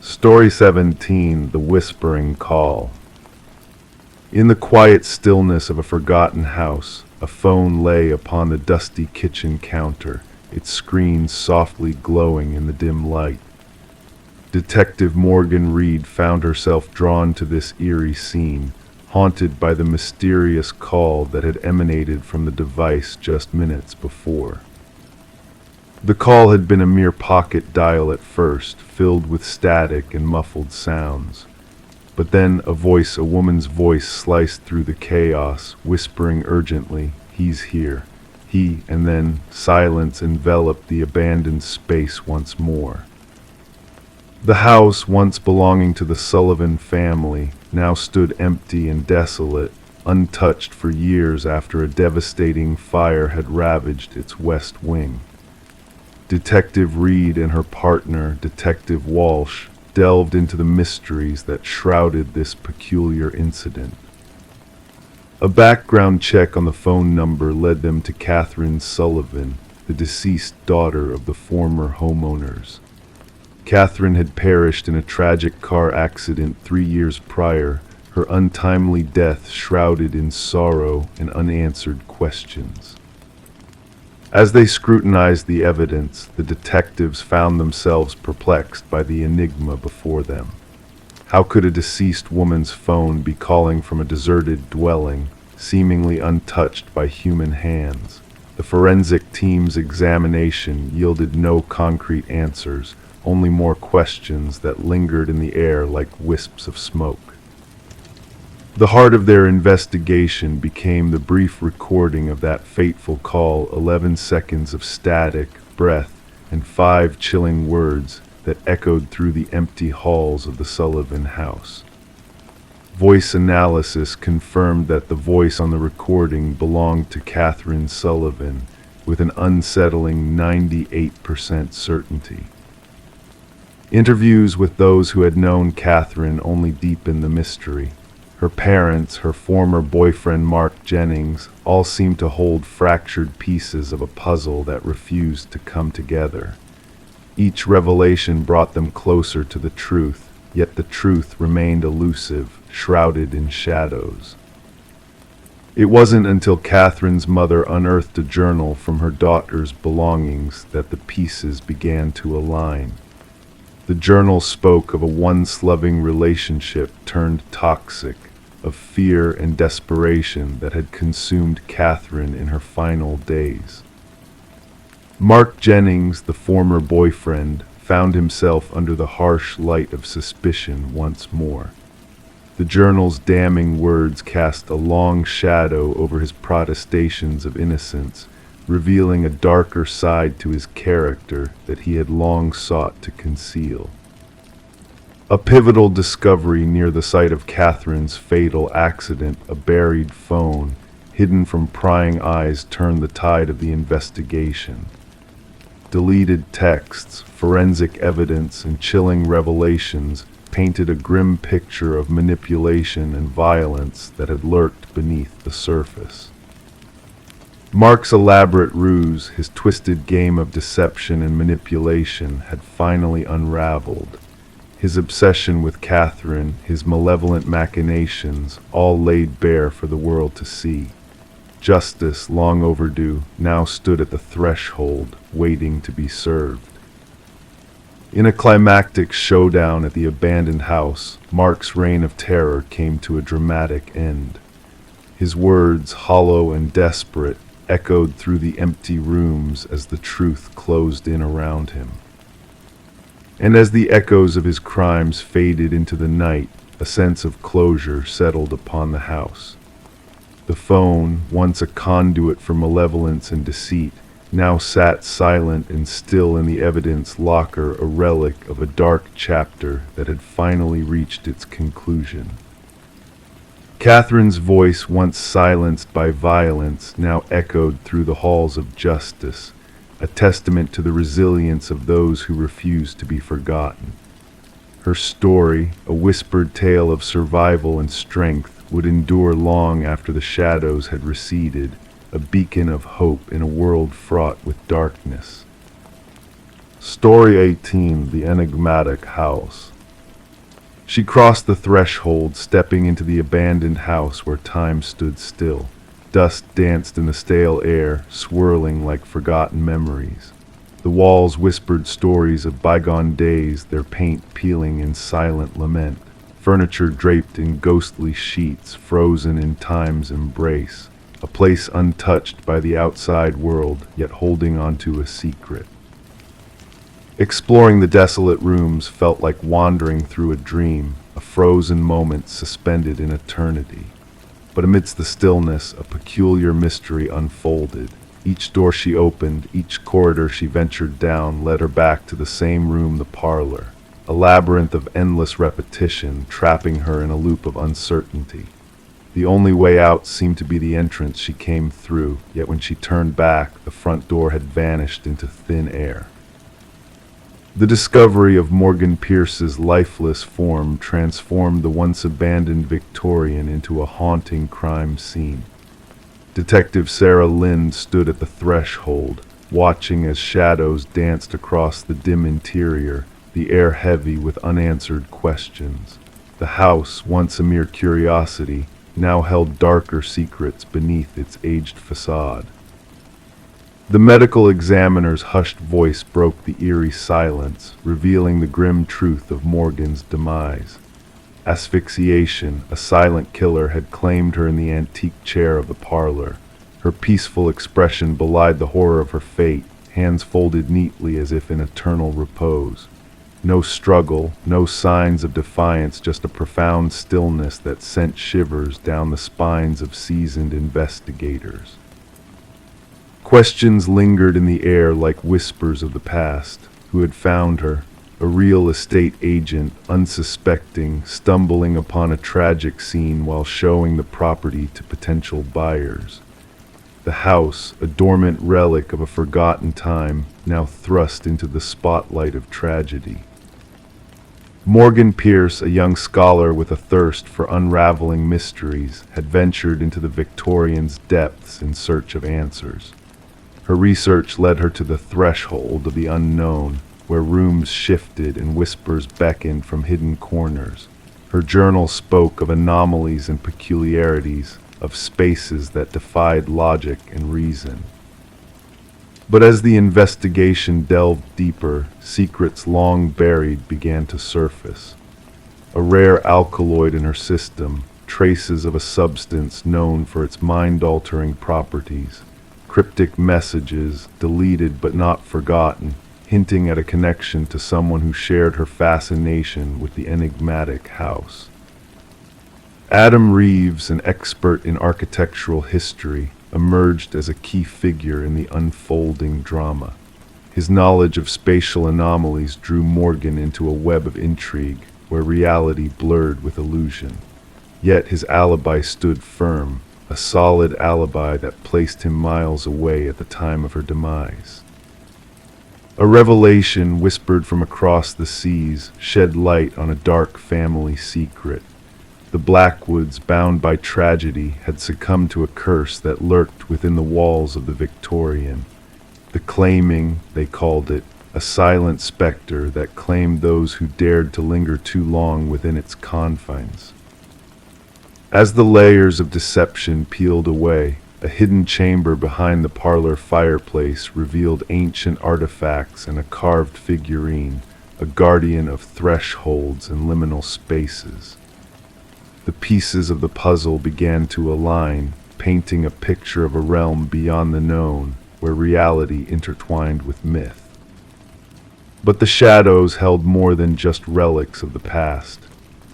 Story 17: The Whispering Call. In the quiet stillness of a forgotten house, a phone lay upon the dusty kitchen counter, its screen softly glowing in the dim light. Detective Morgan Reed found herself drawn to this eerie scene, haunted by the mysterious call that had emanated from the device just minutes before. The call had been a mere pocket dial at first, filled with static and muffled sounds. But then a woman's voice sliced through the chaos, whispering urgently, "He's here." And then silence enveloped the abandoned space once more. The house, once belonging to the Sullivan family, now stood empty and desolate, untouched for years after a devastating fire had ravaged its west wing. Detective Reed and her partner, Detective Walsh, delved into the mysteries that shrouded this peculiar incident. A background check on the phone number led them to Catherine Sullivan, the deceased daughter of the former homeowners. Catherine had perished in a tragic car accident 3 years prior, her untimely death shrouded in sorrow and unanswered questions. As they scrutinized the evidence, the detectives found themselves perplexed by the enigma before them. How could a deceased woman's phone be calling from a deserted dwelling, seemingly untouched by human hands? The forensic team's examination yielded no concrete answers, only more questions that lingered in the air like wisps of smoke. The heart of their investigation became the brief recording of that fateful call, 11 seconds of static, breath, and 5 chilling words that echoed through the empty halls of the Sullivan house. Voice analysis confirmed that the voice on the recording belonged to Catherine Sullivan with an unsettling 98% certainty. Interviews with those who had known Catherine only deepened the mystery. Her parents, her former boyfriend Mark Jennings, all seemed to hold fractured pieces of a puzzle that refused to come together. Each revelation brought them closer to the truth, yet the truth remained elusive, shrouded in shadows. It wasn't until Catherine's mother unearthed a journal from her daughter's belongings that the pieces began to align. The journal spoke of a once-loving relationship turned toxic, of fear and desperation that had consumed Catherine in her final days. Mark Jennings, the former boyfriend, found himself under the harsh light of suspicion once more. The journal's damning words cast a long shadow over his protestations of innocence, revealing a darker side to his character that he had long sought to conceal. A pivotal discovery near the site of Catherine's fatal accident, a buried phone, hidden from prying eyes, turned the tide of the investigation. Deleted texts, forensic evidence, and chilling revelations painted a grim picture of manipulation and violence that had lurked beneath the surface. Mark's elaborate ruse, his twisted game of deception and manipulation, had finally unraveled. His obsession with Catherine, his malevolent machinations, all laid bare for the world to see. Justice, long overdue, now stood at the threshold, waiting to be served. In a climactic showdown at the abandoned house, Mark's reign of terror came to a dramatic end. His words, hollow and desperate, echoed through the empty rooms as the truth closed in around him. And as the echoes of his crimes faded into the night, a sense of closure settled upon the house. The phone, once a conduit for malevolence and deceit, now sat silent and still in the evidence locker, a relic of a dark chapter that had finally reached its conclusion. Catherine's voice, once silenced by violence, now echoed through the halls of justice, a testament to the resilience of those who refuse to be forgotten. Her story, a whispered tale of survival and strength, would endure long after the shadows had receded, a beacon of hope in a world fraught with darkness. Story 18, The Enigmatic House. She crossed the threshold, stepping into the abandoned house where time stood still. Dust danced in the stale air, swirling like forgotten memories. The walls whispered stories of bygone days, their paint peeling in silent lament. Furniture draped in ghostly sheets, frozen in time's embrace. A place untouched by the outside world, yet holding onto a secret. Exploring the desolate rooms felt like wandering through a dream, a frozen moment suspended in eternity. But amidst the stillness, a peculiar mystery unfolded. Each door she opened, each corridor she ventured down, led her back to the same room, the parlor, a labyrinth of endless repetition, trapping her in a loop of uncertainty. The only way out seemed to be the entrance she came through, yet when she turned back, the front door had vanished into thin air. The discovery of Morgan Pierce's lifeless form transformed the once abandoned Victorian into a haunting crime scene. Detective Sarah Lind stood at the threshold, watching as shadows danced across the dim interior, the air heavy with unanswered questions. The house, once a mere curiosity, now held darker secrets beneath its aged facade. The medical examiner's hushed voice broke the eerie silence, revealing the grim truth of Morgan's demise. Asphyxiation, a silent killer, had claimed her in the antique chair of the parlor. Her peaceful expression belied the horror of her fate, hands folded neatly as if in eternal repose. No struggle, no signs of defiance, just a profound stillness that sent shivers down the spines of seasoned investigators. Questions lingered in the air like whispers of the past. Who had found her? A real estate agent, unsuspecting, stumbling upon a tragic scene while showing the property to potential buyers. The house, a dormant relic of a forgotten time, now thrust into the spotlight of tragedy. Morgan Pierce, a young scholar with a thirst for unraveling mysteries, had ventured into the Victorian's depths in search of answers. Her research led her to the threshold of the unknown, where rooms shifted and whispers beckoned from hidden corners. Her journal spoke of anomalies and peculiarities, of spaces that defied logic and reason. But as the investigation delved deeper, secrets long buried began to surface. A rare alkaloid in her system, traces of a substance known for its mind-altering properties, cryptic messages, deleted but not forgotten, hinting at a connection to someone who shared her fascination with the enigmatic house. Adam Reeves, an expert in architectural history, emerged as a key figure in the unfolding drama. His knowledge of spatial anomalies drew Morgan into a web of intrigue where reality blurred with illusion. Yet his alibi stood firm, a solid alibi that placed him miles away at the time of her demise. A revelation whispered from across the seas shed light on a dark family secret. The Blackwoods, bound by tragedy, had succumbed to a curse that lurked within the walls of the Victorian. The claiming, they called it, a silent specter that claimed those who dared to linger too long within its confines. As the layers of deception peeled away, a hidden chamber behind the parlor fireplace revealed ancient artifacts and a carved figurine, a guardian of thresholds and liminal spaces. The pieces of the puzzle began to align, painting a picture of a realm beyond the known, where reality intertwined with myth. But the shadows held more than just relics of the past.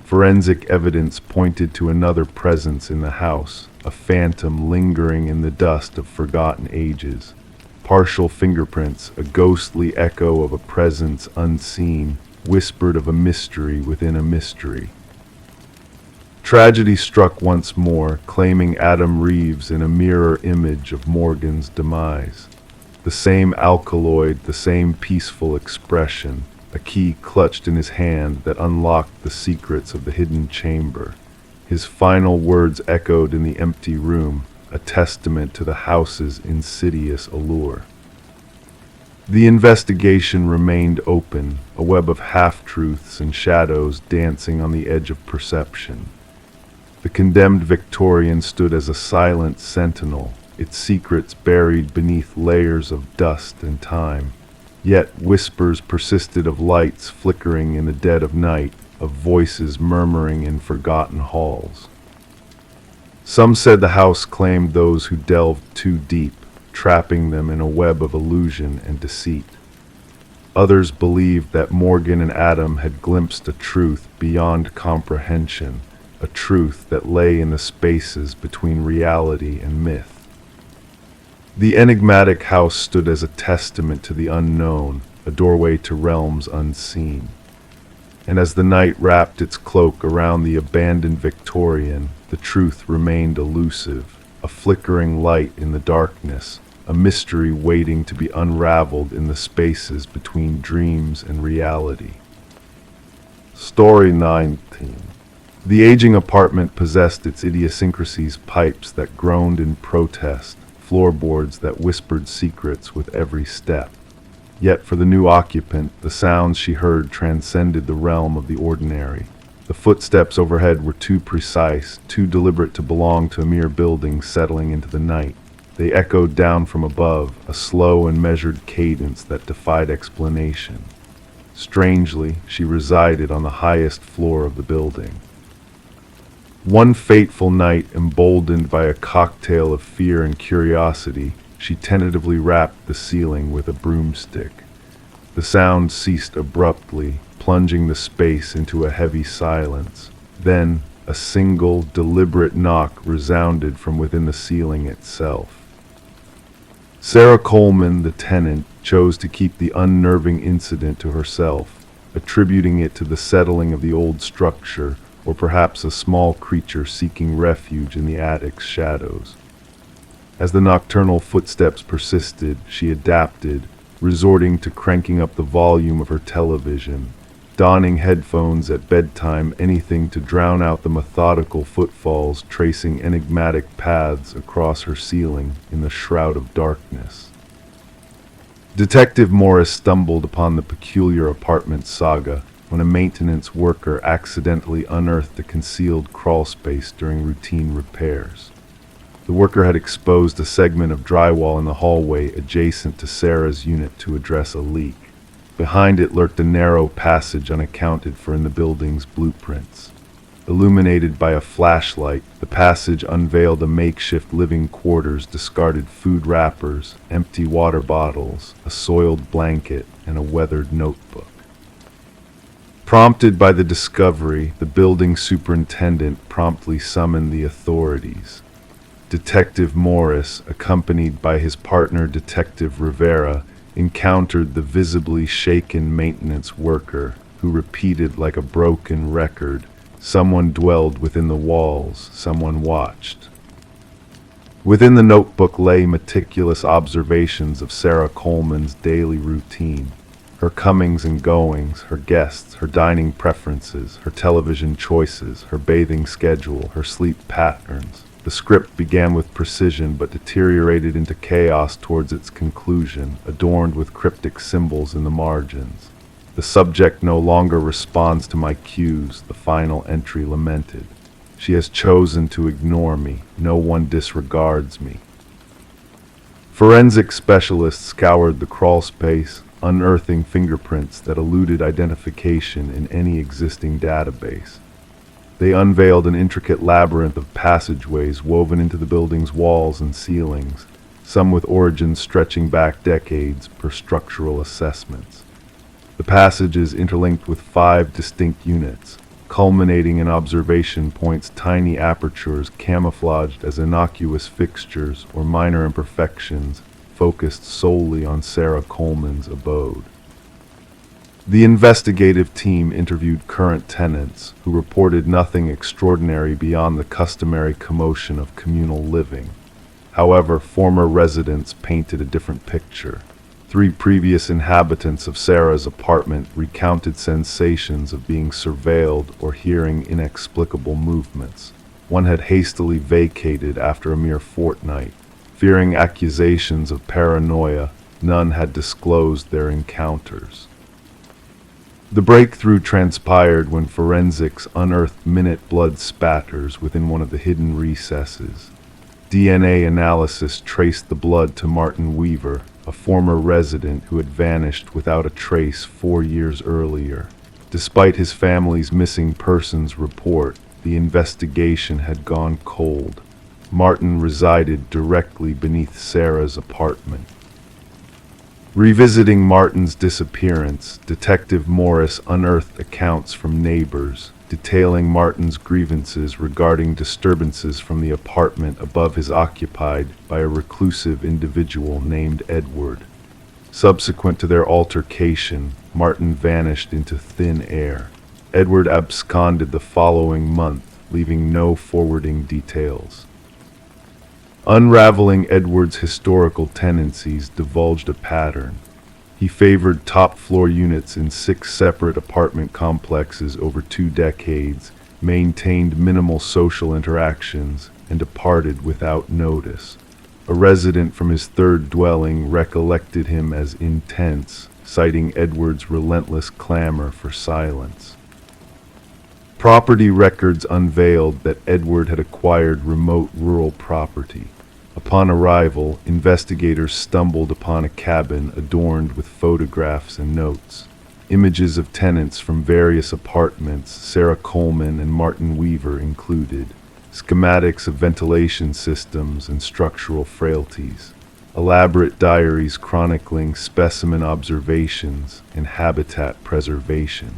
Forensic evidence pointed to another presence in the house, a phantom lingering in the dust of forgotten ages. Partial fingerprints, a ghostly echo of a presence unseen, whispered of a mystery within a mystery. Tragedy struck once more, claiming Adam Reeves in a mirror image of Morgan's demise. The same alkaloid, the same peaceful expression, a key clutched in his hand that unlocked the secrets of the hidden chamber. His final words echoed in the empty room, a testament to the house's insidious allure. The investigation remained open, a web of half-truths and shadows dancing on the edge of perception. The condemned Victorian stood as a silent sentinel, its secrets buried beneath layers of dust and time. Yet whispers persisted of lights flickering in the dead of night, of voices murmuring in forgotten halls. Some said the house claimed those who delved too deep, trapping them in a web of illusion and deceit. Others believed that Morgan and Adam had glimpsed a truth beyond comprehension, a truth that lay in the spaces between reality and myth. The enigmatic house stood as a testament to the unknown, a doorway to realms unseen. And as the night wrapped its cloak around the abandoned Victorian, the truth remained elusive, a flickering light in the darkness, a mystery waiting to be unraveled in the spaces between dreams and reality. Story 19. The aging apartment possessed its idiosyncrasies, pipes that groaned in protest, floorboards that whispered secrets with every step. Yet for the new occupant, the sounds she heard transcended the realm of the ordinary. The footsteps overhead were too precise, too deliberate to belong to a mere building settling into the night. They echoed down from above, a slow and measured cadence that defied explanation. Strangely, she resided on the highest floor of the building. One fateful night, emboldened by a cocktail of fear and curiosity, she tentatively rapped the ceiling with a broomstick. The sound ceased abruptly, plunging the space into a heavy silence. Then, a single, deliberate knock resounded from within the ceiling itself. Sarah Coleman, the tenant, chose to keep the unnerving incident to herself, attributing it to the settling of the old structure, or perhaps a small creature seeking refuge in the attic's shadows. As the nocturnal footsteps persisted, she adapted, resorting to cranking up the volume of her television, donning headphones at bedtime, anything to drown out the methodical footfalls tracing enigmatic paths across her ceiling in the shroud of darkness. Detective Morris stumbled upon the peculiar apartment saga when a maintenance worker accidentally unearthed a concealed crawlspace during routine repairs. The worker had exposed a segment of drywall in the hallway adjacent to Sarah's unit to address a leak. Behind it lurked a narrow passage unaccounted for in the building's blueprints. Illuminated by a flashlight, the passage unveiled a makeshift living quarters, discarded food wrappers, empty water bottles, a soiled blanket, and a weathered notebook. Prompted by the discovery, the building superintendent promptly summoned the authorities. Detective Morris, accompanied by his partner Detective Rivera, encountered the visibly shaken maintenance worker, who repeated like a broken record, "Someone dwelled within the walls, someone watched." Within the notebook lay meticulous observations of Sarah Coleman's daily routine. Her comings and goings, her guests, her dining preferences, her television choices, her bathing schedule, her sleep patterns. The script began with precision but deteriorated into chaos towards its conclusion, adorned with cryptic symbols in the margins. "The subject no longer responds to my cues," the final entry lamented. "She has chosen to ignore me. No one disregards me." Forensic specialists scoured the crawl space, unearthing fingerprints that eluded identification in any existing database. They unveiled an intricate labyrinth of passageways woven into the building's walls and ceilings, some with origins stretching back decades per structural assessments. The passages interlinked with 5 distinct units, culminating in observation points, tiny apertures camouflaged as innocuous fixtures or minor imperfections focused solely on Sarah Coleman's abode. The investigative team interviewed current tenants, who reported nothing extraordinary beyond the customary commotion of communal living. However, former residents painted a different picture. 3 previous inhabitants of Sarah's apartment recounted sensations of being surveilled or hearing inexplicable movements. One had hastily vacated after a mere fortnight. Fearing accusations of paranoia, none had disclosed their encounters. The breakthrough transpired when forensics unearthed minute blood spatters within one of the hidden recesses. DNA analysis traced the blood to Martin Weaver, a former resident who had vanished without a trace 4 years earlier. Despite his family's missing persons report, the investigation had gone cold. Martin resided directly beneath Sarah's apartment. Revisiting Martin's disappearance, Detective Morris unearthed accounts from neighbors, detailing Martin's grievances regarding disturbances from the apartment above his occupied by a reclusive individual named Edward. Subsequent to their altercation, Martin vanished into thin air. Edward absconded the following month, leaving no forwarding details. Unraveling Edward's historical tendencies divulged a pattern. He favored top-floor units in 6 separate apartment complexes over 2 decades, maintained minimal social interactions, and departed without notice. A resident from his third dwelling recollected him as intense, citing Edward's relentless clamor for silence. Property records unveiled that Edward had acquired remote rural property. Upon arrival, investigators stumbled upon a cabin adorned with photographs and notes. Images of tenants from various apartments, Sarah Coleman and Martin Weaver included. Schematics of ventilation systems and structural frailties. Elaborate diaries chronicling specimen observations and habitat preservation.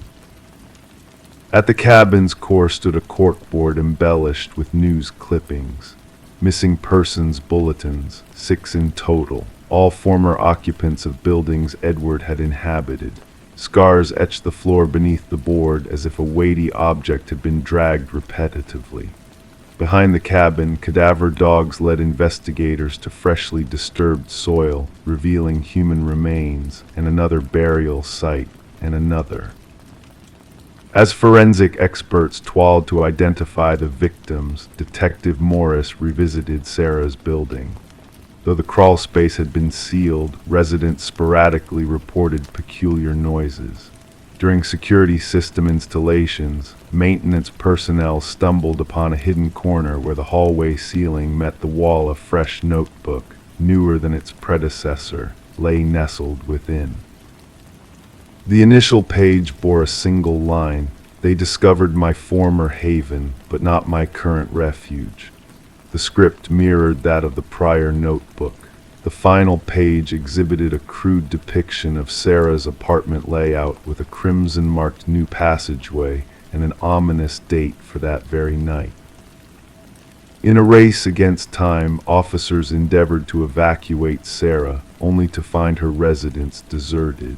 At the cabin's core stood a corkboard embellished with news clippings. Missing persons bulletins, 6 in total, all former occupants of buildings Edward had inhabited. Scars etched the floor beneath the board as if a weighty object had been dragged repetitively. Behind the cabin, cadaver dogs led investigators to freshly disturbed soil, revealing human remains, and another burial site, and another. As forensic experts toiled to identify the victims, Detective Morris revisited Sarah's building. Though the crawl space had been sealed, residents sporadically reported peculiar noises. During security system installations, maintenance personnel stumbled upon a hidden corner where the hallway ceiling met the wall. A fresh notebook, newer than its predecessor, lay nestled within. The initial page bore a single line: "They discovered my former haven, but not my current refuge." The script mirrored that of the prior notebook. The final page exhibited a crude depiction of Sarah's apartment layout with a crimson-marked new passageway and an ominous date for that very night. In a race against time, officers endeavored to evacuate Sarah, only to find her residence deserted.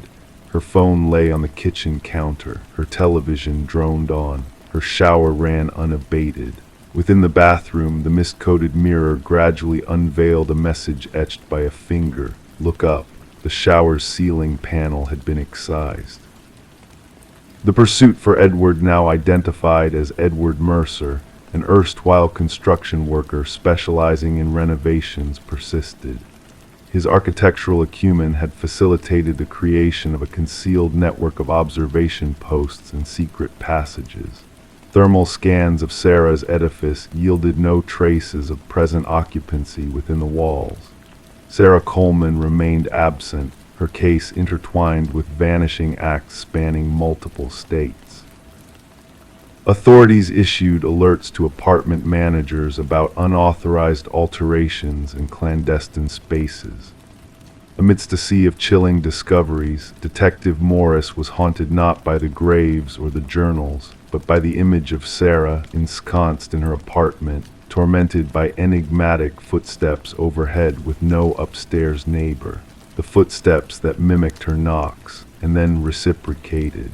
Her phone lay on the kitchen counter, her television droned on, her shower ran unabated. Within the bathroom, the mist-coated mirror gradually unveiled a message etched by a finger. "Look up." The shower's ceiling panel had been excised. The pursuit for Edward, now identified as Edward Mercer, an erstwhile construction worker specializing in renovations, persisted. His architectural acumen had facilitated the creation of a concealed network of observation posts and secret passages. Thermal scans of Sarah's edifice yielded no traces of present occupancy within the walls. Sarah Coleman remained absent, her case intertwined with vanishing acts spanning multiple states. Authorities issued alerts to apartment managers about unauthorized alterations in clandestine spaces. Amidst a sea of chilling discoveries, Detective Morris was haunted not by the graves or the journals, but by the image of Sarah ensconced in her apartment, tormented by enigmatic footsteps overhead with no upstairs neighbor, the footsteps that mimicked her knocks and then reciprocated.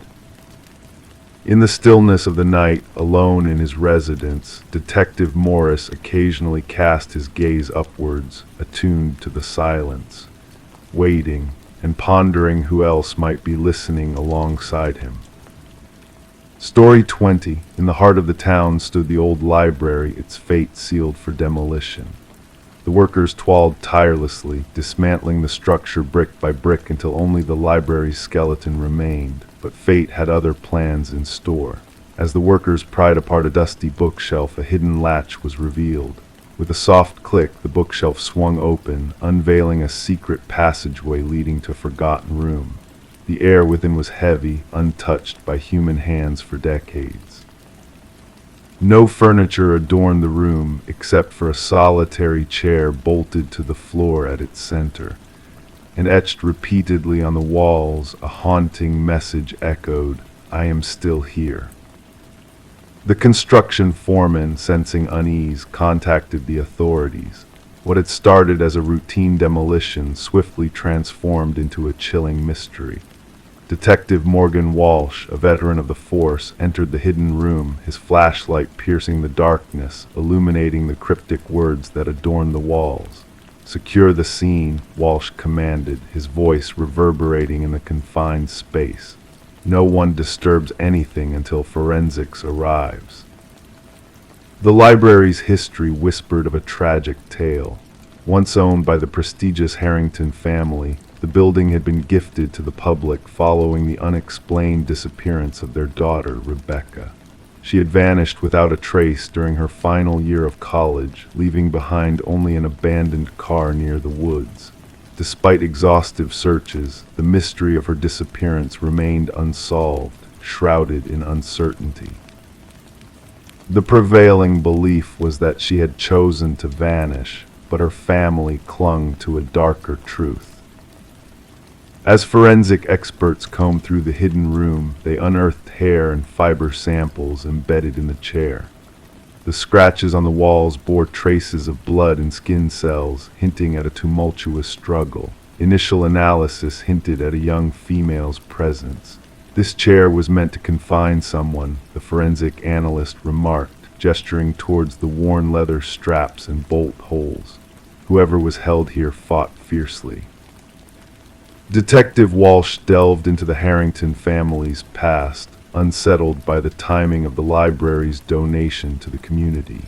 In the stillness of the night, alone in his residence, Detective Morris occasionally cast his gaze upwards, attuned to the silence, waiting and pondering who else might be listening alongside him. Story 20. In the heart of the town stood the old library, its fate sealed for demolition. The workers toiled tirelessly, dismantling the structure brick by brick until only the library's skeleton remained, but fate had other plans in store. As the workers pried apart a dusty bookshelf, a hidden latch was revealed. With a soft click, the bookshelf swung open, unveiling a secret passageway leading to a forgotten room. The air within was heavy, untouched by human hands for decades. No furniture adorned the room except for a solitary chair bolted to the floor at its center, and etched repeatedly on the walls a haunting message echoed, "I am still here." The construction foreman, sensing unease, contacted the authorities. What had started as a routine demolition swiftly transformed into a chilling mystery. Detective Morgan Walsh, a veteran of the force, entered the hidden room, his flashlight piercing the darkness, illuminating the cryptic words that adorned the walls. "Secure the scene," Walsh commanded, his voice reverberating in the confined space. "No one disturbs anything until forensics arrives." The library's history whispered of a tragic tale. Once owned by the prestigious Harrington family, the building had been gifted to the public following the unexplained disappearance of their daughter, Rebecca. She had vanished without a trace during her final year of college, leaving behind only an abandoned car near the woods. Despite exhaustive searches, the mystery of her disappearance remained unsolved, shrouded in uncertainty. The prevailing belief was that she had chosen to vanish, but her family clung to a darker truth. As forensic experts combed through the hidden room, they unearthed hair and fiber samples embedded in the chair. The scratches on the walls bore traces of blood and skin cells, hinting at a tumultuous struggle. Initial analysis hinted at a young female's presence. This chair was meant to confine someone, the forensic analyst remarked, gesturing towards the worn leather straps and bolt holes. Whoever was held here fought fiercely. Detective Walsh delved into the Harrington family's past, unsettled by the timing of the library's donation to the community.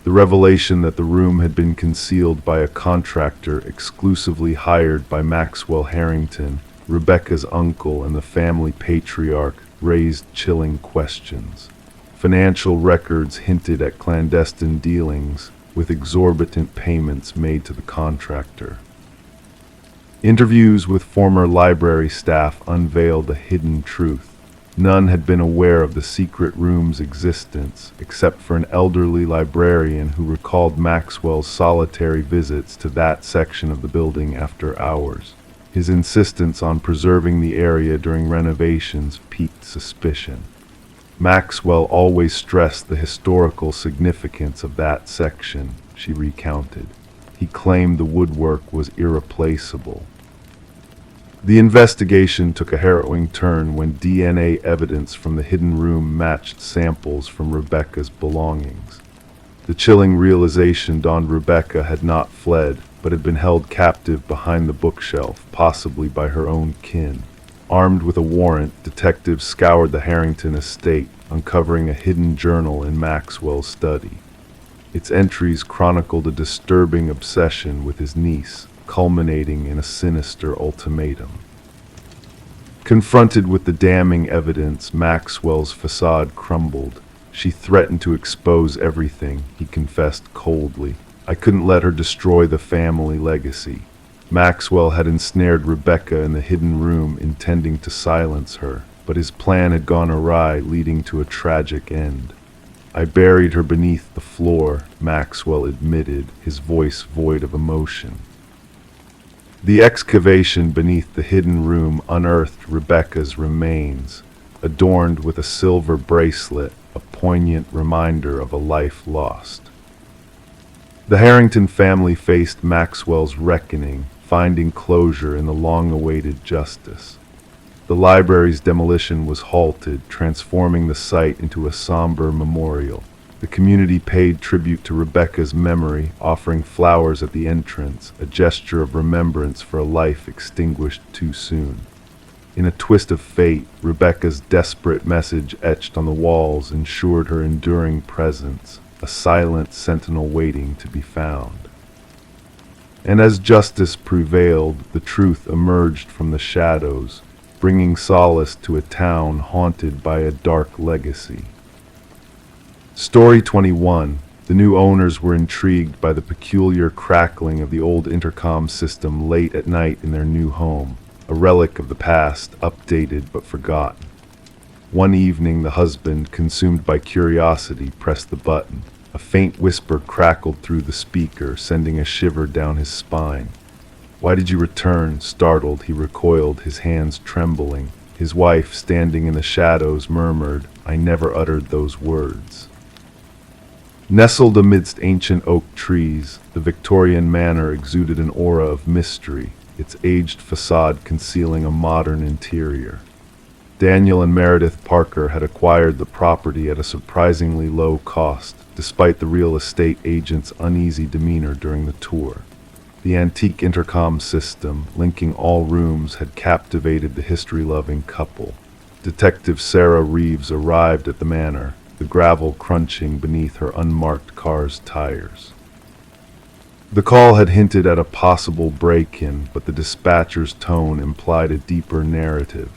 The revelation that the room had been concealed by a contractor exclusively hired by Maxwell Harrington, Rebecca's uncle and the family patriarch, raised chilling questions. Financial records hinted at clandestine dealings, with exorbitant payments made to the contractor. Interviews with former library staff unveiled a hidden truth. None had been aware of the secret room's existence, except for an elderly librarian who recalled Maxwell's solitary visits to that section of the building after hours. His insistence on preserving the area during renovations piqued suspicion. Maxwell always stressed the historical significance of that section, she recounted. He claimed the woodwork was irreplaceable. The investigation took a harrowing turn when DNA evidence from the hidden room matched samples from Rebecca's belongings. The chilling realization dawned Rebecca had not fled, but had been held captive behind the bookshelf, possibly by her own kin. Armed with a warrant, detectives scoured the Harrington estate, uncovering a hidden journal in Maxwell's study. Its entries chronicled a disturbing obsession with his niece, culminating in a sinister ultimatum. Confronted with the damning evidence, Maxwell's facade crumbled. She threatened to expose everything, he confessed coldly. I couldn't let her destroy the family legacy. Maxwell had ensnared Rebecca in the hidden room, intending to silence her, but his plan had gone awry, leading to a tragic end. I buried her beneath the floor, Maxwell admitted, his voice void of emotion. The excavation beneath the hidden room unearthed Rebecca's remains, adorned with a silver bracelet, a poignant reminder of a life lost. The Harrington family faced Maxwell's reckoning, finding closure in the long-awaited justice. The library's demolition was halted, transforming the site into a somber memorial. The community paid tribute to Rebecca's memory, offering flowers at the entrance, a gesture of remembrance for a life extinguished too soon. In a twist of fate, Rebecca's desperate message etched on the walls ensured her enduring presence, a silent sentinel waiting to be found. And as justice prevailed, the truth emerged from the shadows, bringing solace to a town haunted by a dark legacy. Story 21. The new owners were intrigued by the peculiar crackling of the old intercom system late at night in their new home, a relic of the past, updated but forgotten. One evening, the husband, consumed by curiosity, pressed the button. A faint whisper crackled through the speaker, sending a shiver down his spine. Why did you return? Startled, he recoiled, his hands trembling. His wife, standing in the shadows, murmured, I never uttered those words. Nestled amidst ancient oak trees, the Victorian manor exuded an aura of mystery, its aged facade concealing a modern interior. Daniel and Meredith Parker had acquired the property at a surprisingly low cost, despite the real estate agent's uneasy demeanor during the tour. The antique intercom system, linking all rooms, had captivated the history-loving couple. Detective Sarah Reeves arrived at the manor, the gravel crunching beneath her unmarked car's tires. The call had hinted at a possible break-in, but the dispatcher's tone implied a deeper narrative.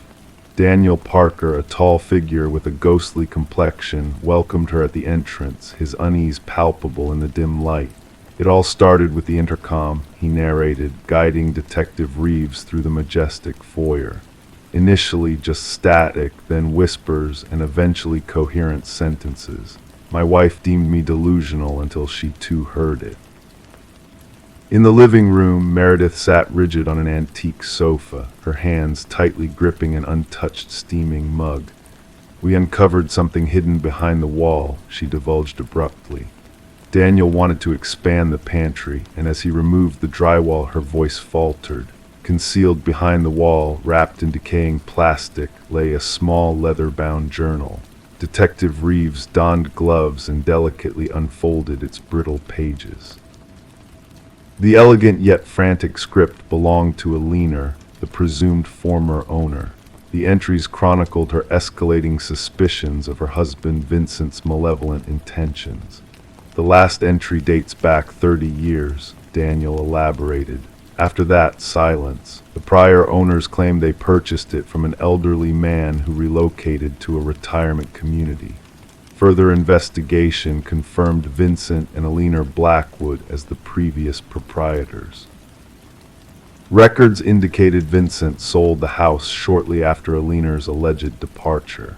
Daniel Parker, a tall figure with a ghostly complexion, welcomed her at the entrance, his unease palpable in the dim light. It all started with the intercom, he narrated, guiding Detective Reeves through the majestic foyer. Initially just static, then whispers, and eventually coherent sentences. My wife deemed me delusional until she too heard it. In the living room, Meredith sat rigid on an antique sofa, her hands tightly gripping an untouched steaming mug. We uncovered something hidden behind the wall, she divulged abruptly. Daniel wanted to expand the pantry, and as he removed the drywall, her voice faltered. Concealed behind the wall, wrapped in decaying plastic, lay a small leather-bound journal. Detective Reeves donned gloves and delicately unfolded its brittle pages. The elegant yet frantic script belonged to Alina, the presumed former owner. The entries chronicled her escalating suspicions of her husband Vincent's malevolent intentions. The last entry dates back 30 years, Daniel elaborated. After that, silence. The prior owners claimed they purchased it from an elderly man who relocated to a retirement community. Further investigation confirmed Vincent and Alina Blackwood as the previous proprietors. Records indicated Vincent sold the house shortly after Alina's alleged departure.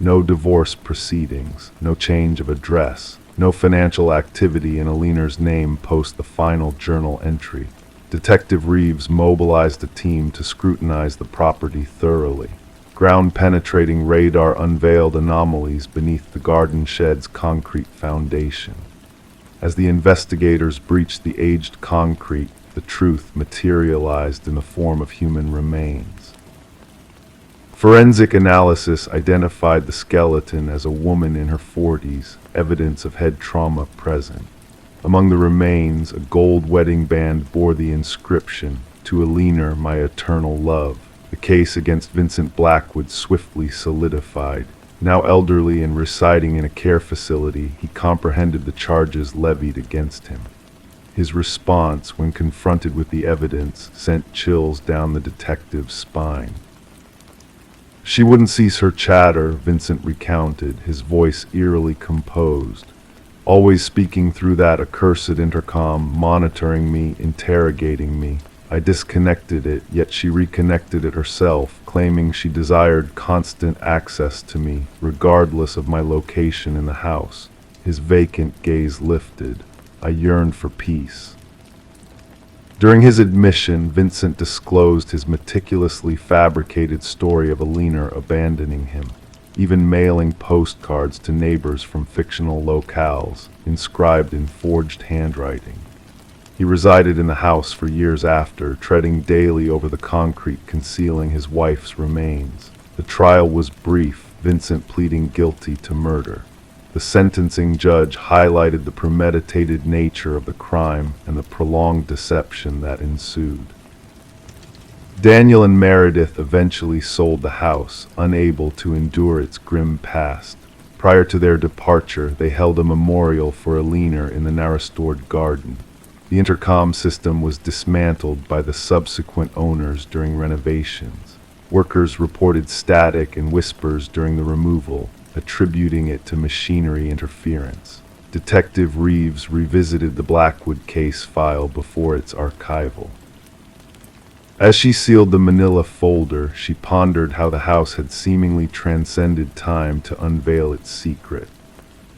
No divorce proceedings, no change of address, no financial activity in Alina's name post the final journal entry. Detective Reeves mobilized a team to scrutinize the property thoroughly. Ground-penetrating radar unveiled anomalies beneath the garden shed's concrete foundation. As the investigators breached the aged concrete, the truth materialized in the form of human remains. Forensic analysis identified the skeleton as a woman in her 40s, evidence of head trauma present. Among the remains, a gold wedding band bore the inscription, "To Alina, my eternal love." The case against Vincent Blackwood swiftly solidified. Now elderly and residing in a care facility, he comprehended the charges levied against him. His response, when confronted with the evidence, sent chills down the detective's spine. She wouldn't cease her chatter, Vincent recounted, his voice eerily composed. Always speaking through that accursed intercom, monitoring me, interrogating me. I disconnected it, yet she reconnected it herself, claiming she desired constant access to me, regardless of my location in the house. His vacant gaze lifted. I yearned for peace. During his admission, Vincent disclosed his meticulously fabricated story of Alina abandoning him, even mailing postcards to neighbors from fictional locales, inscribed in forged handwriting. He resided in the house for years after, treading daily over the concrete concealing his wife's remains. The trial was brief, Vincent pleading guilty to murder. The sentencing judge highlighted the premeditated nature of the crime and the prolonged deception that ensued. Daniel and Meredith eventually sold the house, unable to endure its grim past. Prior to their departure, they held a memorial for Alina in the now restored garden. The intercom system was dismantled by the subsequent owners during renovations. Workers reported static and whispers during the removal, attributing it to machinery interference. Detective Reeves revisited the Blackwood case file before its archival. As she sealed the manila folder, she pondered how the house had seemingly transcended time to unveil its secret.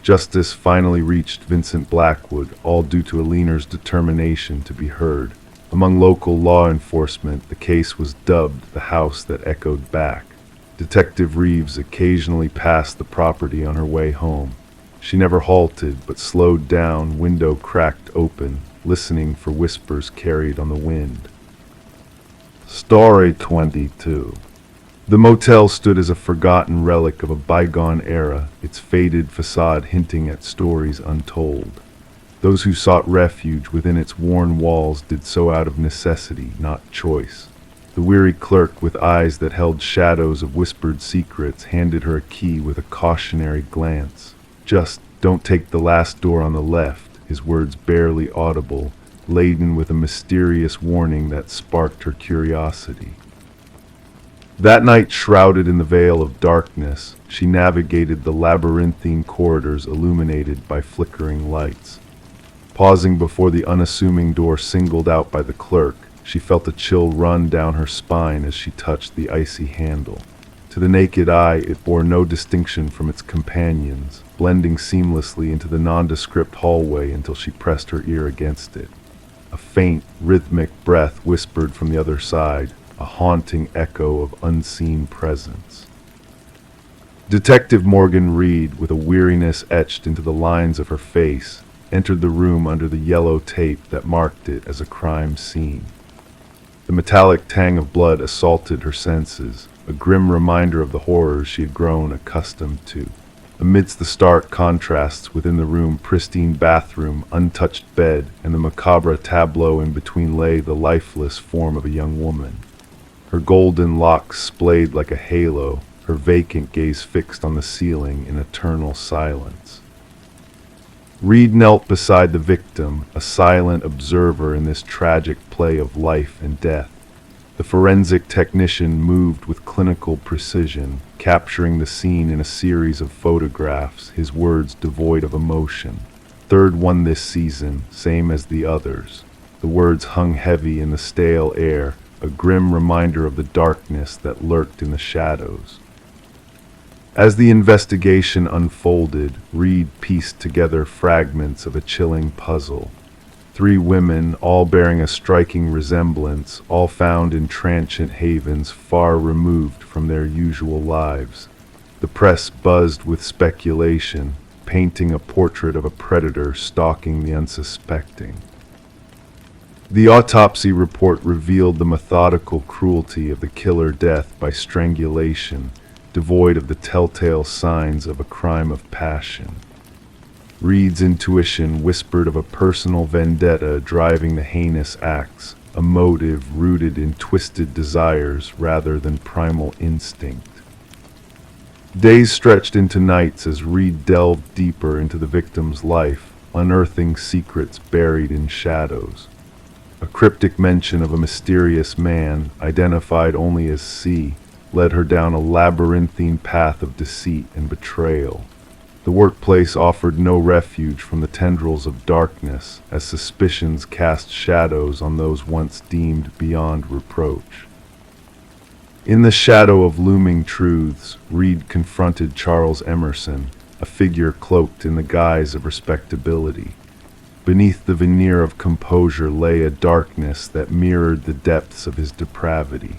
Justice finally reached Vincent Blackwood, all due to Alina's determination to be heard. Among local law enforcement, the case was dubbed the house that echoed back. Detective Reeves occasionally passed the property on her way home. She never halted, but slowed down, window cracked open, listening for whispers carried on the wind. Story 22. The motel stood as a forgotten relic of a bygone era, its faded facade hinting at stories untold. Those who sought refuge within its worn walls did so out of necessity, not choice. The weary clerk, with eyes that held shadows of whispered secrets, handed her a key with a cautionary glance. "Just don't take the last door on the left," his words barely audible, laden with a mysterious warning that sparked her curiosity. That night, shrouded in the veil of darkness, she navigated the labyrinthine corridors illuminated by flickering lights. Pausing before the unassuming door singled out by the clerk, she felt a chill run down her spine as she touched the icy handle. To the naked eye, it bore no distinction from its companions, blending seamlessly into the nondescript hallway until she pressed her ear against it. A faint, rhythmic breath whispered from the other side, a haunting echo of unseen presence. Detective Morgan Reed, with a weariness etched into the lines of her face, entered the room under the yellow tape that marked it as a crime scene. The metallic tang of blood assaulted her senses, a grim reminder of the horrors she had grown accustomed to. Amidst the stark contrasts within the room, pristine bathroom, untouched bed, and the macabre tableau in between lay the lifeless form of a young woman. Her golden locks splayed like a halo, her vacant gaze fixed on the ceiling in eternal silence. Reed knelt beside the victim, a silent observer in this tragic play of life and death. The forensic technician moved with clinical precision, capturing the scene in a series of photographs, his words devoid of emotion. "Third one this season, same as the others." The words hung heavy in the stale air, a grim reminder of the darkness that lurked in the shadows. As the investigation unfolded, Reed pieced together fragments of a chilling puzzle. 3 women, all bearing a striking resemblance, all found in transient havens far removed from their usual lives. The press buzzed with speculation, painting a portrait of a predator stalking the unsuspecting. The autopsy report revealed the methodical cruelty of the killer death by strangulation, devoid of the telltale signs of a crime of passion. Reed's intuition whispered of a personal vendetta driving the heinous acts, a motive rooted in twisted desires rather than primal instinct. Days stretched into nights as Reed delved deeper into the victim's life, unearthing secrets buried in shadows. A cryptic mention of a mysterious man, identified only as C, led her down a labyrinthine path of deceit and betrayal. The workplace offered no refuge from the tendrils of darkness, as suspicions cast shadows on those once deemed beyond reproach. In the shadow of looming truths, Reed confronted Charles Emerson, a figure cloaked in the guise of respectability. Beneath the veneer of composure lay a darkness that mirrored the depths of his depravity.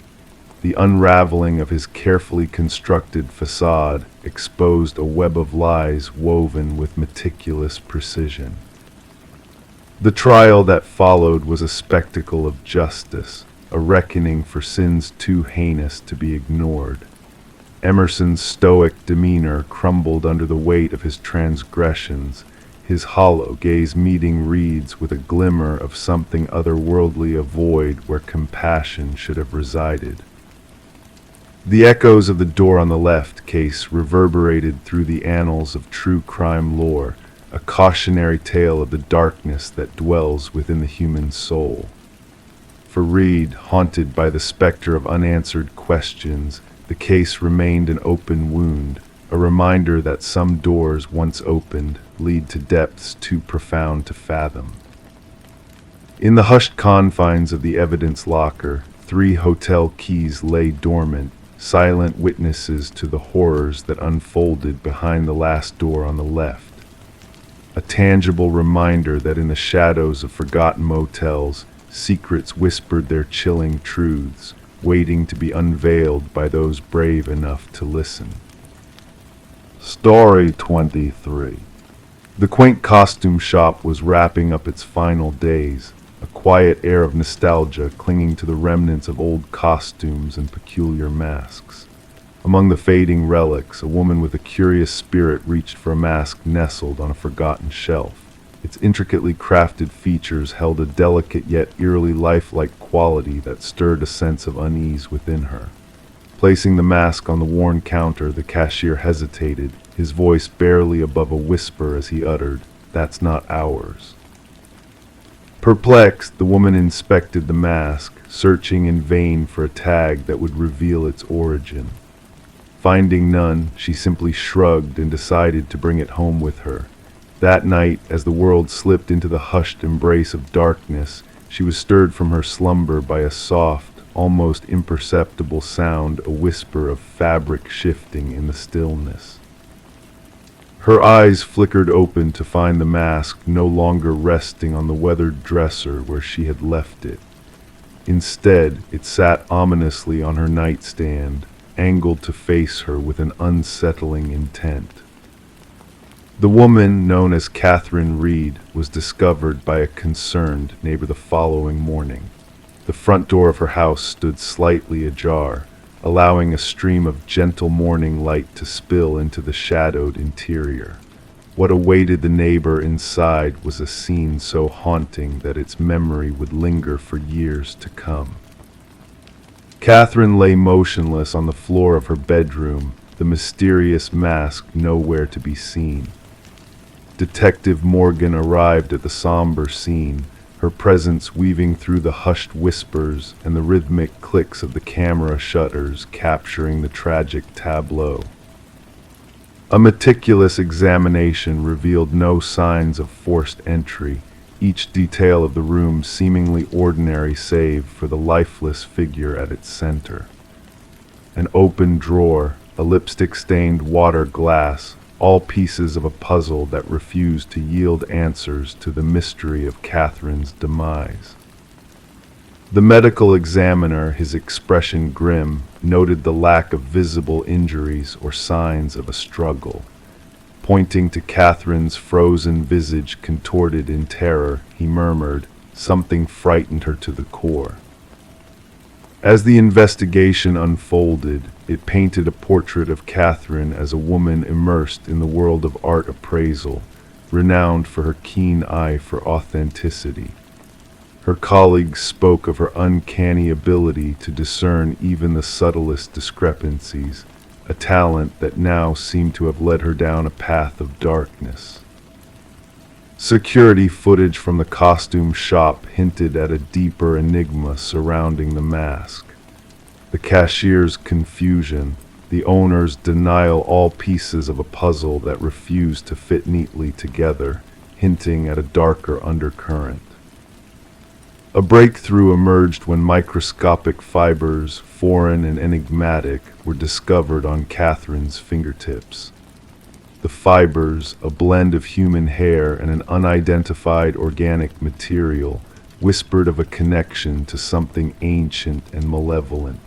The unraveling of his carefully constructed facade exposed a web of lies woven with meticulous precision. The trial that followed was a spectacle of justice, a reckoning for sins too heinous to be ignored. Emerson's stoic demeanor crumbled under the weight of his transgressions, his hollow gaze meeting Reed's with a glimmer of something otherworldly, a void where compassion should have resided. The echoes of the door on the left case reverberated through the annals of true crime lore, a cautionary tale of the darkness that dwells within the human soul. For Reed, haunted by the specter of unanswered questions, the case remained an open wound, a reminder that some doors once opened lead to depths too profound to fathom. In the hushed confines of the evidence locker, 3 hotel keys lay dormant, silent witnesses to the horrors that unfolded behind the last door on the left. A tangible reminder that in the shadows of forgotten motels, secrets whispered their chilling truths, waiting to be unveiled by those brave enough to listen. Story 23. The quaint costume shop was wrapping up its final days, a quiet air of nostalgia clinging to the remnants of old costumes and peculiar masks. Among the fading relics, a woman with a curious spirit reached for a mask nestled on a forgotten shelf. Its intricately crafted features held a delicate yet eerily lifelike quality that stirred a sense of unease within her. Placing the mask on the worn counter, the cashier hesitated, his voice barely above a whisper as he uttered, "That's not ours." Perplexed, the woman inspected the mask, searching in vain for a tag that would reveal its origin. Finding none, she simply shrugged and decided to bring it home with her. That night, as the world slipped into the hushed embrace of darkness, she was stirred from her slumber by a soft, almost imperceptible sound, a whisper of fabric shifting in the stillness. Her eyes flickered open to find the mask no longer resting on the weathered dresser where she had left it. Instead, it sat ominously on her nightstand, angled to face her with an unsettling intent. The woman, known as Catherine Reed, was discovered by a concerned neighbor the following morning. The front door of her house stood slightly ajar, allowing a stream of gentle morning light to spill into the shadowed interior. What awaited the neighbor inside was a scene so haunting that its memory would linger for years to come. Catherine lay motionless on the floor of her bedroom, the mysterious mask nowhere to be seen. Detective Morgan arrived at the somber scene, her presence weaving through the hushed whispers and the rhythmic clicks of the camera shutters capturing the tragic tableau. A meticulous examination revealed no signs of forced entry, each detail of the room seemingly ordinary save for the lifeless figure at its center. An open drawer, a lipstick-stained water glass, all pieces of a puzzle that refused to yield answers to the mystery of Catherine's demise. The medical examiner, his expression grim, noted the lack of visible injuries or signs of a struggle. Pointing to Catherine's frozen visage contorted in terror, he murmured, "Something frightened her to the core." As the investigation unfolded, it painted a portrait of Catherine as a woman immersed in the world of art appraisal, renowned for her keen eye for authenticity. Her colleagues spoke of her uncanny ability to discern even the subtlest discrepancies, a talent that now seemed to have led her down a path of darkness. Security footage from the costume shop hinted at a deeper enigma surrounding the mask. The cashier's confusion, the owner's denial, all pieces of a puzzle that refused to fit neatly together, hinting at a darker undercurrent. A breakthrough emerged when microscopic fibers, foreign and enigmatic, were discovered on Catherine's fingertips. The fibers, a blend of human hair and an unidentified organic material, whispered of a connection to something ancient and malevolent.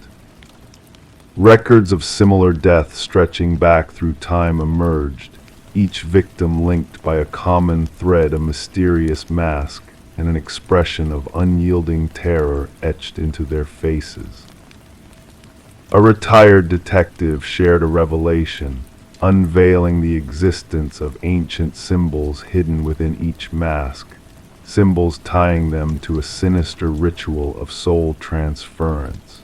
Records of similar deaths stretching back through time emerged, each victim linked by a common thread, a mysterious mask, and an expression of unyielding terror etched into their faces. A retired detective shared a revelation, unveiling the existence of ancient symbols hidden within each mask, symbols tying them to a sinister ritual of soul transference.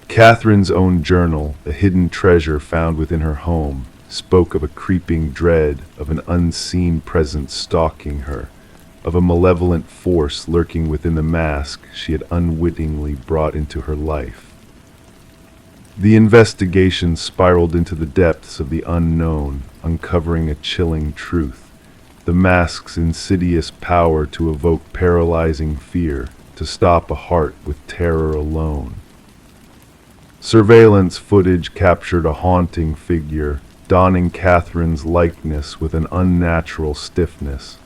Catherine's own journal, a hidden treasure found within her home, spoke of a creeping dread, of an unseen presence stalking her, of a malevolent force lurking within the mask she had unwittingly brought into her life. The investigation spiraled into the depths of the unknown, uncovering a chilling truth: the mask's insidious power to evoke paralyzing fear, to stop a heart with terror alone. Surveillance footage captured a haunting figure, donning Catherine's likeness with an unnatural stiffness,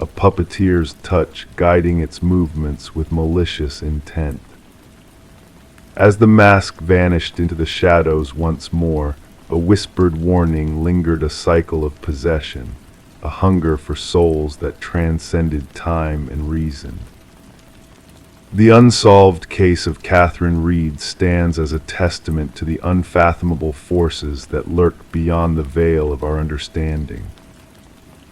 a puppeteer's touch guiding its movements with malicious intent. As the mask vanished into the shadows once more, a whispered warning lingered, a cycle of possession, a hunger for souls that transcended time and reason. The unsolved case of Catherine Reed stands as a testament to the unfathomable forces that lurk beyond the veil of our understanding.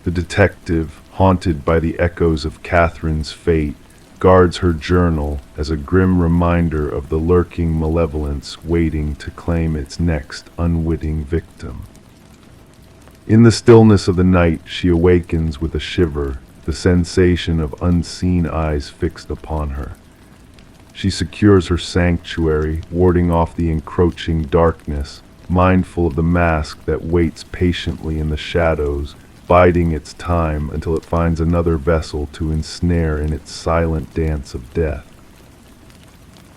The detective, haunted by the echoes of Catherine's fate, guards her journal as a grim reminder of the lurking malevolence waiting to claim its next unwitting victim. In the stillness of the night, she awakens with a shiver, the sensation of unseen eyes fixed upon her. She secures her sanctuary, warding off the encroaching darkness, mindful of the mask that waits patiently in the shadows, biding its time until it finds another vessel to ensnare in its silent dance of death.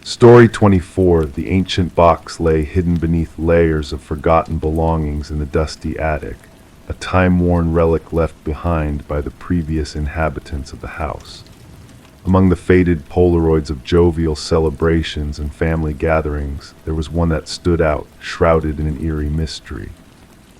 Story 24. The ancient box lay hidden beneath layers of forgotten belongings in the dusty attic, a time-worn relic left behind by the previous inhabitants of the house. Among the faded Polaroids of jovial celebrations and family gatherings, there was one that stood out, shrouded in an eerie mystery.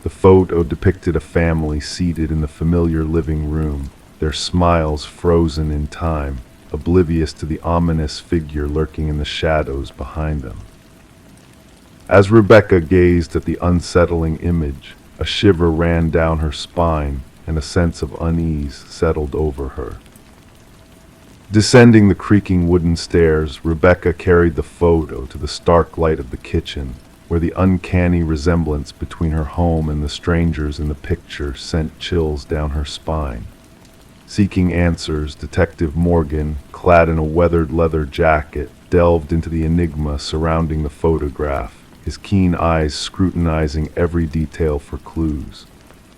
The photo depicted a family seated in the familiar living room, their smiles frozen in time, oblivious to the ominous figure lurking in the shadows behind them. As Rebecca gazed at the unsettling image, a shiver ran down her spine and a sense of unease settled over her. Descending the creaking wooden stairs, Rebecca carried the photo to the stark light of the kitchen, where the uncanny resemblance between her home and the strangers in the picture sent chills down her spine. Seeking answers, Detective Morgan, clad in a weathered leather jacket, delved into the enigma surrounding the photograph, his keen eyes scrutinizing every detail for clues.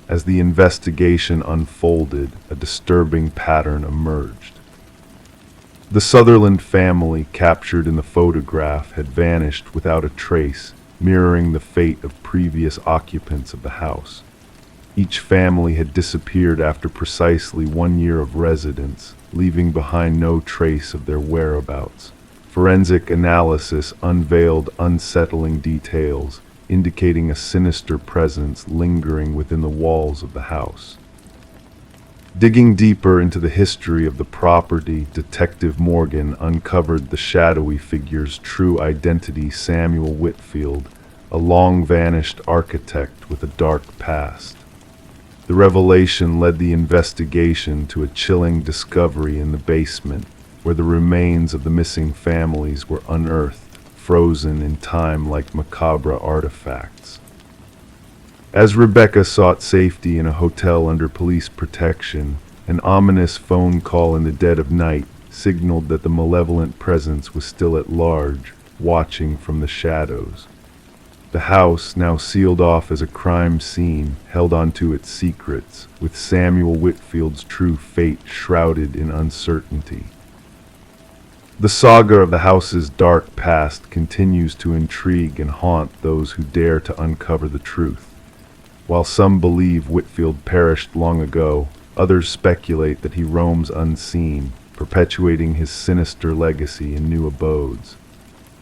As the investigation unfolded, a disturbing pattern emerged. The Sutherland family, captured in the photograph, had vanished without a trace, mirroring the fate of previous occupants of the house. Each family had disappeared after precisely 1 year of residence, leaving behind no trace of their whereabouts. Forensic analysis unveiled unsettling details, indicating a sinister presence lingering within the walls of the house. Digging deeper into the history of the property, Detective Morgan uncovered the shadowy figure's true identity: Samuel Whitfield, a long-vanished architect with a dark past. The revelation led the investigation to a chilling discovery in the basement, where the remains of the missing families were unearthed, frozen in time like macabre artifacts. As Rebecca sought safety in a hotel under police protection, an ominous phone call in the dead of night signaled that the malevolent presence was still at large, watching from the shadows. The house, now sealed off as a crime scene, held onto its secrets, with Samuel Whitfield's true fate shrouded in uncertainty. The saga of the house's dark past continues to intrigue and haunt those who dare to uncover the truth. While some believe Whitfield perished long ago, others speculate that he roams unseen, perpetuating his sinister legacy in new abodes.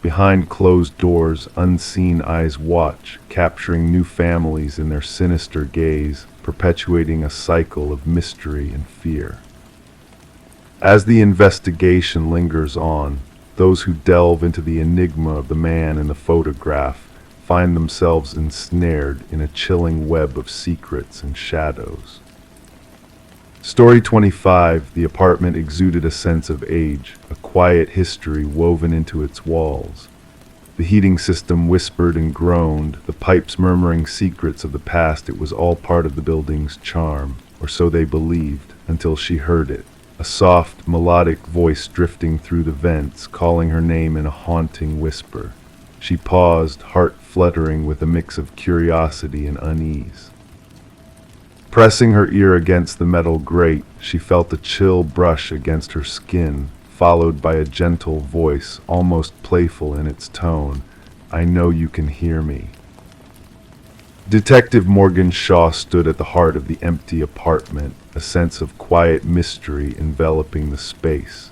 Behind closed doors, unseen eyes watch, capturing new families in their sinister gaze, perpetuating a cycle of mystery and fear. As the investigation lingers on, those who delve into the enigma of the man in the photograph find themselves ensnared in a chilling web of secrets and shadows. Story 25. The apartment exuded a sense of age, a quiet history woven into its walls. The heating system whispered and groaned, the pipes murmuring secrets of the past. It was all part of the building's charm, or so they believed, until she heard it. A soft, melodic voice drifting through the vents, calling her name in a haunting whisper. She paused, heart fluttering with a mix of curiosity and unease. Pressing her ear against the metal grate, she felt a chill brush against her skin, followed by a gentle voice, almost playful in its tone. "I know you can hear me." Detective Morgan Shaw stood at the heart of the empty apartment, a sense of quiet mystery enveloping the space.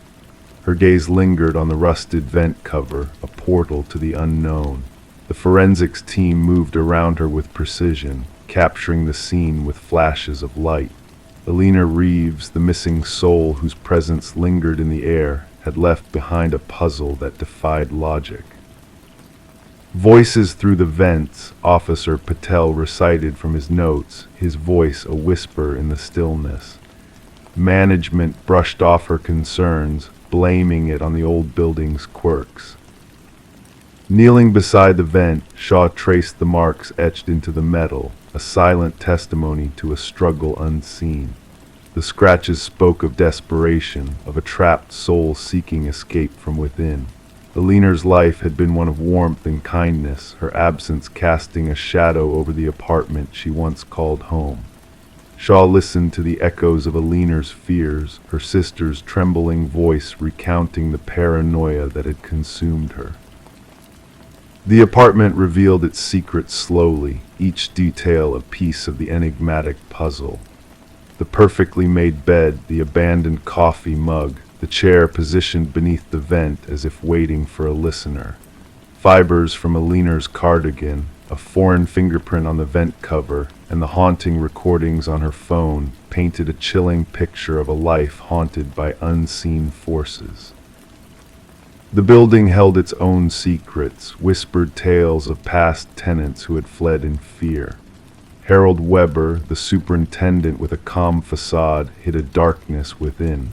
Her gaze lingered on the rusted vent cover, a portal to the unknown. The forensics team moved around her with precision, capturing the scene with flashes of light. Alina Reeves, the missing soul whose presence lingered in the air, had left behind a puzzle that defied logic. Voices through the vents, Officer Patel recited from his notes, his voice a whisper in the stillness. Management brushed off her concerns, blaming it on the old building's quirks. Kneeling beside the vent, Shaw traced the marks etched into the metal, a silent testimony to a struggle unseen. The scratches spoke of desperation, of a trapped soul seeking escape from within. Aliner's life had been one of warmth and kindness, her absence casting a shadow over the apartment she once called home. Shaw listened to the echoes of Aliner's fears, her sister's trembling voice recounting the paranoia that had consumed her. The apartment revealed its secrets slowly, each detail a piece of the enigmatic puzzle. The perfectly made bed, the abandoned coffee mug, the chair positioned beneath the vent as if waiting for a listener. Fibers from Aliner's cardigan, a foreign fingerprint on the vent cover, and the haunting recordings on her phone painted a chilling picture of a life haunted by unseen forces. The building held its own secrets, whispered tales of past tenants who had fled in fear. Harold Weber, the superintendent with a calm facade, hid a darkness within.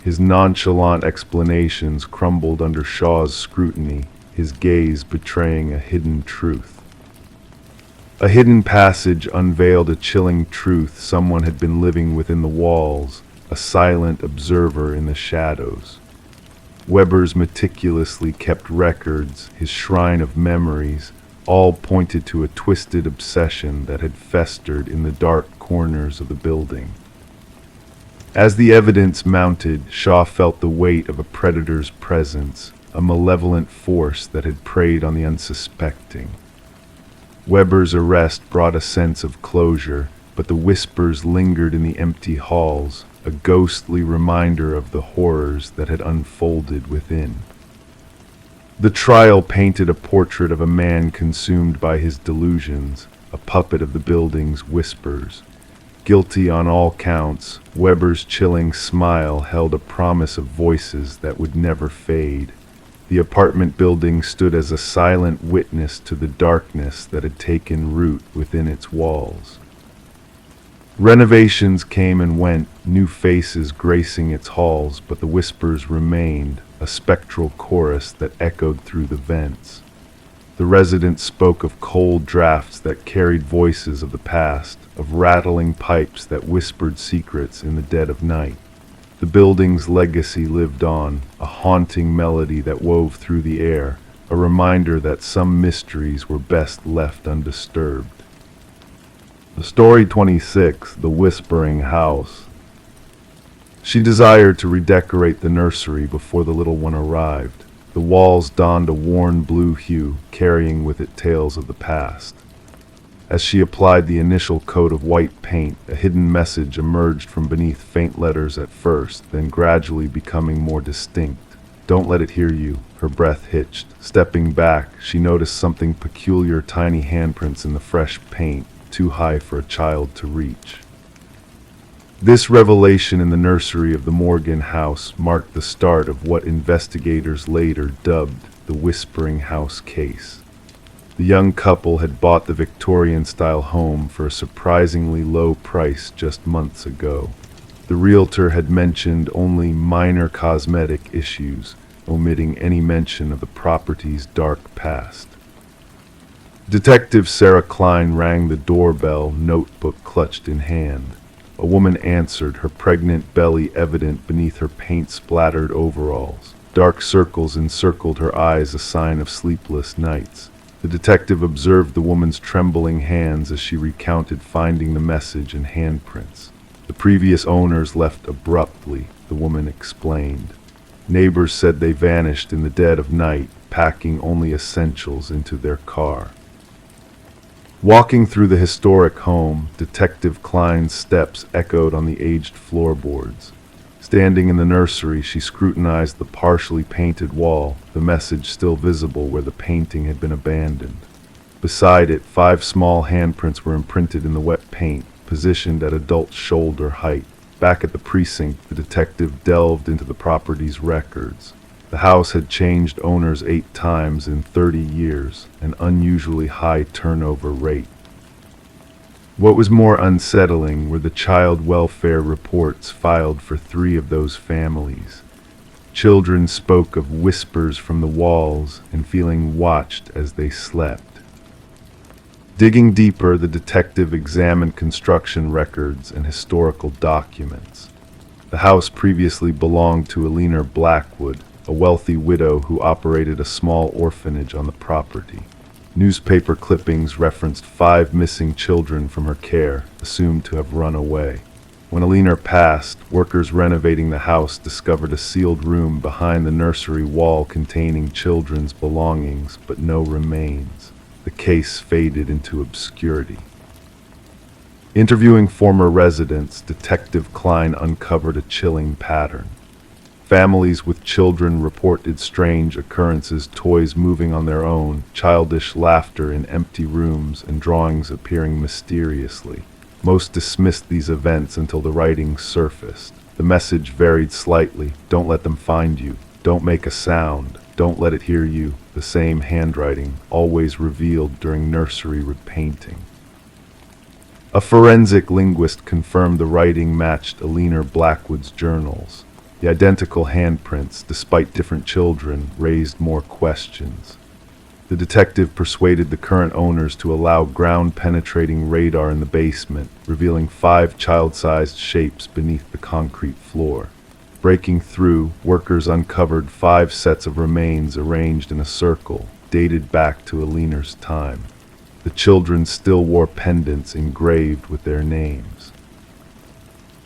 His nonchalant explanations crumbled under Shaw's scrutiny, his gaze betraying a hidden truth. A hidden passage unveiled a chilling truth: someone had been living within the walls, a silent observer in the shadows. Weber's meticulously kept records, his shrine of memories, all pointed to a twisted obsession that had festered in the dark corners of the building. As the evidence mounted, Shaw felt the weight of a predator's presence, a malevolent force that had preyed on the unsuspecting. Weber's arrest brought a sense of closure, but the whispers lingered in the empty halls, a ghostly reminder of the horrors that had unfolded within. The trial painted a portrait of a man consumed by his delusions, a puppet of the building's whispers. Guilty on all counts, Weber's chilling smile held a promise of voices that would never fade. The apartment building stood as a silent witness to the darkness that had taken root within its walls. Renovations came and went, new faces gracing its halls, but the whispers remained, a spectral chorus that echoed through the vents. The residents spoke of cold drafts that carried voices of the past, of rattling pipes that whispered secrets in the dead of night. The building's legacy lived on, a haunting melody that wove through the air, a reminder that some mysteries were best left undisturbed. The story 26, The Whispering House. She desired to redecorate the nursery before the little one arrived. The walls donned a worn blue hue, carrying with it tales of the past. As she applied the initial coat of white paint, a hidden message emerged from beneath faint letters at first, then gradually becoming more distinct. "Don't let it hear you." Her breath hitched. Stepping back, she noticed something peculiar: tiny handprints in the fresh paint, too high for a child to reach. This revelation in the nursery of the Morgan house marked the start of what investigators later dubbed the Whispering House case. The young couple had bought the Victorian-style home for a surprisingly low price just months ago. The realtor had mentioned only minor cosmetic issues, omitting any mention of the property's dark past. Detective Sarah Klein rang the doorbell, notebook clutched in hand. A woman answered, her pregnant belly evident beneath her paint-splattered overalls. Dark circles encircled her eyes, a sign of sleepless nights. The detective observed the woman's trembling hands as she recounted finding the message and handprints. The previous owners left abruptly, the woman explained. Neighbors said they vanished in the dead of night, packing only essentials into their car. Walking through the historic home, Detective Klein's steps echoed on the aged floorboards. Standing in the nursery, she scrutinized the partially painted wall, the message still visible where the painting had been abandoned. Beside it, 5 small handprints were imprinted in the wet paint, positioned at adult shoulder height. Back at the precinct, the detective delved into the property's records. The house had changed owners 8 times in 30 years, an unusually high turnover rate. What was more unsettling were the child welfare reports filed for 3 of those families. Children spoke of whispers from the walls and feeling watched as they slept. Digging deeper, the detective examined construction records and historical documents. The house previously belonged to Eleanor Blackwood, a wealthy widow who operated a small orphanage on the property. Newspaper clippings referenced 5 missing children from her care, assumed to have run away. When Eleanor passed, workers renovating the house discovered a sealed room behind the nursery wall containing children's belongings, but no remains. The case faded into obscurity. Interviewing former residents, Detective Klein uncovered a chilling pattern. Families with children reported strange occurrences, toys moving on their own, childish laughter in empty rooms, and drawings appearing mysteriously. Most dismissed these events until the writing surfaced. The message varied slightly: don't let them find you, don't make a sound, don't let it hear you. The same handwriting, always revealed during nursery repainting. A forensic linguist confirmed the writing matched Eleanor Blackwood's journals. The identical handprints, despite different children, raised more questions. The detective persuaded the current owners to allow ground-penetrating radar in the basement, revealing 5 child-sized shapes beneath the concrete floor. Breaking through, workers uncovered 5 sets of remains arranged in a circle, dated back to Eleanor's time. The children still wore pendants engraved with their names.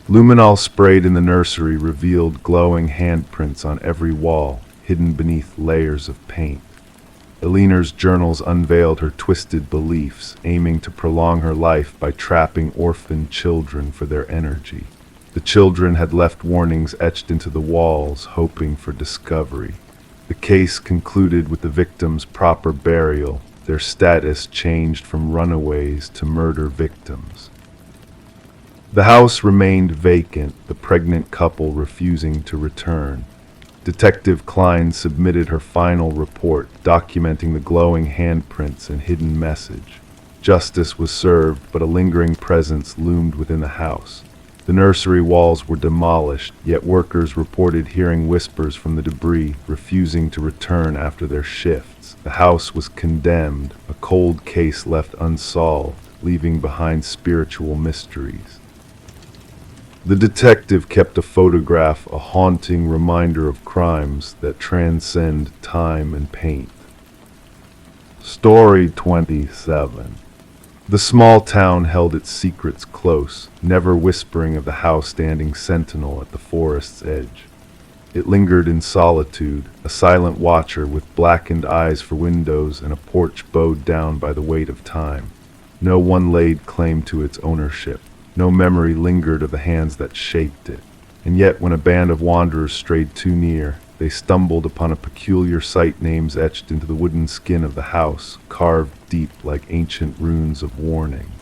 Luminol sprayed in the nursery revealed glowing handprints on every wall, hidden beneath layers of paint. Eleanor's journals unveiled her twisted beliefs, aiming to prolong her life by trapping orphaned children for their energy. The children had left warnings etched into the walls, hoping for discovery. The case concluded with the victims' proper burial, their status changed from runaways to murder victims. The house remained vacant, the pregnant couple refusing to return. Detective Klein submitted her final report, documenting the glowing handprints and hidden message. Justice was served, but a lingering presence loomed within the house. The nursery walls were demolished, yet workers reported hearing whispers from the debris, refusing to return after their shifts. The house was condemned, a cold case left unsolved, leaving behind spiritual mysteries. The detective kept a photograph, a haunting reminder of crimes that transcend time and paint. Story 27. The small town held its secrets close, never whispering of the house standing sentinel at the forest's edge. It lingered in solitude, a silent watcher with blackened eyes for windows and a porch bowed down by the weight of time. No one laid claim to its ownership. No memory lingered of the hands that shaped it. And yet, when a band of wanderers strayed too near, they stumbled upon a peculiar sight, names etched into the wooden skin of the house, carved deep like ancient runes of warning.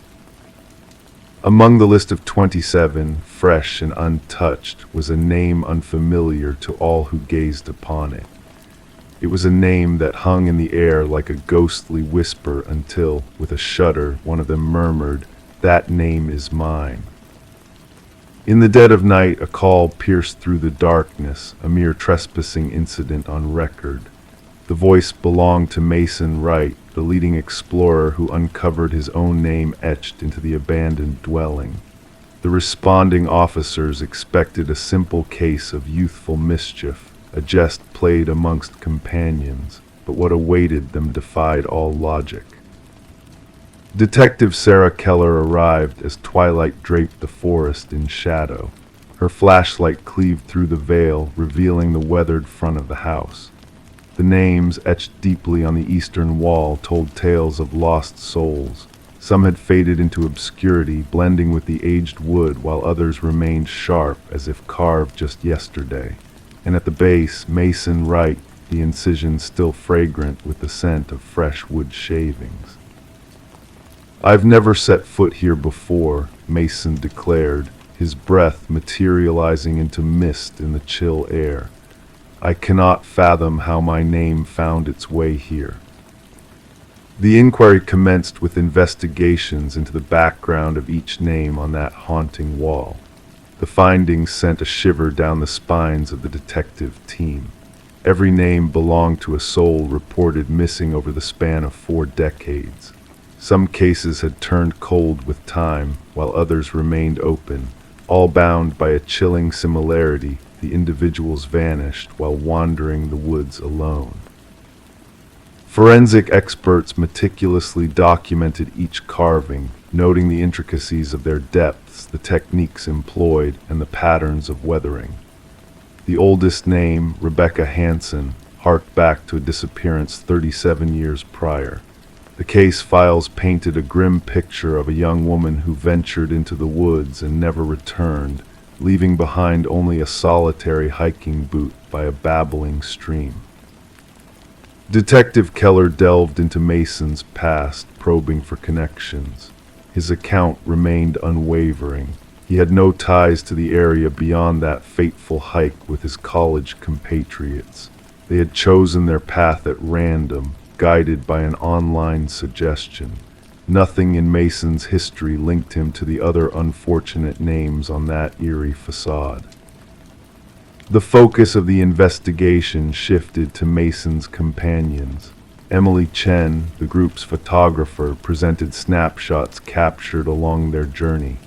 Among the list of 27, fresh and untouched, was a name unfamiliar to all who gazed upon it. It was a name that hung in the air like a ghostly whisper until, with a shudder, one of them murmured, "That name is mine." In the dead of night, a call pierced through the darkness, a mere trespassing incident on record. The voice belonged to Mason Wright, the leading explorer who uncovered his own name etched into the abandoned dwelling. The responding officers expected a simple case of youthful mischief, a jest played amongst companions, but what awaited them defied all logic. Detective Sarah Keller arrived as twilight draped the forest in shadow. Her flashlight cleaved through the veil, revealing the weathered front of the house. The names, etched deeply on the eastern wall, told tales of lost souls. Some had faded into obscurity, blending with the aged wood, while others remained sharp, as if carved just yesterday. And at the base, Mason Wright, the incision still fragrant with the scent of fresh wood shavings. "I've never set foot here before," Mason declared, his breath materializing into mist in the chill air. "I cannot fathom how my name found its way here." The inquiry commenced with investigations into the background of each name on that haunting wall. The findings sent a shiver down the spines of the detective team. Every name belonged to a soul reported missing over the span of 4 decades. Some cases had turned cold with time, while others remained open, all bound by a chilling similarity. The individuals vanished while wandering the woods alone. Forensic experts meticulously documented each carving, noting the intricacies of their depths, the techniques employed, and the patterns of weathering. The oldest name, Rebecca Hansen, harked back to a disappearance 37 years prior. The case files painted a grim picture of a young woman who ventured into the woods and never returned, leaving behind only a solitary hiking boot by a babbling stream. Detective Keller delved into Mason's past, probing for connections. His account remained unwavering. He had no ties to the area beyond that fateful hike with his college compatriots. They had chosen their path at random, guided by an online suggestion. Nothing in Mason's history linked him to the other unfortunate names on that eerie facade. The focus of the investigation shifted to Mason's companions. Emily Chen, the group's photographer, presented snapshots captured along their journey.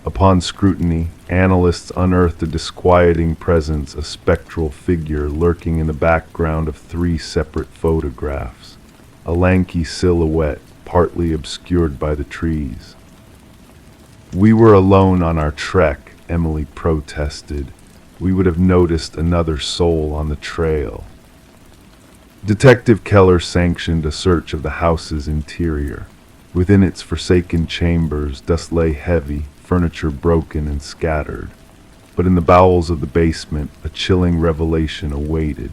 Upon scrutiny, analysts unearthed a disquieting presence, a spectral figure lurking in the background of 3 separate photographs. A lanky silhouette, partly obscured by the trees. "We were alone on our trek," Emily protested. "We would have noticed another soul on the trail." Detective Keller sanctioned a search of the house's interior. Within its forsaken chambers, dust lay heavy, furniture broken and scattered. But in the bowels of the basement, a chilling revelation awaited.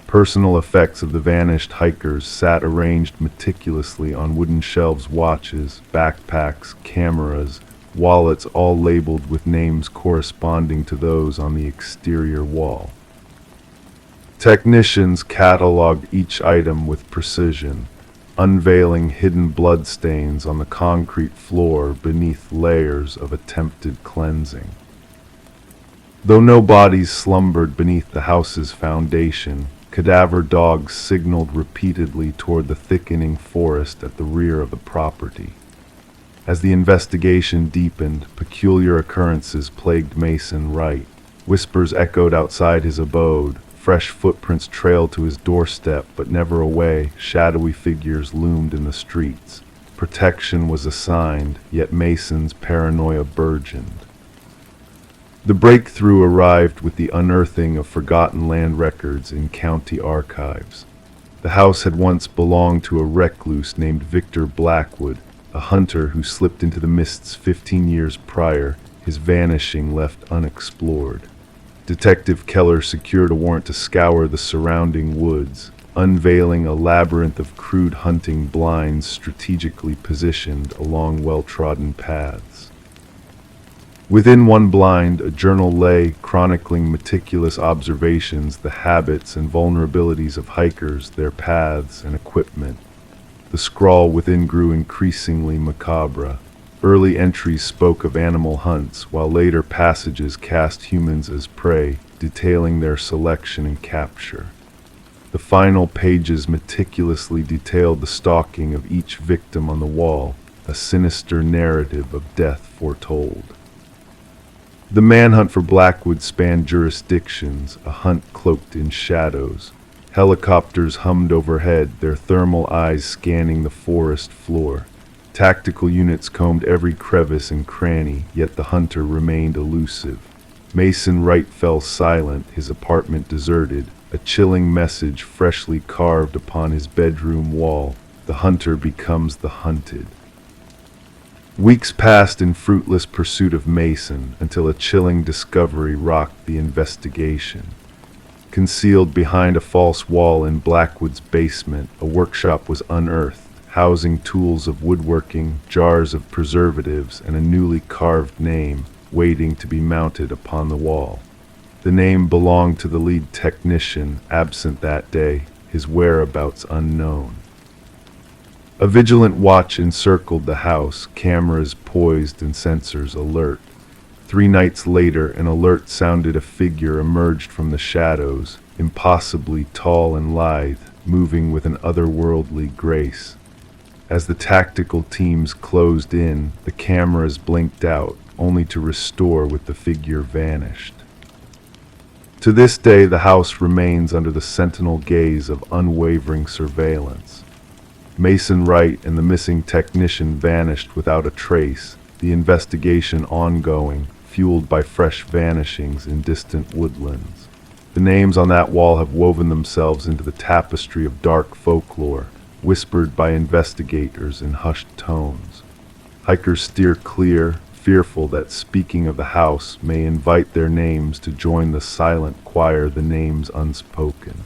Personal effects of the vanished hikers sat arranged meticulously on wooden shelves: watches, backpacks, cameras, wallets, all labeled with names corresponding to those on the exterior wall. Technicians cataloged each item with precision, unveiling hidden bloodstains on the concrete floor beneath layers of attempted cleansing. Though no bodies slumbered beneath the house's foundation, cadaver dogs signaled repeatedly toward the thickening forest at the rear of the property. As the investigation deepened, peculiar occurrences plagued Mason Wright. Whispers echoed outside his abode. Fresh footprints trailed to his doorstep, but never away. Shadowy figures loomed in the streets. Protection was assigned, yet Mason's paranoia burgeoned. The breakthrough arrived with the unearthing of forgotten land records in county archives. The house had once belonged to a recluse named Victor Blackwood, a hunter who slipped into the mists 15 years prior, his vanishing left unexplored. Detective Keller secured a warrant to scour the surrounding woods, unveiling a labyrinth of crude hunting blinds strategically positioned along well-trodden paths. Within one blind, a journal lay, chronicling meticulous observations, the habits and vulnerabilities of hikers, their paths and equipment. The scrawl within grew increasingly macabre. Early entries spoke of animal hunts, while later passages cast humans as prey, detailing their selection and capture. The final pages meticulously detailed the stalking of each victim on the wall, a sinister narrative of death foretold. The manhunt for Blackwood spanned jurisdictions, a hunt cloaked in shadows. Helicopters hummed overhead, their thermal eyes scanning the forest floor. Tactical units combed every crevice and cranny, yet the hunter remained elusive. Mason Wright fell silent, his apartment deserted, a chilling message freshly carved upon his bedroom wall: the hunter becomes the hunted. Weeks passed in fruitless pursuit of Mason, until a chilling discovery rocked the investigation. Concealed behind a false wall in Blackwood's basement, a workshop was unearthed, housing tools of woodworking, jars of preservatives, and a newly carved name waiting to be mounted upon the wall. The name belonged to the lead technician, absent that day, his whereabouts unknown. A vigilant watch encircled the house, cameras poised and sensors alert. 3 nights later, an alert sounded. A figure emerged from the shadows, impossibly tall and lithe, moving with an otherworldly grace. As the tactical teams closed in, the cameras blinked out, only to restore with the figure vanished. To this day, the house remains under the sentinel gaze of unwavering surveillance. Mason Wright and the missing technician vanished without a trace, the investigation ongoing, fueled by fresh vanishings in distant woodlands. The names on that wall have woven themselves into the tapestry of dark folklore, whispered by investigators in hushed tones. Hikers steer clear, fearful that speaking of the house may invite their names to join the silent choir, the names unspoken.